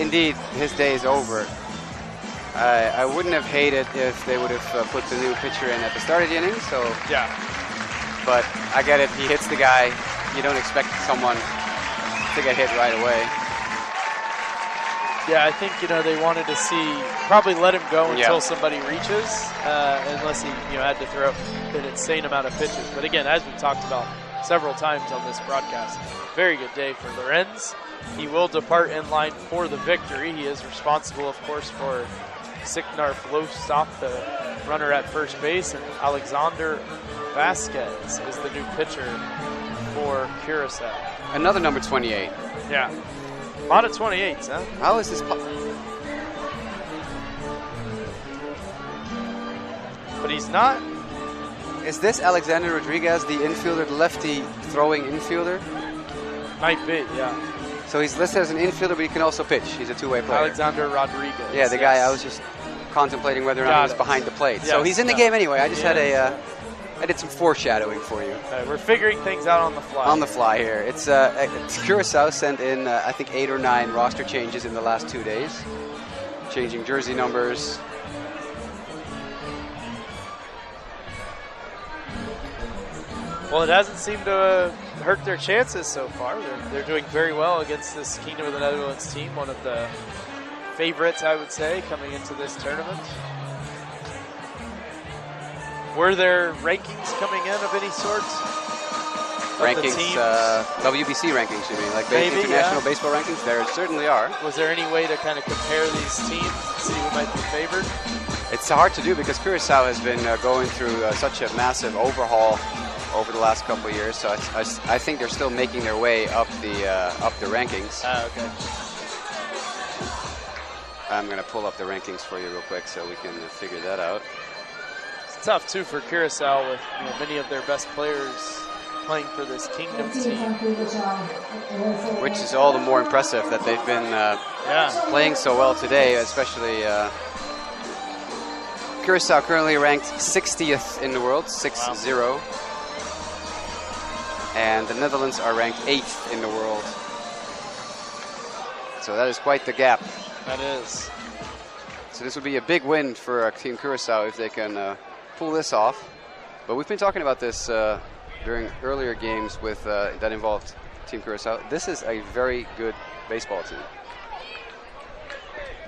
indeed, his day is over. I wouldn't have hated if they would have put the new pitcher in at the start of the inning. So yeah, but I get it. He hits the guy. you don't expect someone to get hit right away. Yeah, I think, they wanted to see, probably let him go Yeah. until somebody reaches, unless he, had to throw an insane amount of pitches. But again, as we talked about several times on this broadcast, very good day for Lorenz. He will depart in line for the victory. He is responsible, of course, for Siknar Flostop, the runner at first base, and Alexander Vasquez is the new pitcher for Curaçao. Another number 28. Yeah. A lot of 28s, huh? How is this? But he's not. Is this Alexander Rodriguez, the infielder, the lefty throwing infielder? Might be, yeah. So he's listed as an infielder, but he can also pitch. He's a two-way player. Alexander Rodriguez. Yeah, the guy I was just contemplating whether or not he was behind the plate. So Yes, he's in the game anyway. I just had I did some foreshadowing for you. We're figuring things out on the fly. On the fly here. It's Curaçao sent in, I think, 8 or 9 roster changes in the last 2 days. Changing jersey numbers. Well, it hasn't seemed to hurt their chances so far. They're doing very well against this Kingdom of the Netherlands team, one of the favorites, I would say, coming into this tournament. Were there rankings coming in of any sort? Rankings, WBC rankings, you mean? Like Maybe, international baseball rankings? There certainly are. Was there any way to kind of compare these teams and see who might be favored? It's hard to do because Curaçao has been going through such a massive overhaul over the last couple of years. So I think they're still making their way up the rankings. Okay. I'm going to pull up the rankings for you real quick so we can figure that out. It's tough, too, for Curaçao with many of their best players playing for this Kingdom team. Which is all the more impressive that they've been playing so well today, especially Curaçao currently ranked 60th in the world, 6-0. And the Netherlands are ranked 8th in the world. So that is quite the gap. That is. So this would be a big win for Team Curaçao if they can pull this off. But we've been talking about this during earlier games with that involved Team Curaçao. This is a very good baseball team.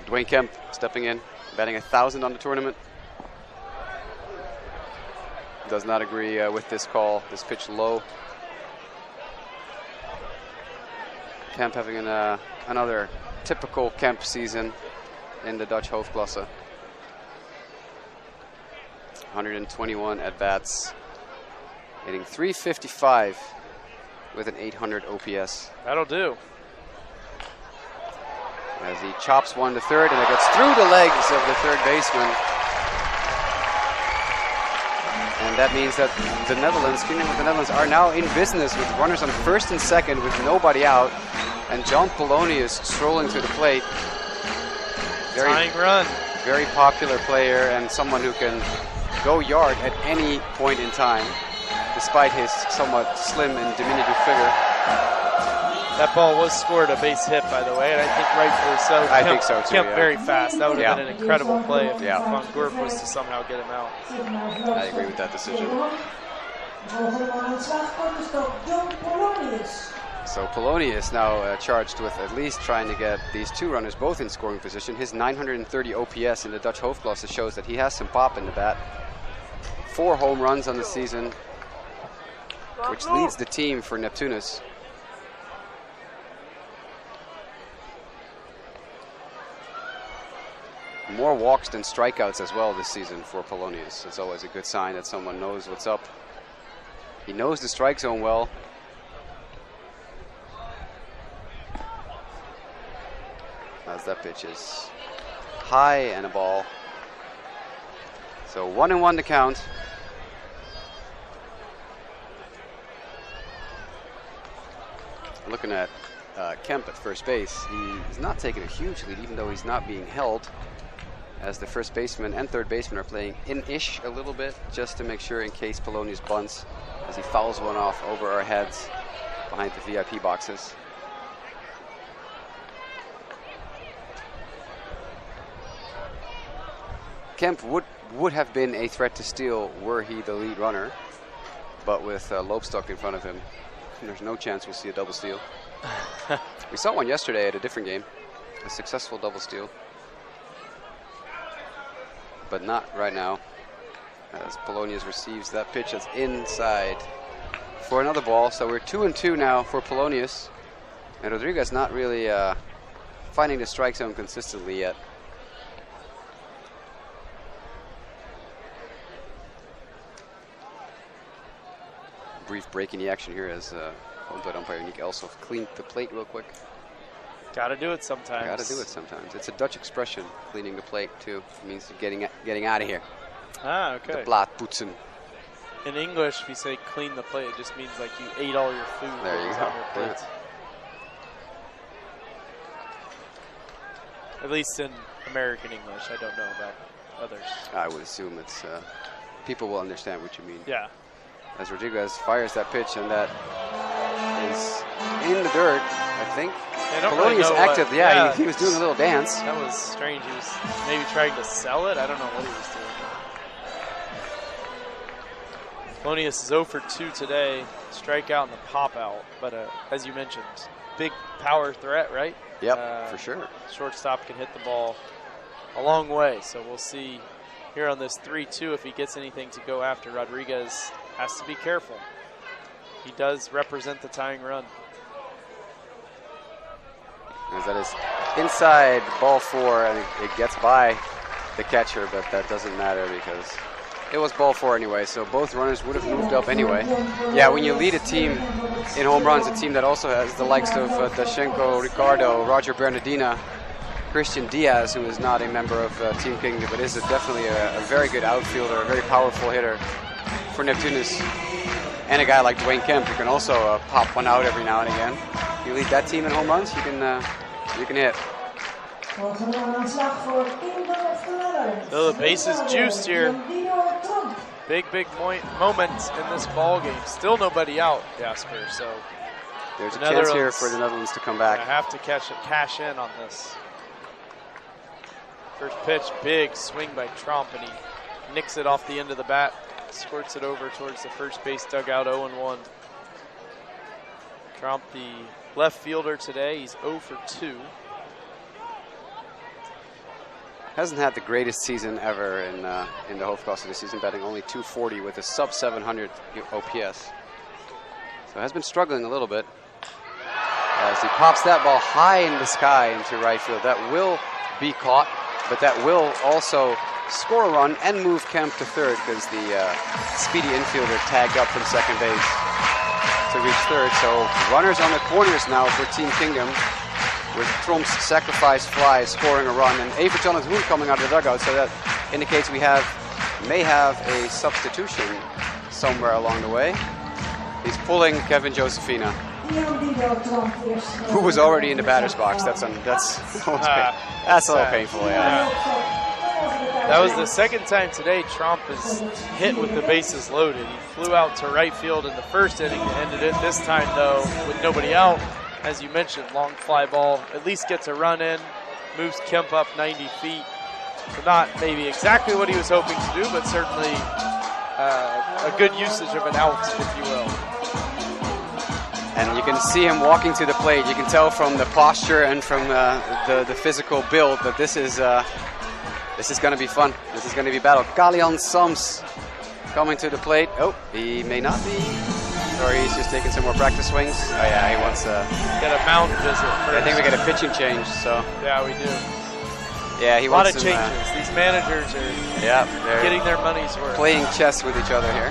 Dwayne Kemp stepping in, batting 1,000 on the tournament. Does not agree with this call, this pitch low. Kemp having another typical Kemp season in the Dutch Hoofdklasse. 121 at-bats, hitting .355 with an 800 OPS. That'll do. As he chops one to third, and it gets through the legs of the third baseman. And that means that the Netherlands, Kingdom of the Netherlands, are now in business with runners on first and second with nobody out. And John Polonius strolling to the plate. Tying run. Very popular player and someone who can go yard at any point in time, despite his somewhat slim and diminutive figure. That ball was scored a base hit, by the way, and I think rightfully so. I think so, too, Kemp yeah. very fast. That would have been an incredible play if Yeah. Van Gorp was to somehow get him out. I agree with that decision. So Polonius now charged with at least trying to get these two runners both in scoring position. His 930 OPS in the Dutch Hoofdklasse shows that he has some pop in the bat. 4 home runs on the season, which leads the team for Neptunus. More walks than strikeouts as well this season for Polonius. It's always a good sign that someone knows what's up. He knows the strike zone well. As that pitch is high and a ball. So 1-1 to count. Looking at Kemp at first base, he's not taking a huge lead, even though he's not being held, as the first baseman and third baseman are playing in-ish a little bit, just to make sure in case Polonius bunts, as he fouls one off over our heads behind the VIP boxes. Kemp would have been a threat to steal were he the lead runner, but with Loopstok in front of him, There's no chance we'll see a double steal. We saw one yesterday at a different game, a successful double steal. But not right now, as Polonius receives that pitch that's inside for another ball. So we're 2-2 now for Polonius. And Rodriguez not really finding the strike zone consistently yet. Brief break in the action here as home plate umpire Nick Elsoff cleaned the plate real quick. Gotta do it sometimes. Gotta do it sometimes. It's a Dutch expression, cleaning the plate too. It means getting out of here. Ah, okay. De plaat poetsen. In English, if you say clean the plate, it just means like you ate all your food. There you go. On your plate. Yeah. At least in American English. I don't know about others. I would assume it's people will understand what you mean. Yeah. As Rodriguez fires that pitch, and that is in the dirt, I think. Polonius acted, he was doing a little dance. That was strange. He was maybe trying to sell it. I don't know what he was doing. Polonius is 0 for 2 today. Strikeout and the pop out. But as you mentioned, big power threat, right? Yep, for sure. Shortstop can hit the ball a long way. So we'll see here on this 3-2 if he gets anything to go after. Rodriguez has to be careful. He does represent the tying run. As that is inside ball 4, and it gets by the catcher, but that doesn't matter because it was ball 4 anyway, so both runners would have moved up anyway. Yeah, when you lead a team in home runs, a team that also has the likes of Dashenko, Ricardo, Roger Bernardina, Christian Diaz, who is not a member of Team Kingdom, but is definitely a very good outfielder, a very powerful hitter for Neptunus. And a guy like Dwayne Kemp, who can also pop one out every now and again. You lead that team in home runs, you can hit. So the base is juiced here. Big moment in this ball game. Still nobody out, Jasper. So there's a chance here for the Netherlands to come back. I have to cash in on this. First pitch, big swing by Trump, and he nicks it off the end of the bat. Squirts it over towards the first base dugout, 0-1. Trump, the left fielder today, he's 0 for 2. Hasn't had the greatest season ever in the Hoofdklasse this season, batting only .240 with a sub 700 OPS. So has been struggling a little bit. As he pops that ball high in the sky into right field. That will be caught, but that will also score a run and move Kemp to third because the speedy infielder tagged up from second base to reach third. So runners on the corners now for Team Kingdom, with Trump's sacrifice fly scoring a run, and Evert Jan het Hoen coming out of the dugout. So that indicates we may have a substitution somewhere along the way. He's pulling Kevin Josefina, who was already in the batter's box. That's a little painful, yeah. That was the second time today Trump has hit with the bases loaded. He flew out to right field in the first inning and ended it. This time, though, with nobody out, as you mentioned, long fly ball, at least gets a run in, moves Kemp up 90 feet. So not maybe exactly what he was hoping to do, but certainly a good usage of an out, if you will. And you can see him walking to the plate. You can tell from the posture and from the physical build that this is going to be fun. This is going to be battle. Kalian Sams coming to the plate. Oh, he may not be. Or he's just taking some more practice swings. Oh yeah, he wants get a mound visit first. I think we get a pitching change. So yeah, we do. Yeah, he wants a lot of changes. These managers are getting their money's worth. Playing chess with each other here.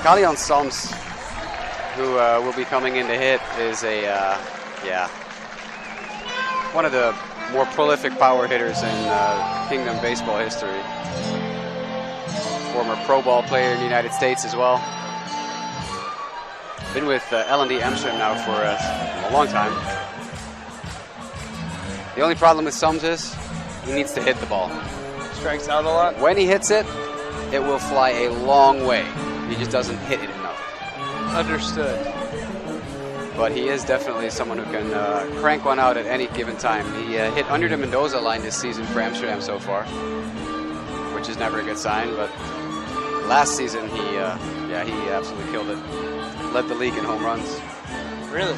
Kalian Sams, who will be coming in to hit, is one of the more prolific power hitters in Kingdom baseball history. Former pro ball player in the United States as well. Been with L&D Amsterdam now for a long time. The only problem with Sams is he needs to hit the ball. Strikes out a lot. When he hits it, it will fly a long way. He just doesn't hit it enough. Understood. But he is definitely someone who can crank one out at any given time. He hit under the Mendoza line this season for Amsterdam so far, which is never a good sign. But last season, he absolutely killed it. led the league in home runs. Really?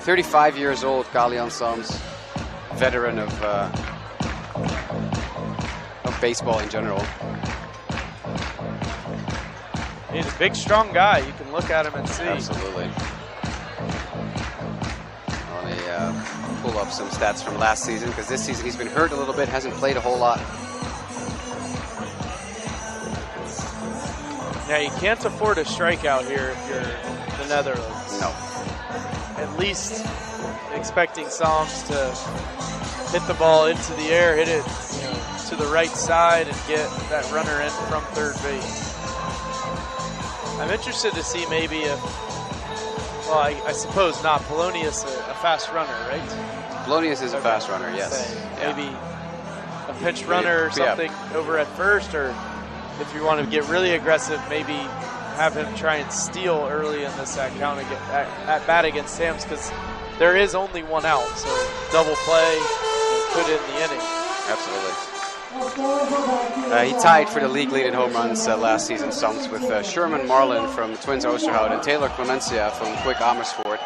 35 years old, Kalian Sams, veteran of baseball in general. He's a big, strong guy. You can look at him and see. Absolutely. Let me pull up some stats from last season, because this season he's been hurt a little bit, hasn't played a whole lot. Yeah, you can't afford a strikeout here if you're the Netherlands. No. At least expecting Sams to hit the ball into the air, hit it to the right side, and get that runner in from third base. I'm interested to see maybe if, well, I suppose not. Polonius a fast runner, right? Polonius is a fast runner, yes. Maybe a pinch runner or something over at first, or if you want to get really aggressive, maybe have him try and steal early in this at bat against Sams, because there is only one out, so double play could end the inning. Absolutely. He tied for the league lead in home runs last season, Sams, with Sherman Marlin from Twins Oosterhout and Taylor Clemencia from Quick Amersfoort.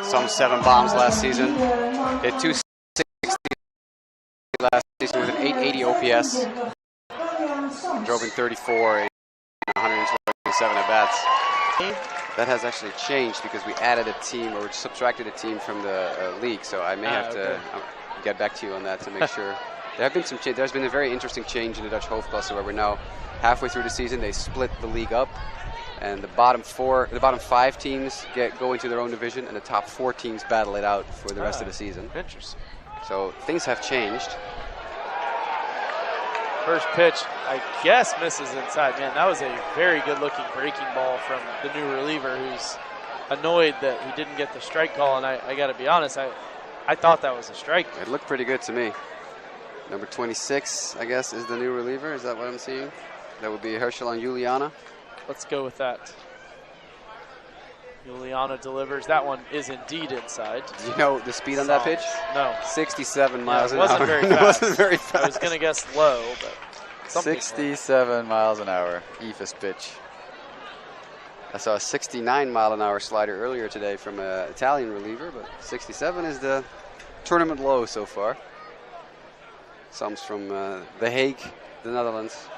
Sams 7 bombs last season. Hit 260 last season with an 880 OPS. Drove in 34, 127 at bats. That has actually changed because we added a team, or subtracted a team from the league. So I may have to get back to you on that to make sure. There have been some change. There's been a very interesting change in the Dutch Hoofdklasse, where we're now halfway through the season. They split the league up, and the bottom 5 teams go into their own division, and the top 4 teams battle it out for the rest of the season. Interesting. So things have changed. First pitch, I guess, misses inside. Man, that was a very good-looking breaking ball from the new reliever, who's annoyed that he didn't get the strike call. And I got to be honest, I thought that was a strike. It looked pretty good to me. Number 26, I guess, is the new reliever. Is that what I'm seeing? That would be Herschel on Juliana. Let's go with that. Juliana delivers. That one is indeed inside. Do you know the speed on that pitch? No. 67 miles an hour. It wasn't very fast. It wasn't very fast. I was going to guess low, but something 67 miles an hour, Eva's pitch. I saw a 69-mile-an-hour slider earlier today from an Italian reliever, but 67 is the tournament low so far. Sams from The Hague, the Netherlands.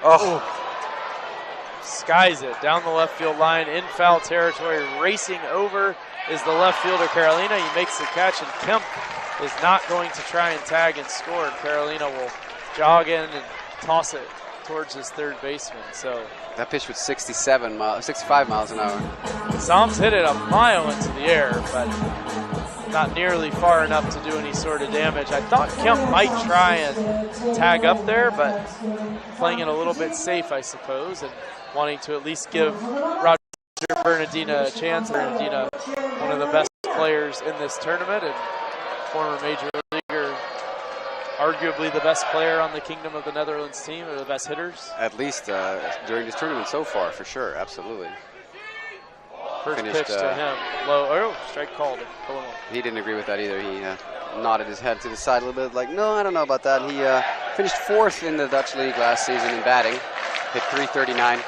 Oh! Skies it down the left field line in foul territory. Racing over is the left fielder, Carolina. He makes the catch, and Kemp is not going to try and tag and score. And Carolina will jog in and toss it towards his third baseman. So that pitch was 65 miles an hour. Sams hit it a mile into the air, but not nearly far enough to do any sort of damage. I thought Kemp might try and tag up there, but playing it a little bit safe, I suppose, and wanting to at least give Roger Bernardina a chance. Bernardina, one of the best players in this tournament, and former major leaguer, arguably the best player on the Kingdom of the Netherlands team, or the best hitters. At least during this tournament so far, for sure, absolutely. First pitch to him, low. Oh, strike called. He didn't agree with that either. He nodded his head to the side a little bit, like, no, I don't know about that. He finished 4th in the Dutch league last season in batting, hit .339.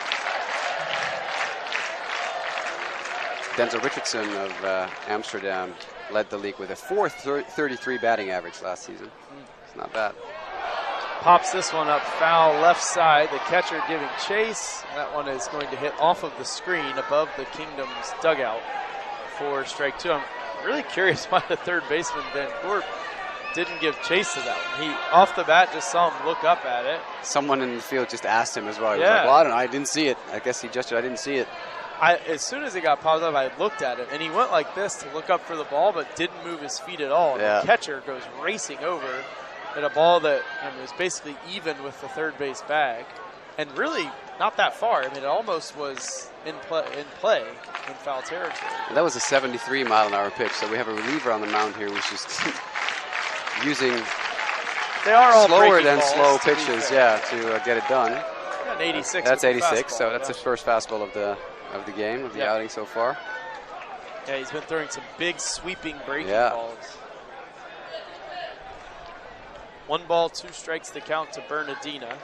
Denzel Richardson of Amsterdam led the league with a .433 batting average last season. It's not bad. Pops this one up foul left side. The catcher giving chase. That one is going to hit off of the screen above the Kingdom's dugout for strike 2. I'm really curious why the third baseman, Van Gorp, didn't give chase to that one. He, off the bat, just saw him look up at it. Someone in the field just asked him as well. He was like, well, I don't know. I didn't see it. I guess he gestured. I didn't see it. As soon as it got popped up, I looked at it, and he went like this to look up for the ball, but didn't move his feet at all. Yeah. The catcher goes racing over at a ball that was basically even with the third base bag, and really not that far. I mean, it almost was in play in foul territory. And that was a 73-mile-an-hour pitch, so we have a reliever on the mound here who's just using slower than slow pitches, to get it done. An 86. That's 86, so that's his first fastball of the game, of the outing so far. Yeah, he's been throwing some big sweeping breaking balls. 1 ball, 2 strikes to count to Bernardina.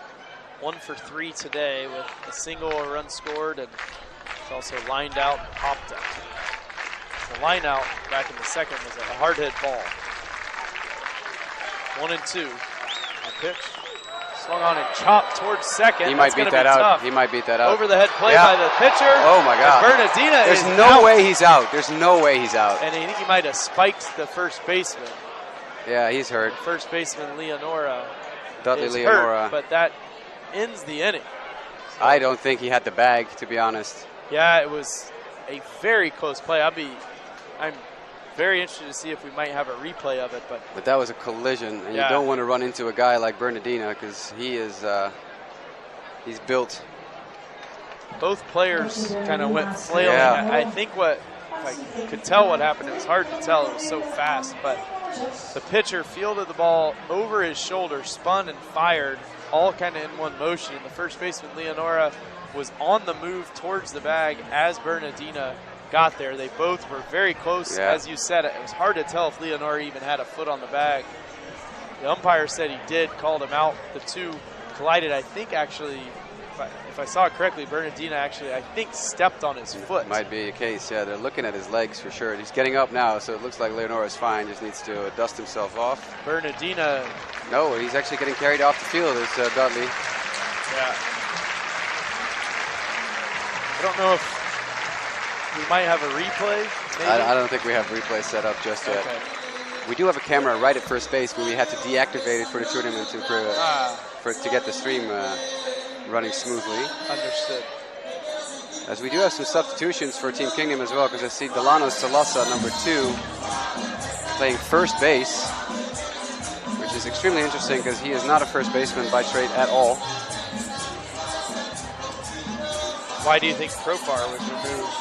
1 for 3 today with a single, a run scored, and it's also lined out and popped up. The line out back in the second was a hard hit ball. 1 and 2. The pitch. Swung on and chopped towards second. He might beat that out. Tough. He might beat that out. Over the head play by the pitcher. Oh my God. Bernardina There's is no out. way he's out. There's no way he's out. And I think he might have spiked the first baseman. Yeah, he's hurt. First baseman Leonora Dudley is Leonora. hurt, but that ends the inning. So, I don't think he had the bag, to be honest. yeah, it was a very close play. I'm very interested to see if we might have a replay of it, But that was a collision, and Yeah. you don't want to run into a guy like Bernardina because he is he's built. both players kind of went flailing. Yeah. I think if I could tell what happened, it was hard to tell. It was so fast, but the pitcher fielded the ball over his shoulder, spun and fired, all kind of in one motion. And the first baseman, Leonora, was on the move towards the bag as Bernardina got there. They both were very close. Yeah. As you said, it was hard to tell if Leonora even had a foot on the bag. The umpire said he did, called him out. The two collided. I think actually, if I saw it correctly, Bernardina actually, I think, stepped on his foot. Might be a case, yeah. They're looking at his legs for sure. He's getting up now, so it looks like Leonora's fine. Just needs to dust himself off. Bernardina. No, he's actually getting carried off the field. It's Dudley. Yeah. I don't know if we might have a replay. Maybe? I don't think we have replay set up just yet. Okay. We do have a camera right at first base, but we had to deactivate it for the tournament to get the stream running smoothly. Understood. As we do have some substitutions for Team Kingdom as well, because I see Delano Salasa, number 2, playing first base, which is extremely interesting because he is not a first baseman by trade at all. Why do you think Profar was removed?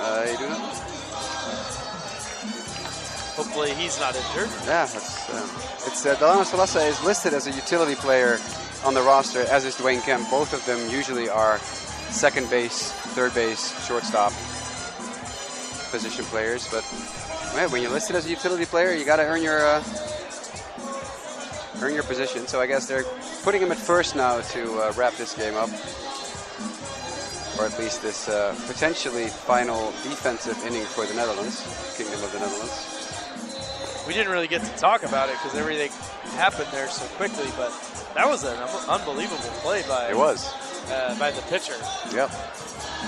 I do not. Hopefully he's not injured. Yeah, it's Delano Salasa is listed as a utility player on the roster, as is Dwayne Kemp. Both of them usually are second base, third base, shortstop position players. But man, when you're listed as a utility player, you got to earn your position. So I guess they're putting him at first now to wrap this game up, or at least this potentially final defensive inning for the Netherlands, Kingdom of the Netherlands. We didn't really get to talk about it because everything happened there so quickly, but that was an unbelievable play by the pitcher. Yep.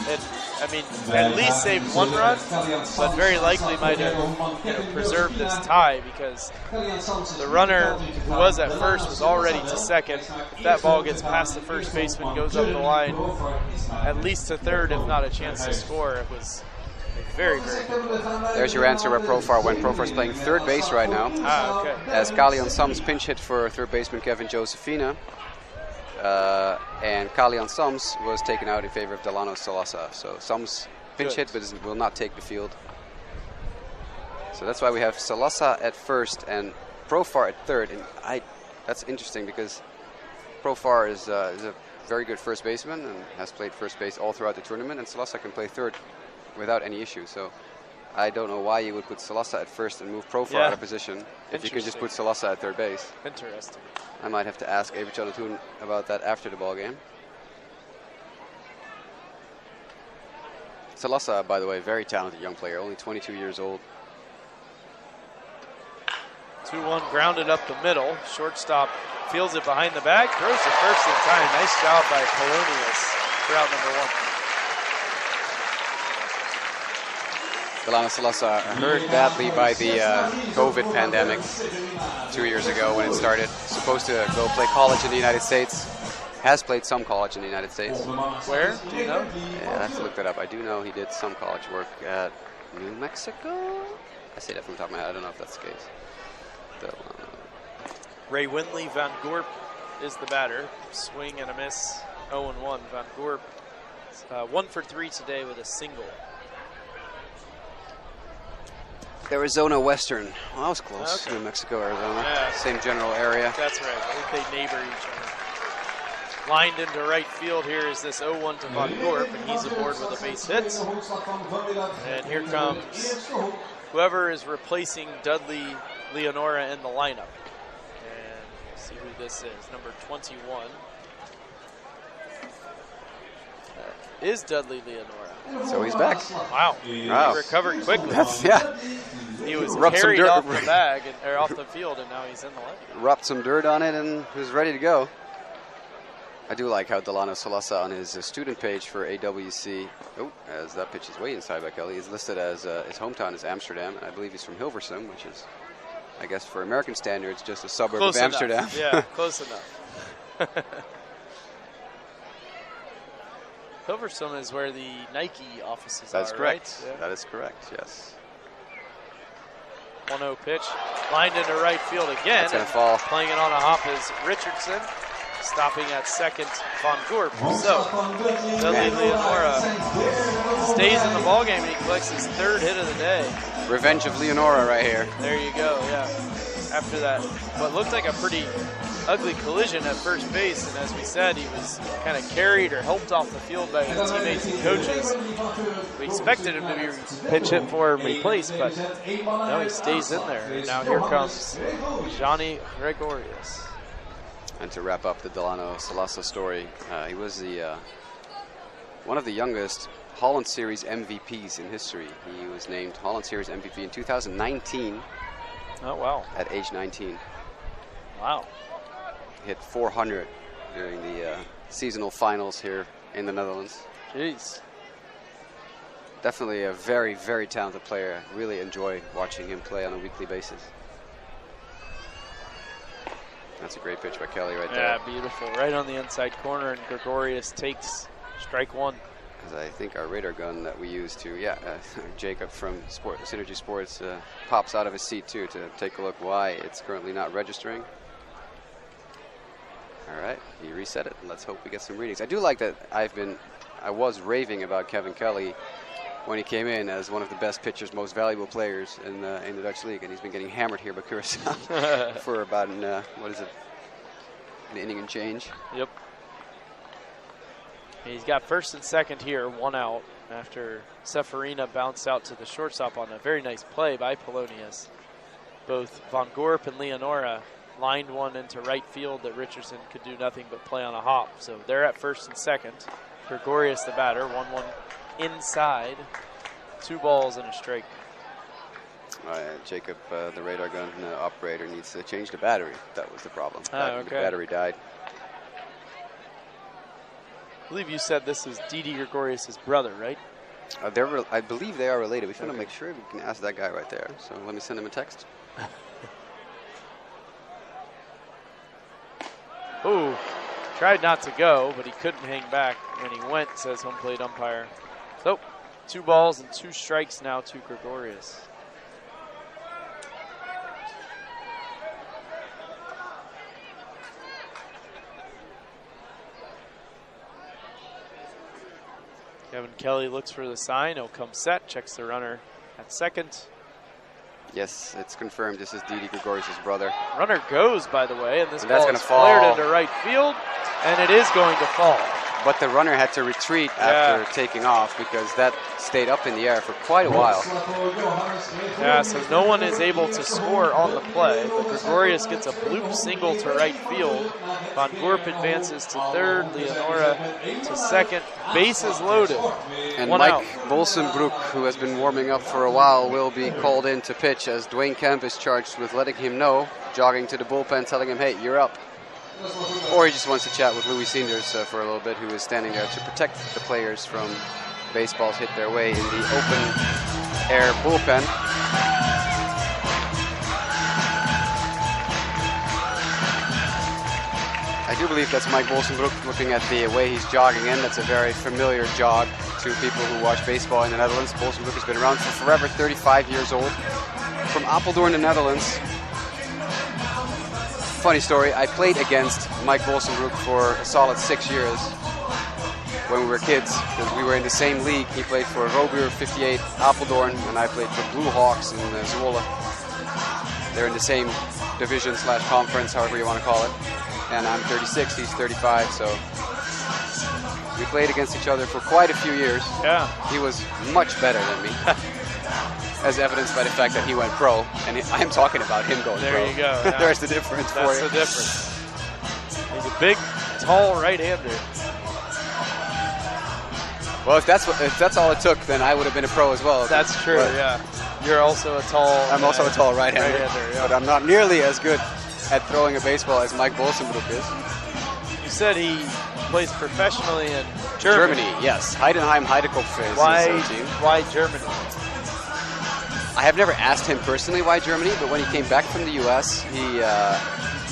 And I mean, at least saved one run, but very likely might have preserved this tie because the runner who was at first was already to second. If that ball gets past the first baseman, goes up the line, at least to third, if not a chance to score. It was very, very good. There's your answer where Profar went. Profar's playing third base right now. Okay. As Kalian Sums pinch hit for third baseman Kevin Josephina. And Kalian Sums was taken out in favor of Delano Salasa. So Sums pinch hit, but will not take the field. So that's why we have Salasa at first and Profar at third. And that's interesting because Profar is a very good first baseman and has played first base all throughout the tournament, and Salasa can play third without any issue. So I don't know why you would put Salasa at first and move Profar out of position if you could just put Salasa at third base. Interesting. I might have to ask Avery Jonathan about that after the ball game. Salasa, by the way, very talented young player, only 22 years old. 2-1 grounded up the middle. Shortstop fields it behind the bag, throws the first in time. Nice job by Polonius for out number 1. Delano Salasa hurt badly by the COVID pandemic 2 years ago when it started. Supposed to go play college in the United States. Has played some college in the United States. Where? Do you know? Yeah, I have to look that up. I do know he did some college work at New Mexico. I say that from the top of my head. I don't know if that's the case. Ray Winley, Van Gorp is the batter. Swing and a miss, 0-1. Van Gorp 1 for 3 today with a single. Arizona Western. Well, that was close. Okay. New Mexico, Arizona. Yeah. Same general area. That's right. I think they neighbor each other. Lined into right field here is this 0-1 to Van Gorp, and he's aboard with a base hit. And here comes whoever is replacing Dudley Leonora in the lineup. And see who this is. Number 21. is Dudley Leonora. So he's back. Wow. Wow. He recovered quickly. Yeah. He was Rubbed some carried dirt. off the bag or off the field, and now he's in the leg. Rubbed some dirt on it and was ready to go. I do like how Delano Salasa on his student page for AWC, as that pitch is way inside by Kelly, is listed as his hometown is Amsterdam, and I believe he's from Hilversum, which is, I guess for American standards, just a suburb Close of Amsterdam. enough. Yeah, close enough. Hilversum is where the Nike offices That's are, correct. right? Yeah. That is correct, yes. 1-0 pitch, lined into right field again. That's going to fall. Playing it on a hop is Richardson. Stopping at second, Von Gorp. So, Dudley Leonora stays in the ballgame and he collects his 3rd hit of the day. Revenge of Leonora right here. There you go, yeah. After that, what looked like a pretty ugly collision at first base, and as we said, he was kind of carried or helped off the field by his teammates and coaches. We expected him to be pinch hit for and replaced, but no, he stays in there. And now here comes Johnny Gregorius. And to wrap up the Delano Salasa story, he was the one of the youngest Holland Series MVPs in history. He was named Holland Series MVP in 2019. Oh, wow. At age 19. Wow. Hit 400 during the seasonal finals here in the Netherlands. Jeez. Definitely a very, very talented player. Really enjoy watching him play on a weekly basis. That's a great pitch by Kelly right there. Yeah, beautiful. Right on the inside corner, and Gregorius takes strike 1. Because I think our radar gun that we use to, Jacob from Synergy Sports pops out of his seat too to take a look why it's currently not registering. All right, he reset it. Let's hope we get some readings. I do like that I was raving about Kevin Kelly when he came in as one of the best pitchers, most valuable players in the Dutch league, and he's been getting hammered here by Curaçao for about an inning and change. Yep. He's got first and second here, 1 out after Seferina bounced out to the shortstop on a very nice play by Polonius. Both Von Gorp and Leonora lined one into right field that Richardson could do nothing but play on a hop. So they're at first and second. Gregorius the batter, 1-1 inside. 2 balls and a strike. Jacob, the radar gun operator, needs to change the battery. That was the problem. Okay. The battery died. I believe you said this is Didi Gregorius' brother, right? I believe they are related. We want to make sure we can ask that guy right there. So let me send him a text. Ooh, tried not to go, but he couldn't hang back when he went, says home plate umpire. So, 2 balls and 2 strikes now to Gregorius. Kevin Kelly looks for the sign. He'll come set, checks the runner at second. Yes, it's confirmed. This is Didi Gregorius' brother. Runner goes, by the way, and this that's ball gonna is fall. flared into right field, and it is going to fall. But the runner had to retreat after taking off because that stayed up in the air for quite a while. Yeah, so no one is able to score on the play, but Gregorius gets a bloop single to right field. Von Gorp advances to third, Leonora to second. Bases loaded. And 1 Mike out. Bolsenbroek, who has been warming up for a while, will be called in to pitch as Dwayne Kemp is charged with letting him know, jogging to the bullpen, telling him, hey, you're up. Or he just wants to chat with Louis Sanders for a little bit, who is standing there to protect the players from baseballs hit their way in the open air bullpen. I do believe that's Mike Bolsenbroek looking at the way he's jogging in. That's a very familiar jog to people who watch baseball in the Netherlands. Bolsenbroek has been around for forever, 35 years old. From Apeldoorn, the Netherlands. Funny story, I played against Mike Bolsenbroek for a solid 6 years when we were kids, because we were in the same league. He played for Robuur 58 Apeldoorn, and I played for Blue Hawks in Zwolle. They're in the same division / conference, however you want to call it. And I'm 36, he's 35, so we played against each other for quite a few years. Yeah. He was much better than me. As evidenced by the fact that he went pro, and I'm talking about him going pro. There you go. Yeah. There's the difference for you. That's the difference. He's a big, tall right-hander. Well, if that's all it took, then I would have been a pro as well. That's true. But Yeah. You're also a tall. I'm also a tall right-hander, yeah. but I'm not nearly as good at throwing a baseball as Mike Bolsenbroek is. You said he plays professionally in Germany. Yes. Heidenheim Heidekopf is his team. Why Germany? I have never asked him personally why Germany, but when he came back from the U.S., he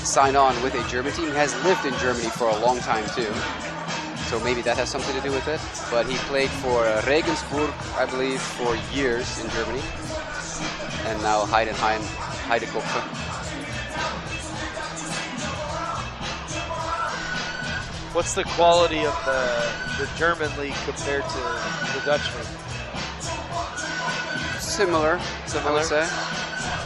signed on with a German team. He has lived in Germany for a long time, too. So maybe that has something to do with it. But he played for Regensburg, I believe, for years in Germany. And now Heidenheim Heidekopf. What's the quality of the German league compared to the Dutch league? Similar, I would say.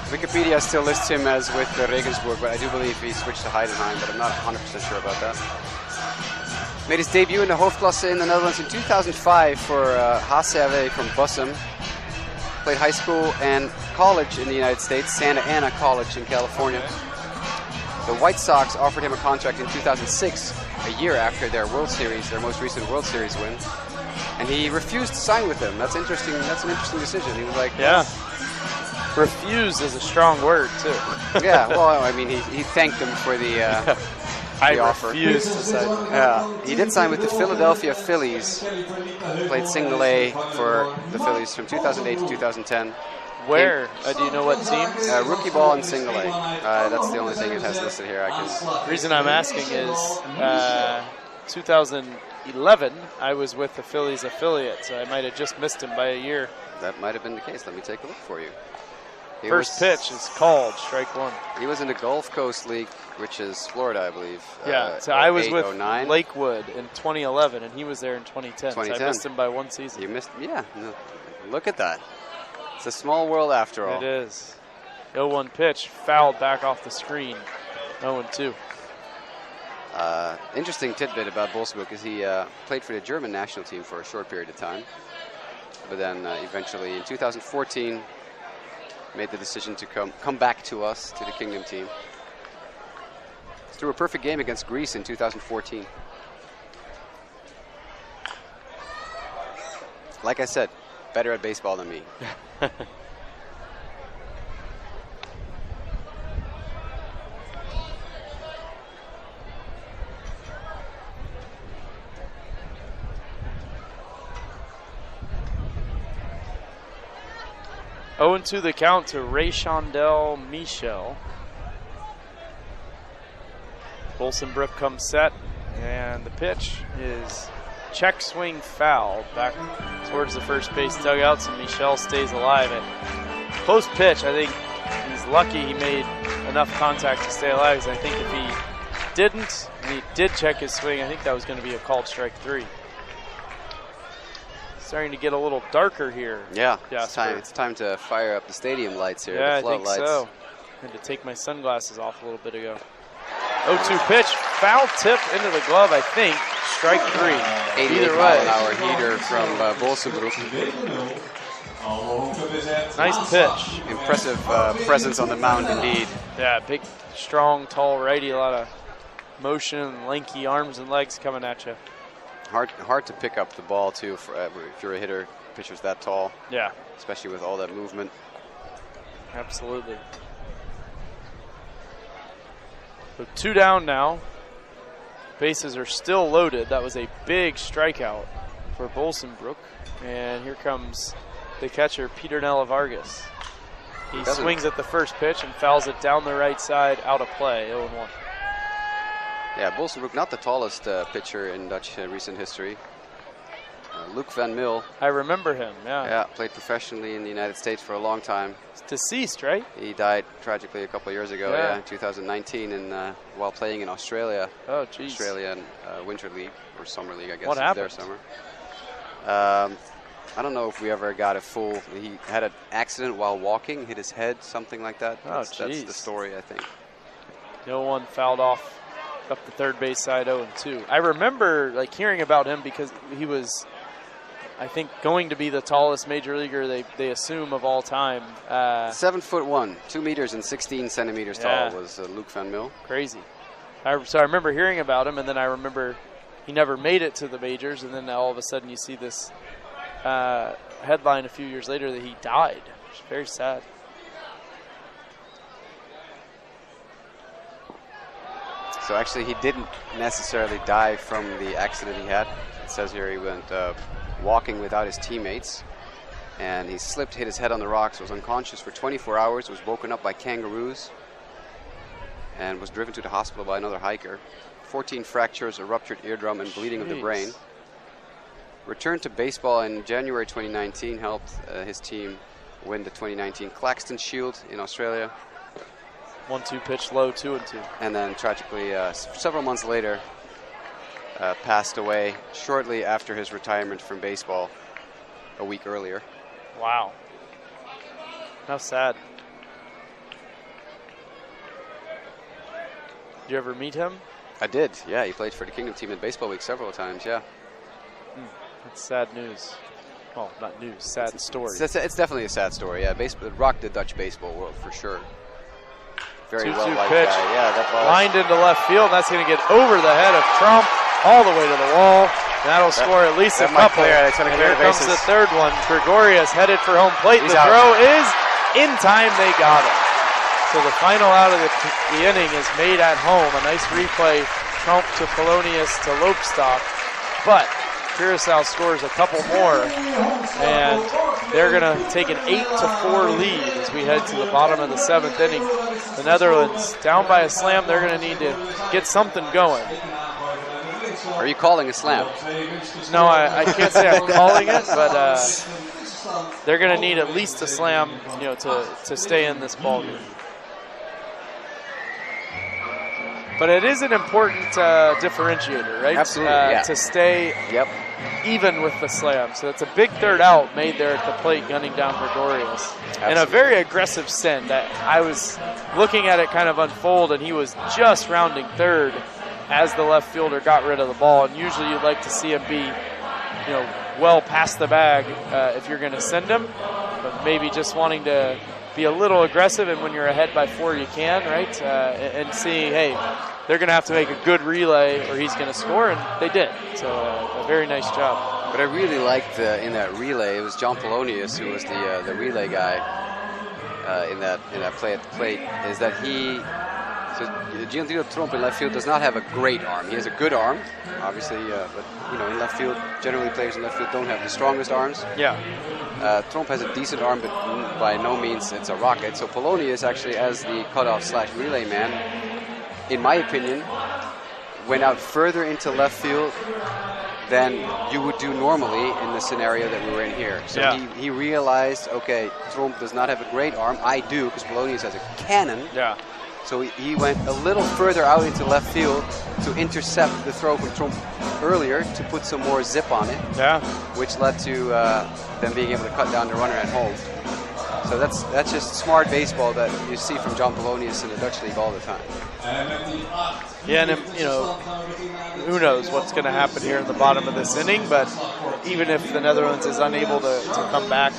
Wikipedia still lists him as with Regensburg, but I do believe he switched to Heidenheim, but I'm not 100% sure about that. Made his debut in the Hoofdklasse in the Netherlands in 2005 for HCW from Bussum. Played high school and college in the United States, Santa Ana College in California. The White Sox offered him a contract in 2006, a year after their World Series, their most recent World Series win. And he refused to sign with them. That's interesting. That's an interesting decision. He was like, yeah. Refused is a strong word, too. Yeah, well, I mean, he thanked them for the offer. Refused to sign. Yeah, he did sign with the Philadelphia Phillies. Played single A for the Phillies from 2008 to 2010. Where? Do you know what team? Rookie ball and single A. That's the only thing it has listed here. The reason I'm asking is 2011, I was with the Phillies affiliate, so I might have just missed him by a year. That might have been the case. Let me take a look for you. First pitch is called, strike one. He was in the Gulf Coast League, which is Florida, I believe. Yeah, so I was 08, with 09. Lakewood in 2011, and he was there in 2010. So I missed him by one season. You missed, yeah. No, look at that. It's a small world after all. It is. 0-1 pitch, fouled back off the screen. 0-2. Interesting tidbit about Bolsenbroek is he played for the German national team for a short period of time. But then eventually in 2014, made the decision to come back to us, to the Kingdom team. Threw a perfect game against Greece in 2014. Like I said, better at baseball than me. 0-2 the count to Ray Chandel Michel. Bolsenbroek comes set, and the pitch is check swing foul back towards the first base dugouts, and Michel stays alive. At close pitch, I think he's lucky he made enough contact to stay alive, because I think if he didn't, and he did check his swing, I think that was going to be a called strike three. Starting to get a little darker here. Yeah, it's time to fire up the stadium lights here. Yeah, the flood I think lights. so. I had to take my sunglasses off a little bit ago. 0-2 pitch, foul tip into the glove, I think. Strike three. 88 mile an hour heater from Bolsenbroek. Nice pitch. Impressive presence on the mound indeed. Yeah, big, strong, tall righty. A lot of motion, lanky arms and legs coming at you. Hard to pick up the ball too if you're a hitter. Pitcher's that tall. Yeah, especially with all that movement. Absolutely. So 2 down now. Bases are still loaded. That was a big strikeout for Bolsenbroek. And here comes the catcher, Peter Nella Vargas. He swings at the first pitch and fouls it down the right side, out of play, 0-1. Yeah, Bolsenbroek, not the tallest pitcher in Dutch recent history. Luc van Mil. I remember him, yeah. Yeah, played professionally in the United States for a long time. He's deceased, right? He died tragically a couple of years ago, in 2019, and while playing in Australia. Oh, geez. Australian Winter League, or Summer League, I guess. What happened? Their summer. I don't know if we ever got a full. He had an accident while walking, hit his head, something like that. That's the story, I think. No one fouled off up the third base side, 0-2. I remember hearing about him because he was, I think, going to be the tallest major leaguer they assume of all time. 7'1", 2 meters and 16 centimeters tall was Luc van Mil. Crazy. So I remember hearing about him, and then I remember he never made it to the majors, and then now all of a sudden you see this headline a few years later that he died. It's very sad. So actually, he didn't necessarily die from the accident he had. It says here he went walking without his teammates, and he slipped, hit his head on the rocks, was unconscious for 24 hours, was woken up by kangaroos, and was driven to the hospital by another hiker. 14 fractures, a ruptured eardrum, and bleeding of the brain. Returned to baseball in January 2019, helped his team win the 2019 Claxton Shield in Australia. 1-2 pitch low, 2-2. And then tragically, several months later, passed away shortly after his retirement from baseball a week earlier. Wow. How sad. Did you ever meet him? I did, yeah. He played for the Kingdom team at Baseball Week several times, yeah. That's sad news. Well, not news, sad story. It's definitely a sad story, yeah. It rocked the Dutch baseball world for sure. Very 2-2 well liked pitch. guy. Yeah, that ball. Lined into left field. That's going to get over the head of Trump all the way to the wall. That'll score at least a couple. It's going to clear here the comes bases. the third one. Gregorius headed for home plate. He's the out. throw is in time. They got it. So the final out of the inning is made at home. A nice replay. Trump to Polonius to Lopestock. But Curaçao scores a couple more, and they're going to take an 8-4 lead as we head to the bottom of the 7th inning. The Netherlands down by a slam. They're going to need to get something going. Are you calling a slam? No, I can't say I'm calling it, but they're going to need at least a slam, to stay in this ballgame. But it is an important differentiator, right? Absolutely, yeah. To stay even with the slam. So that's a big third out made there at the plate, gunning down Gregorius. And a very aggressive send. That I was looking at it kind of unfold, and he was just rounding third as the left fielder got rid of the ball. And usually you'd like to see him be, well past the bag if you're going to send him. But maybe just wanting to be a little aggressive, and when you're ahead by 4, you can, right? And see, hey, they're going to have to make a good relay or he's going to score, and they did. So a very nice job. But I really liked in that relay, it was John Polonius who was the relay guy in that play at the plate, is that Gianluca Trump in left field does not have a great arm. He has a good arm, obviously, but in left field, generally players in left field don't have the strongest arms. Yeah. Trump has a decent arm, but by no means it's a rocket. So Polonius actually, as the cutoff/relay man, in my opinion, went out further into left field than you would do normally in the scenario that we were in here. So he realized, okay, Trump does not have a great arm. I do, because Polonius has a cannon. Yeah. So he went a little further out into left field to intercept the throw from Trump earlier to put some more zip on it. Yeah. Which led to them being able to cut down the runner at home. So that's just smart baseball that you see from John Polonius in the Dutch League all the time. Yeah, and who knows what's going to happen here in the bottom of this inning, but even if the Netherlands is unable to come back,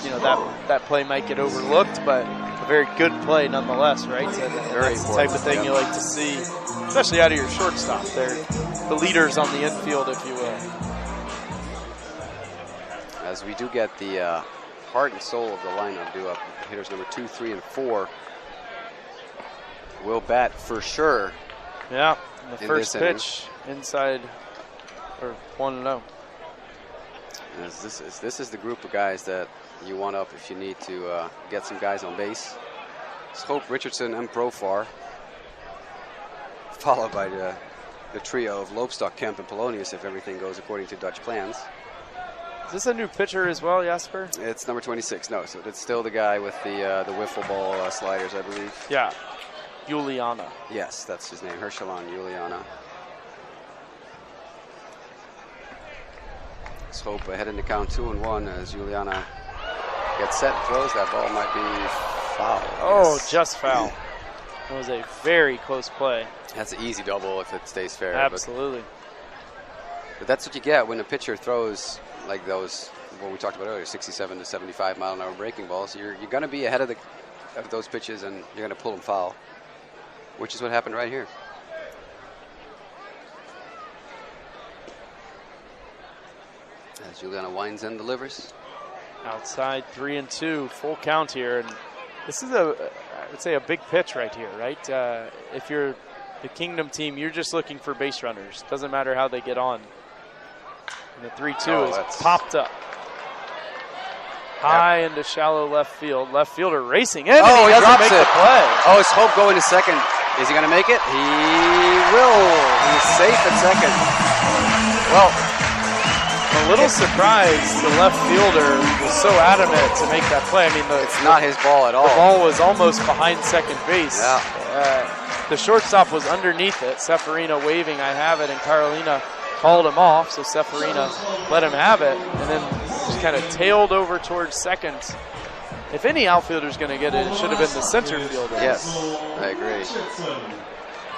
that play might get overlooked, but a very good play nonetheless, right? That's the type of thing you like to see, especially out of your shortstop. They're the leaders on the infield, if you will. As we do get the heart and soul of the lineup due up, hitters number 2, 3, and 4 will bat for sure. Yeah, the first pitch inside, or 1-0. This is the group of guys that you want up if you need to get some guys on base. It's Hope, Richardson, and Profar, followed by the trio of Lopestock, Kemp, and Polonius if everything goes according to Dutch plans. Is this a new pitcher as well, Jasper? It's number 26. No, so it's still the guy with the wiffle ball sliders, I believe. Yeah, Juliana. Yes, that's his name, Herschelon Juliana. Let's hope ahead in the count 2-1 as Juliana gets set, throws. That ball might be foul. Oh, just foul. It was a very close play. That's an easy double if it stays fair. Absolutely. But that's what you get when a pitcher throws like those, what we talked about earlier, 67 to 75 mile an hour breaking balls. You're going to be ahead of those pitches, and you're going to pull them foul, which is what happened right here. As Juliana winds and delivers. Outside 3-2, full count here. And this is I would say a big pitch right here, right? If you're the Kingdom team, you're just looking for base runners. Doesn't matter how they get on. And the 3-2 is popped up. High into shallow left field. Left fielder racing in. Oh, he drops make it. The play. Oh, it's Hope going to second. Is he going to make it? He will. He's safe at second. Well, I'm a little surprised the left fielder was so adamant to make that play. I mean, it's not his ball at all. The ball was almost behind second base. Yeah. The shortstop was underneath it. Seferina waving, I have it, and Carolina called him off, so Seferina let him have it, and then just kind of tailed over towards second. If any outfielder's going to get it, it should have been the center fielder. Yes, I agree.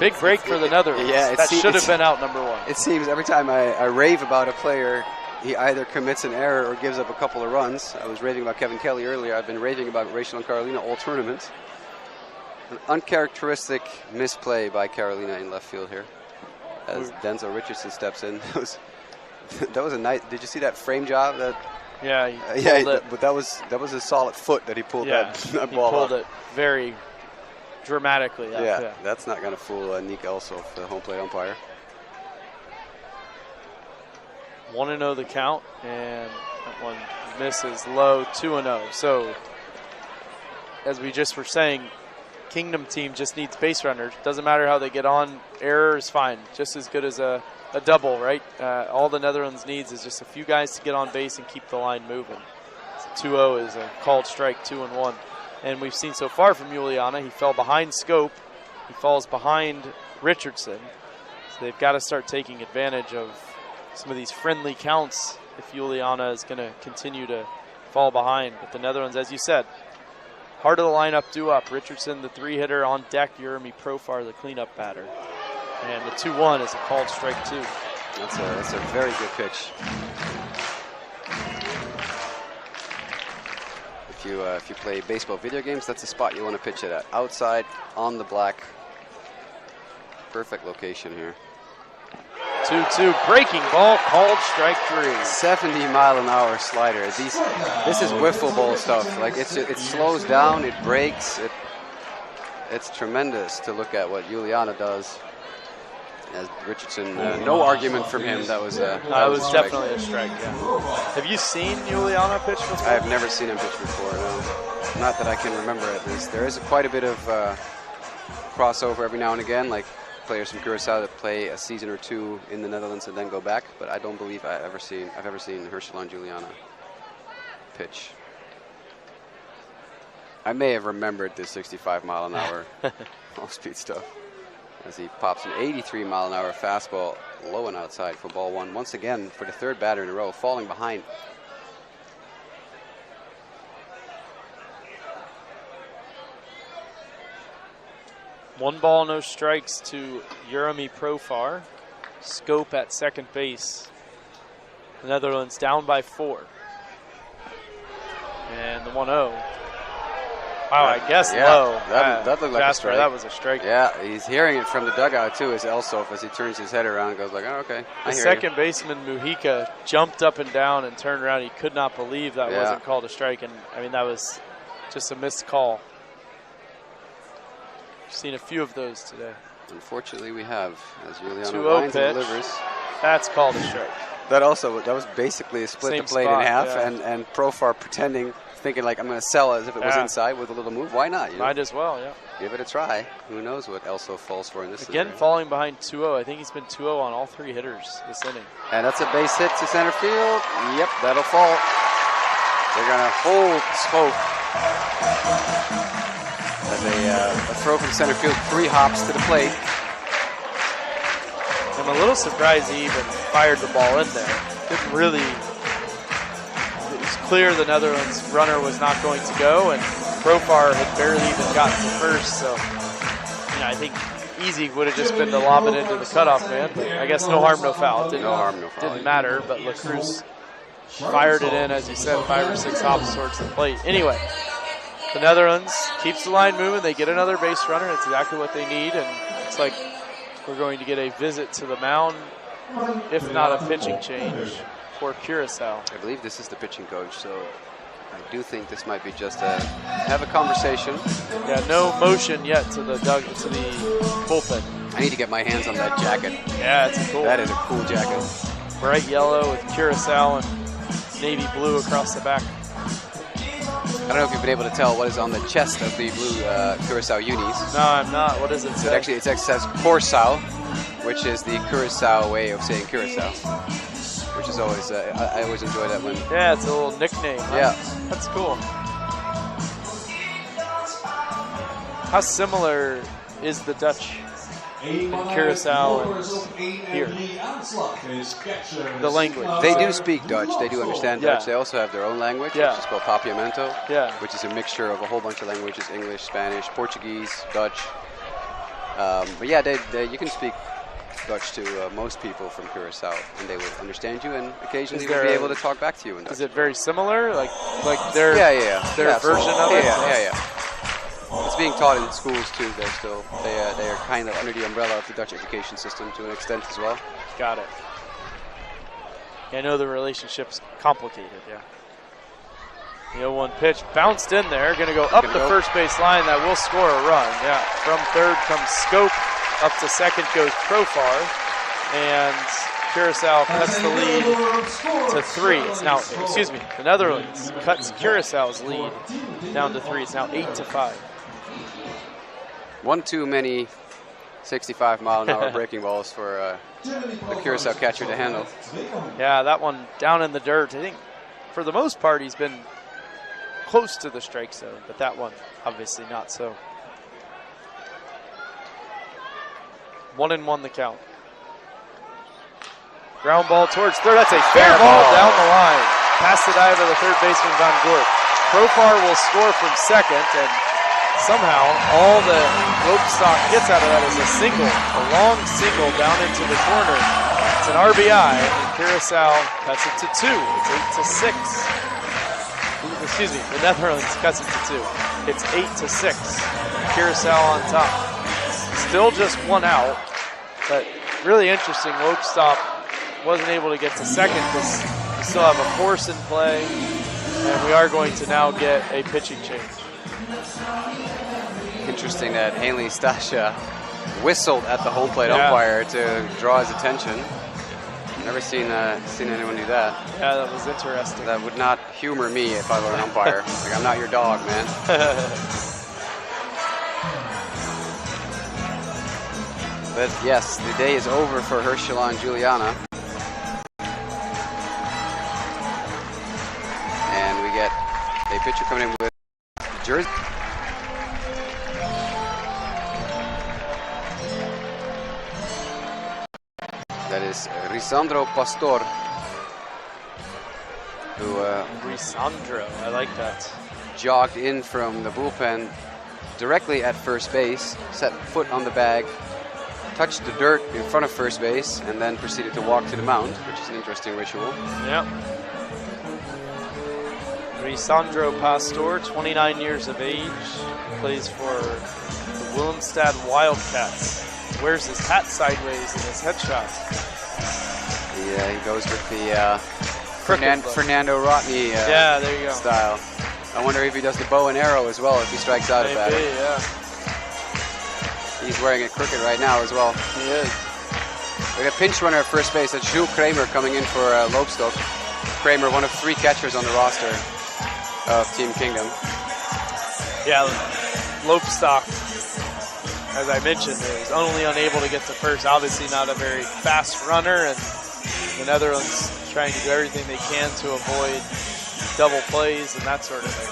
Big break for the Netherlands. Yeah, that should have been out number one. It seems every time I rave about a player, he either commits an error or gives up a couple of runs. I was raving about Kevin Kelly earlier. I've been raving about Rachel and Carolina all tournament. An uncharacteristic misplay by Carolina in left field here, as Denzel Richardson steps in. That was a nice. Did you see that frame job? But that was a solid foot that he pulled that ball. He pulled it very dramatically. Yeah, that's not going to fool Nick Elsof, the home plate umpire. 1-0 the count, and that one misses low. 2-0. So, as we just were saying, Kingdom team just needs base runners. Doesn't matter how they get on. Error is fine. Just as good as a double, right? All the Netherlands needs is just a few guys to get on base and keep the line moving. So 2-0 is a called strike, 2-1. And we've seen so far from Juliana, he fell behind Scope. He falls behind Richardson. So they've got to start taking advantage of some of these friendly counts if Juliana is going to continue to fall behind. But the Netherlands, as you said, heart of the lineup due up. Richardson, the 3-hitter on deck. Jeremy Profar, the cleanup batter. And the 2-1 is a called strike 2. That's a very good pitch. If you play baseball video games, that's the spot you want to pitch it at. Outside, on the black. Perfect location here. 2-2, breaking ball, called strike 3. 70-mile-an-hour slider. This is wiffle ball stuff. Like it slows down, it breaks. It's tremendous to look at what Juliana does. As Richardson, no argument from him. That was definitely a strike. Yeah. Have you seen Juliana pitch before? I have never seen him pitch before. No, not that I can remember. At least there is quite a bit of crossover every now and again, like players from Curaçao that play a season or two in the Netherlands and then go back. But I don't believe I've ever seen Herschel and Juliana pitch. I may have remembered the 65-mile-an-hour off-speed stuff. As he pops an 83-mile-an-hour fastball low and outside for ball one. Once again, for the third batter in a row, falling behind. One ball, no strikes to Jeremy Profar. Scope at second base. The Netherlands down by 4. And the 1-0. Wow, I guess low. That looked like Jasper, a strike. That was a strike. Yeah, he's hearing it from the dugout too, as Elsof, as he turns his head around and goes like, oh, okay, The second baseman, Mujica, jumped up and down and turned around. He could not believe that wasn't called a strike. And, I mean, that was just a missed call. We've seen a few of those today. Unfortunately, we have, as Juliana 2-0 winds pitch. and delivers. That's called a strike. That was basically a split Same the plate spot, in half, yeah. and Profar thinking like, I'm going to sell as if it was inside with a little move. Why not? Might as well, yeah. Give it a try. Who knows what Elsof falls for in this Again, scenario. falling behind 2-0. I think he's been 2-0 on all 3 hitters this inning. And that's a base hit to center field. Yep, that'll fall. They're going to hold Scope as a throw from center field, 3 hops to the plate. I'm a little surprised he even fired the ball in there. Didn't really. It was clear the Netherlands runner was not going to go, and Profar had barely even gotten to first. So, I think easy would have just been to lob it into the cutoff man. I guess no harm, no foul. Didn't matter, but LaCruz fired it in, as you said, 5 or 6 hops towards the plate. Anyway, the Netherlands keeps the line moving. They get another base runner. That's exactly what they need, and it's like we're going to get a visit to the mound, if not a pitching change. for Curaçao. I believe this is the pitching coach, so I do think this might be just a have a conversation. Yeah, no motion yet to the bullpen. I need to get my hands on that jacket. Yeah, it's cool. That is a cool jacket. Bright yellow with Curaçao and navy blue across the back. I don't know if you've been able to tell what is on the chest of the blue Curaçao unis. No, I'm not. What does it say? It says Curaçao, which is the Curaçao way of saying Curaçao, which is always, I always enjoy that one. Yeah, it's a little nickname. Huh? Yeah. That's cool. How similar is the Dutch in Curaçao and here? The language. They do speak Dutch. They do understand Yeah. Dutch. They also have their own language, Yeah. which is called Papiamento, Yeah. which is a mixture of a whole bunch of languages: English, Spanish, Portuguese, Dutch. But yeah, you can speak Dutch to most people from Curaçao, and they will understand you, and occasionally they'll be able to talk back to you in Dutch. Is it very similar, like their their version of it? Yeah. It's being taught in schools too. They are kind of under the umbrella of the Dutch education system to an extent as well. Got it. Yeah, I know the relationship's complicated. Yeah. The 0-1 pitch bounced in there, going to go up the first base line. That will score a run. Yeah. From third comes Scope. Up to second goes Profar, and Curaçao cuts the lead to 3. It's now, the Netherlands cuts Curaçao's lead down to 3. It's now 8-5. One too many 65-mile-an-hour breaking balls for the Curaçao catcher to handle. Yeah, that one down in the dirt. I think for the most part he's been close to the strike zone, but that one obviously not so. 1-1 the count. Ground ball towards third. That's a fair ball down the line. Past the dive of the third baseman Van Gorp. Profar will score from second, and somehow all the Lopestock gets out of that is a single, a long single down into the corner. It's an RBI, and Curaçao cuts it to 2. It's 8-6. Excuse me, the Netherlands cuts it to 2. It's 8-6. Curaçao on top. Still just 1 out, but really interesting. Lopestock wasn't able to get to second because we still have a force in play, and we are going to now get a pitching change. Interesting that Hanley Stasha whistled at the home plate umpire to draw his attention. Never seen anyone do that. Yeah, that was interesting. That would not humor me if I were an umpire. Like, I'm not your dog, man. But yes, the day is over for Herschel and Juliana. And we get a pitcher coming in with jersey. That is Risandro Pastor. Who Risandro, I like that. Jogged in from the bullpen directly at first base, set foot on the bag, touched the dirt in front of first base, and then proceeded to walk to the mound, which is an interesting ritual. Yep. Risandro Pastor, 29 years of age, plays for the Willemstad Wildcats. Wears his hat sideways in his headshot. Yeah, he goes with the Fernando Rodney yeah, there you go. style. I wonder if he does the bow and arrow as well if he strikes out at batter. Yeah. He's wearing it crooked right now as well. He is. We got a pinch runner at first base. That's Jules Kramer coming in for Lopestock. Kramer, one of 3 catchers on the roster of Team Kingdom. Yeah, Lopestock, as I mentioned, is only unable to get to first. Obviously not a very fast runner, and the Netherlands trying to do everything they can to avoid double plays and that sort of thing.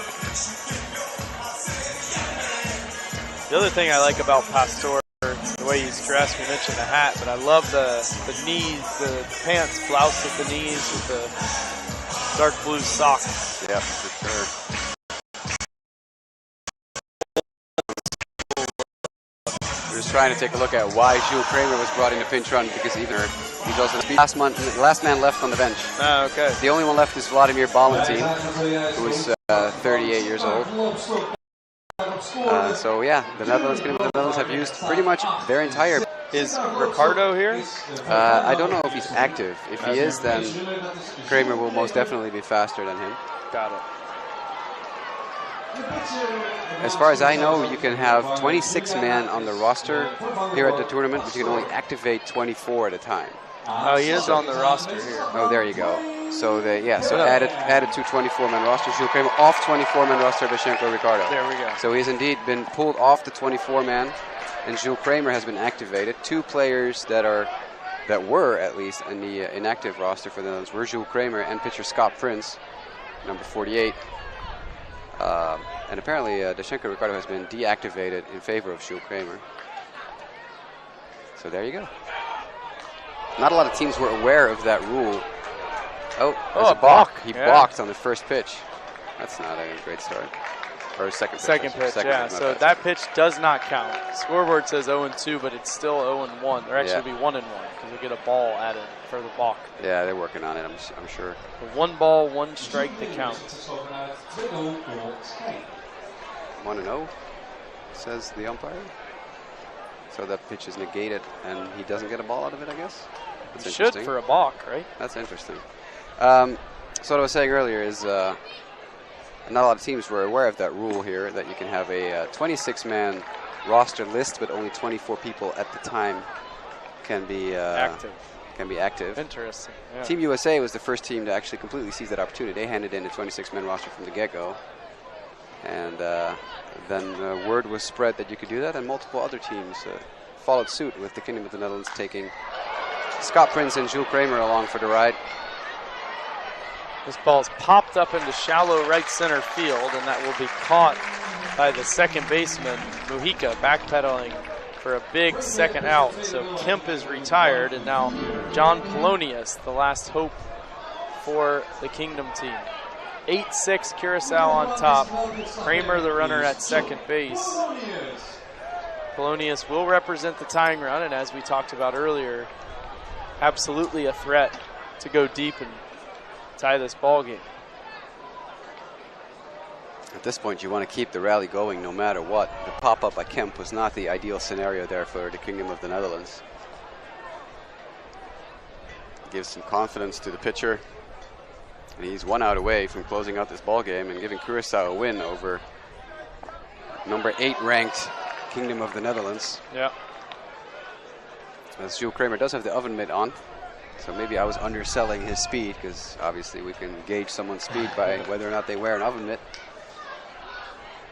The other thing I like about Pastor, the way he's dressed, we mentioned the hat, but I love the knees, the pants blouse at the knees with the dark blue socks. Yeah, for sure. We're just trying to take a look at why Jules Kramer was brought in to pinch run, because he's also the last man left on the bench. Oh, okay. The only one left is Vladimir Ballantyne, who is 38 years old. So yeah, the Netherlands have used pretty much their entire Is Ricardo here? I don't know if he's active. If he is, then Kramer will most definitely be faster than him. Got it. As far as I know, you can have 26 men on the roster here at the tournament, but you can only activate 24 at a time. Oh, he is on the roster here. Oh, there you go. So added to 24-man roster. Jules Kramer off 24-man roster. Dashenko Ricardo. There we go. So he's indeed been pulled off the 24-man, and Jules Kramer has been activated. Two players that were at least in the inactive roster for the Netherlands were Jules Kramer and pitcher Scott Prince, number 48. And apparently, Dashenko Ricardo has been deactivated in favor of Jules Kramer. So there you go. Not a lot of teams were aware of that rule. Oh, there's a balk. He balked on the first pitch. That's not a great start. Or second pitch. Second pitch, So that pitch does not count. Scoreboard says 0-2, but it's still 0-1. There actually be 1-1 because we get a ball added for the balk. Yeah, they're working on it, I'm sure. The 1 ball, 1 strike to count. 1-0, says the umpire. So that pitch is negated, and he doesn't get a ball out of it, I guess? That's interesting. Should for a balk, right? That's interesting. So what I was saying earlier is not a lot of teams were aware of that rule here, that you can have a 26-man roster list, but only 24 people at the time can be active. Interesting. Yeah. Team USA was the first team to actually completely seize that opportunity. They handed in a 26-man roster from the get-go. And then word was spread that you could do that, and multiple other teams followed suit, with the Kingdom of the Netherlands taking Scott Prince and Jules Kramer along for the ride. This ball's popped up into shallow right center field, and that will be caught by the second baseman, Mujica, backpedaling for a big second out. So Kemp is retired, and now John Polonius, the last hope for the Kingdom team. 8-6 Curaçao on top. Kramer the runner at second base. Polonius will represent the tying run, and as we talked about earlier, absolutely a threat to go deep and tie this ball game. At this point, you want to keep the rally going no matter what. The pop-up by Kemp was not the ideal scenario there for the Kingdom of the Netherlands. Gives some confidence to the pitcher. And he's 1 out away from closing out this ball game and giving Curaçao a win over number 8 ranked Kingdom of the Netherlands. Yeah. As Jules Kramer does have the oven mitt on, so maybe I was underselling his speed, because obviously we can gauge someone's speed by whether or not they wear an oven mitt.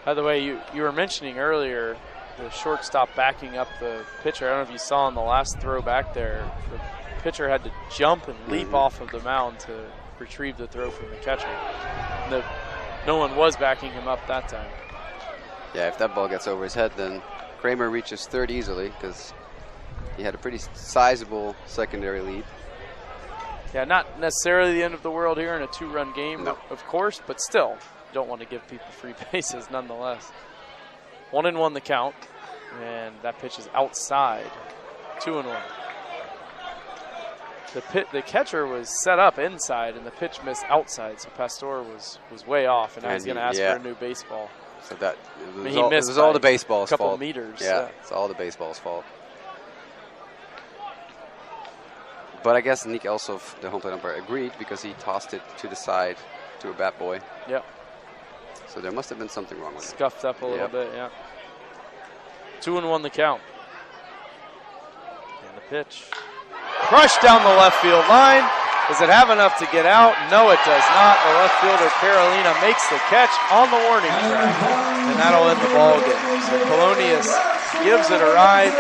By the way, you were mentioning earlier the shortstop backing up the pitcher. I don't know if you saw on the last throw back there, the pitcher had to jump and leap off of the mound to retrieve the throw from the catcher. No one was backing him up that time. Yeah, if that ball gets over his head, then Kramer reaches third easily, because he had a pretty sizable secondary lead. Yeah, not necessarily the end of the world here in a 2-run game, no, of course, but still, you don't want to give people free bases nonetheless. 1-1 the count, and that pitch is outside. 2-1. The catcher was set up inside, and the pitch missed outside, so Pastor was way off, and now he's going to ask for a new baseball. So that it was all the baseball's fault. A couple meters. Yeah, it's all the baseball's fault. But I guess Nick Elsof, the home plate umpire, agreed, because he tossed it to the side to a bat boy. Yep. So there must have been something wrong with it. Scuffed up a little bit, yeah. 2-1 the count. And the pitch. Crushed down the left field line. Does it have enough to get out? No, it does not. The left fielder, Carolina, makes the catch on the warning track, and that'll end the ball game. So Polonius gives it a ride,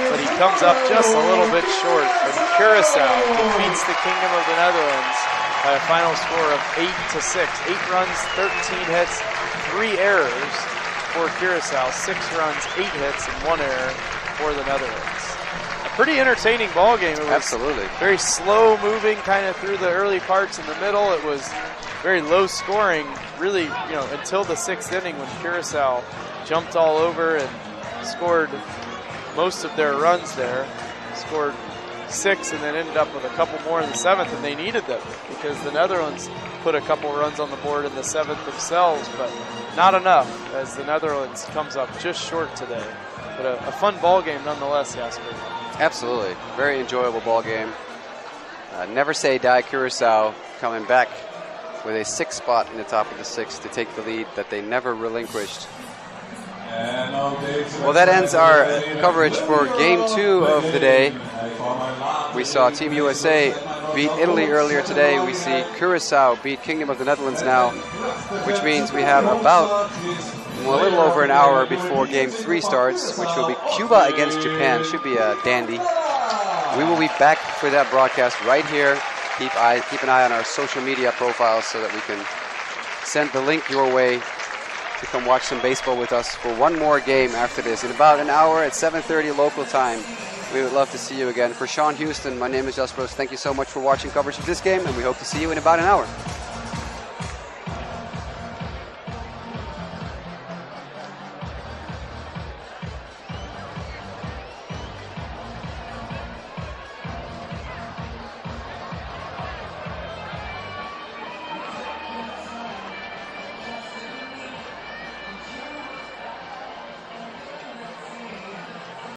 but he comes up just a little bit short. As Curaçao defeats the Kingdom of the Netherlands by a final score of 8-6. 8 runs, 13 hits, 3 errors for Curaçao. 6 runs, 8 hits, and 1 error for the Netherlands. Pretty entertaining ball game. It was absolutely very slow moving kind of through the early parts in the middle. It was very low scoring, really, until the 6th inning when Curaçao jumped all over and scored most of their runs there. Scored 6 and then ended up with a couple more in the 7th, and they needed them because the Netherlands put a couple runs on the board in the 7th themselves, but not enough as the Netherlands comes up just short today. But a fun ball game nonetheless, Jasper. Absolutely. Very enjoyable ball game. Never say die Curaçao coming back with a 6th spot in the top of the 6th to take the lead that they never relinquished. Well, that ends our coverage for Game 2 of the day. We saw Team USA beat Italy earlier today. We see Curaçao beat Kingdom of the Netherlands now, which means we have about a little over an hour before Game 3 starts, which will be Cuba against Japan. Should be a dandy. We will be back for that broadcast right here. Keep an eye on our social media profiles so that we can send the link your way to come watch some baseball with us for one more game after this. In about an hour at 7:30 local time. We would love to see you again. For Sean Houston, my name is Jasper. Thank you so much for watching coverage of this game, and we hope to see you in about an hour.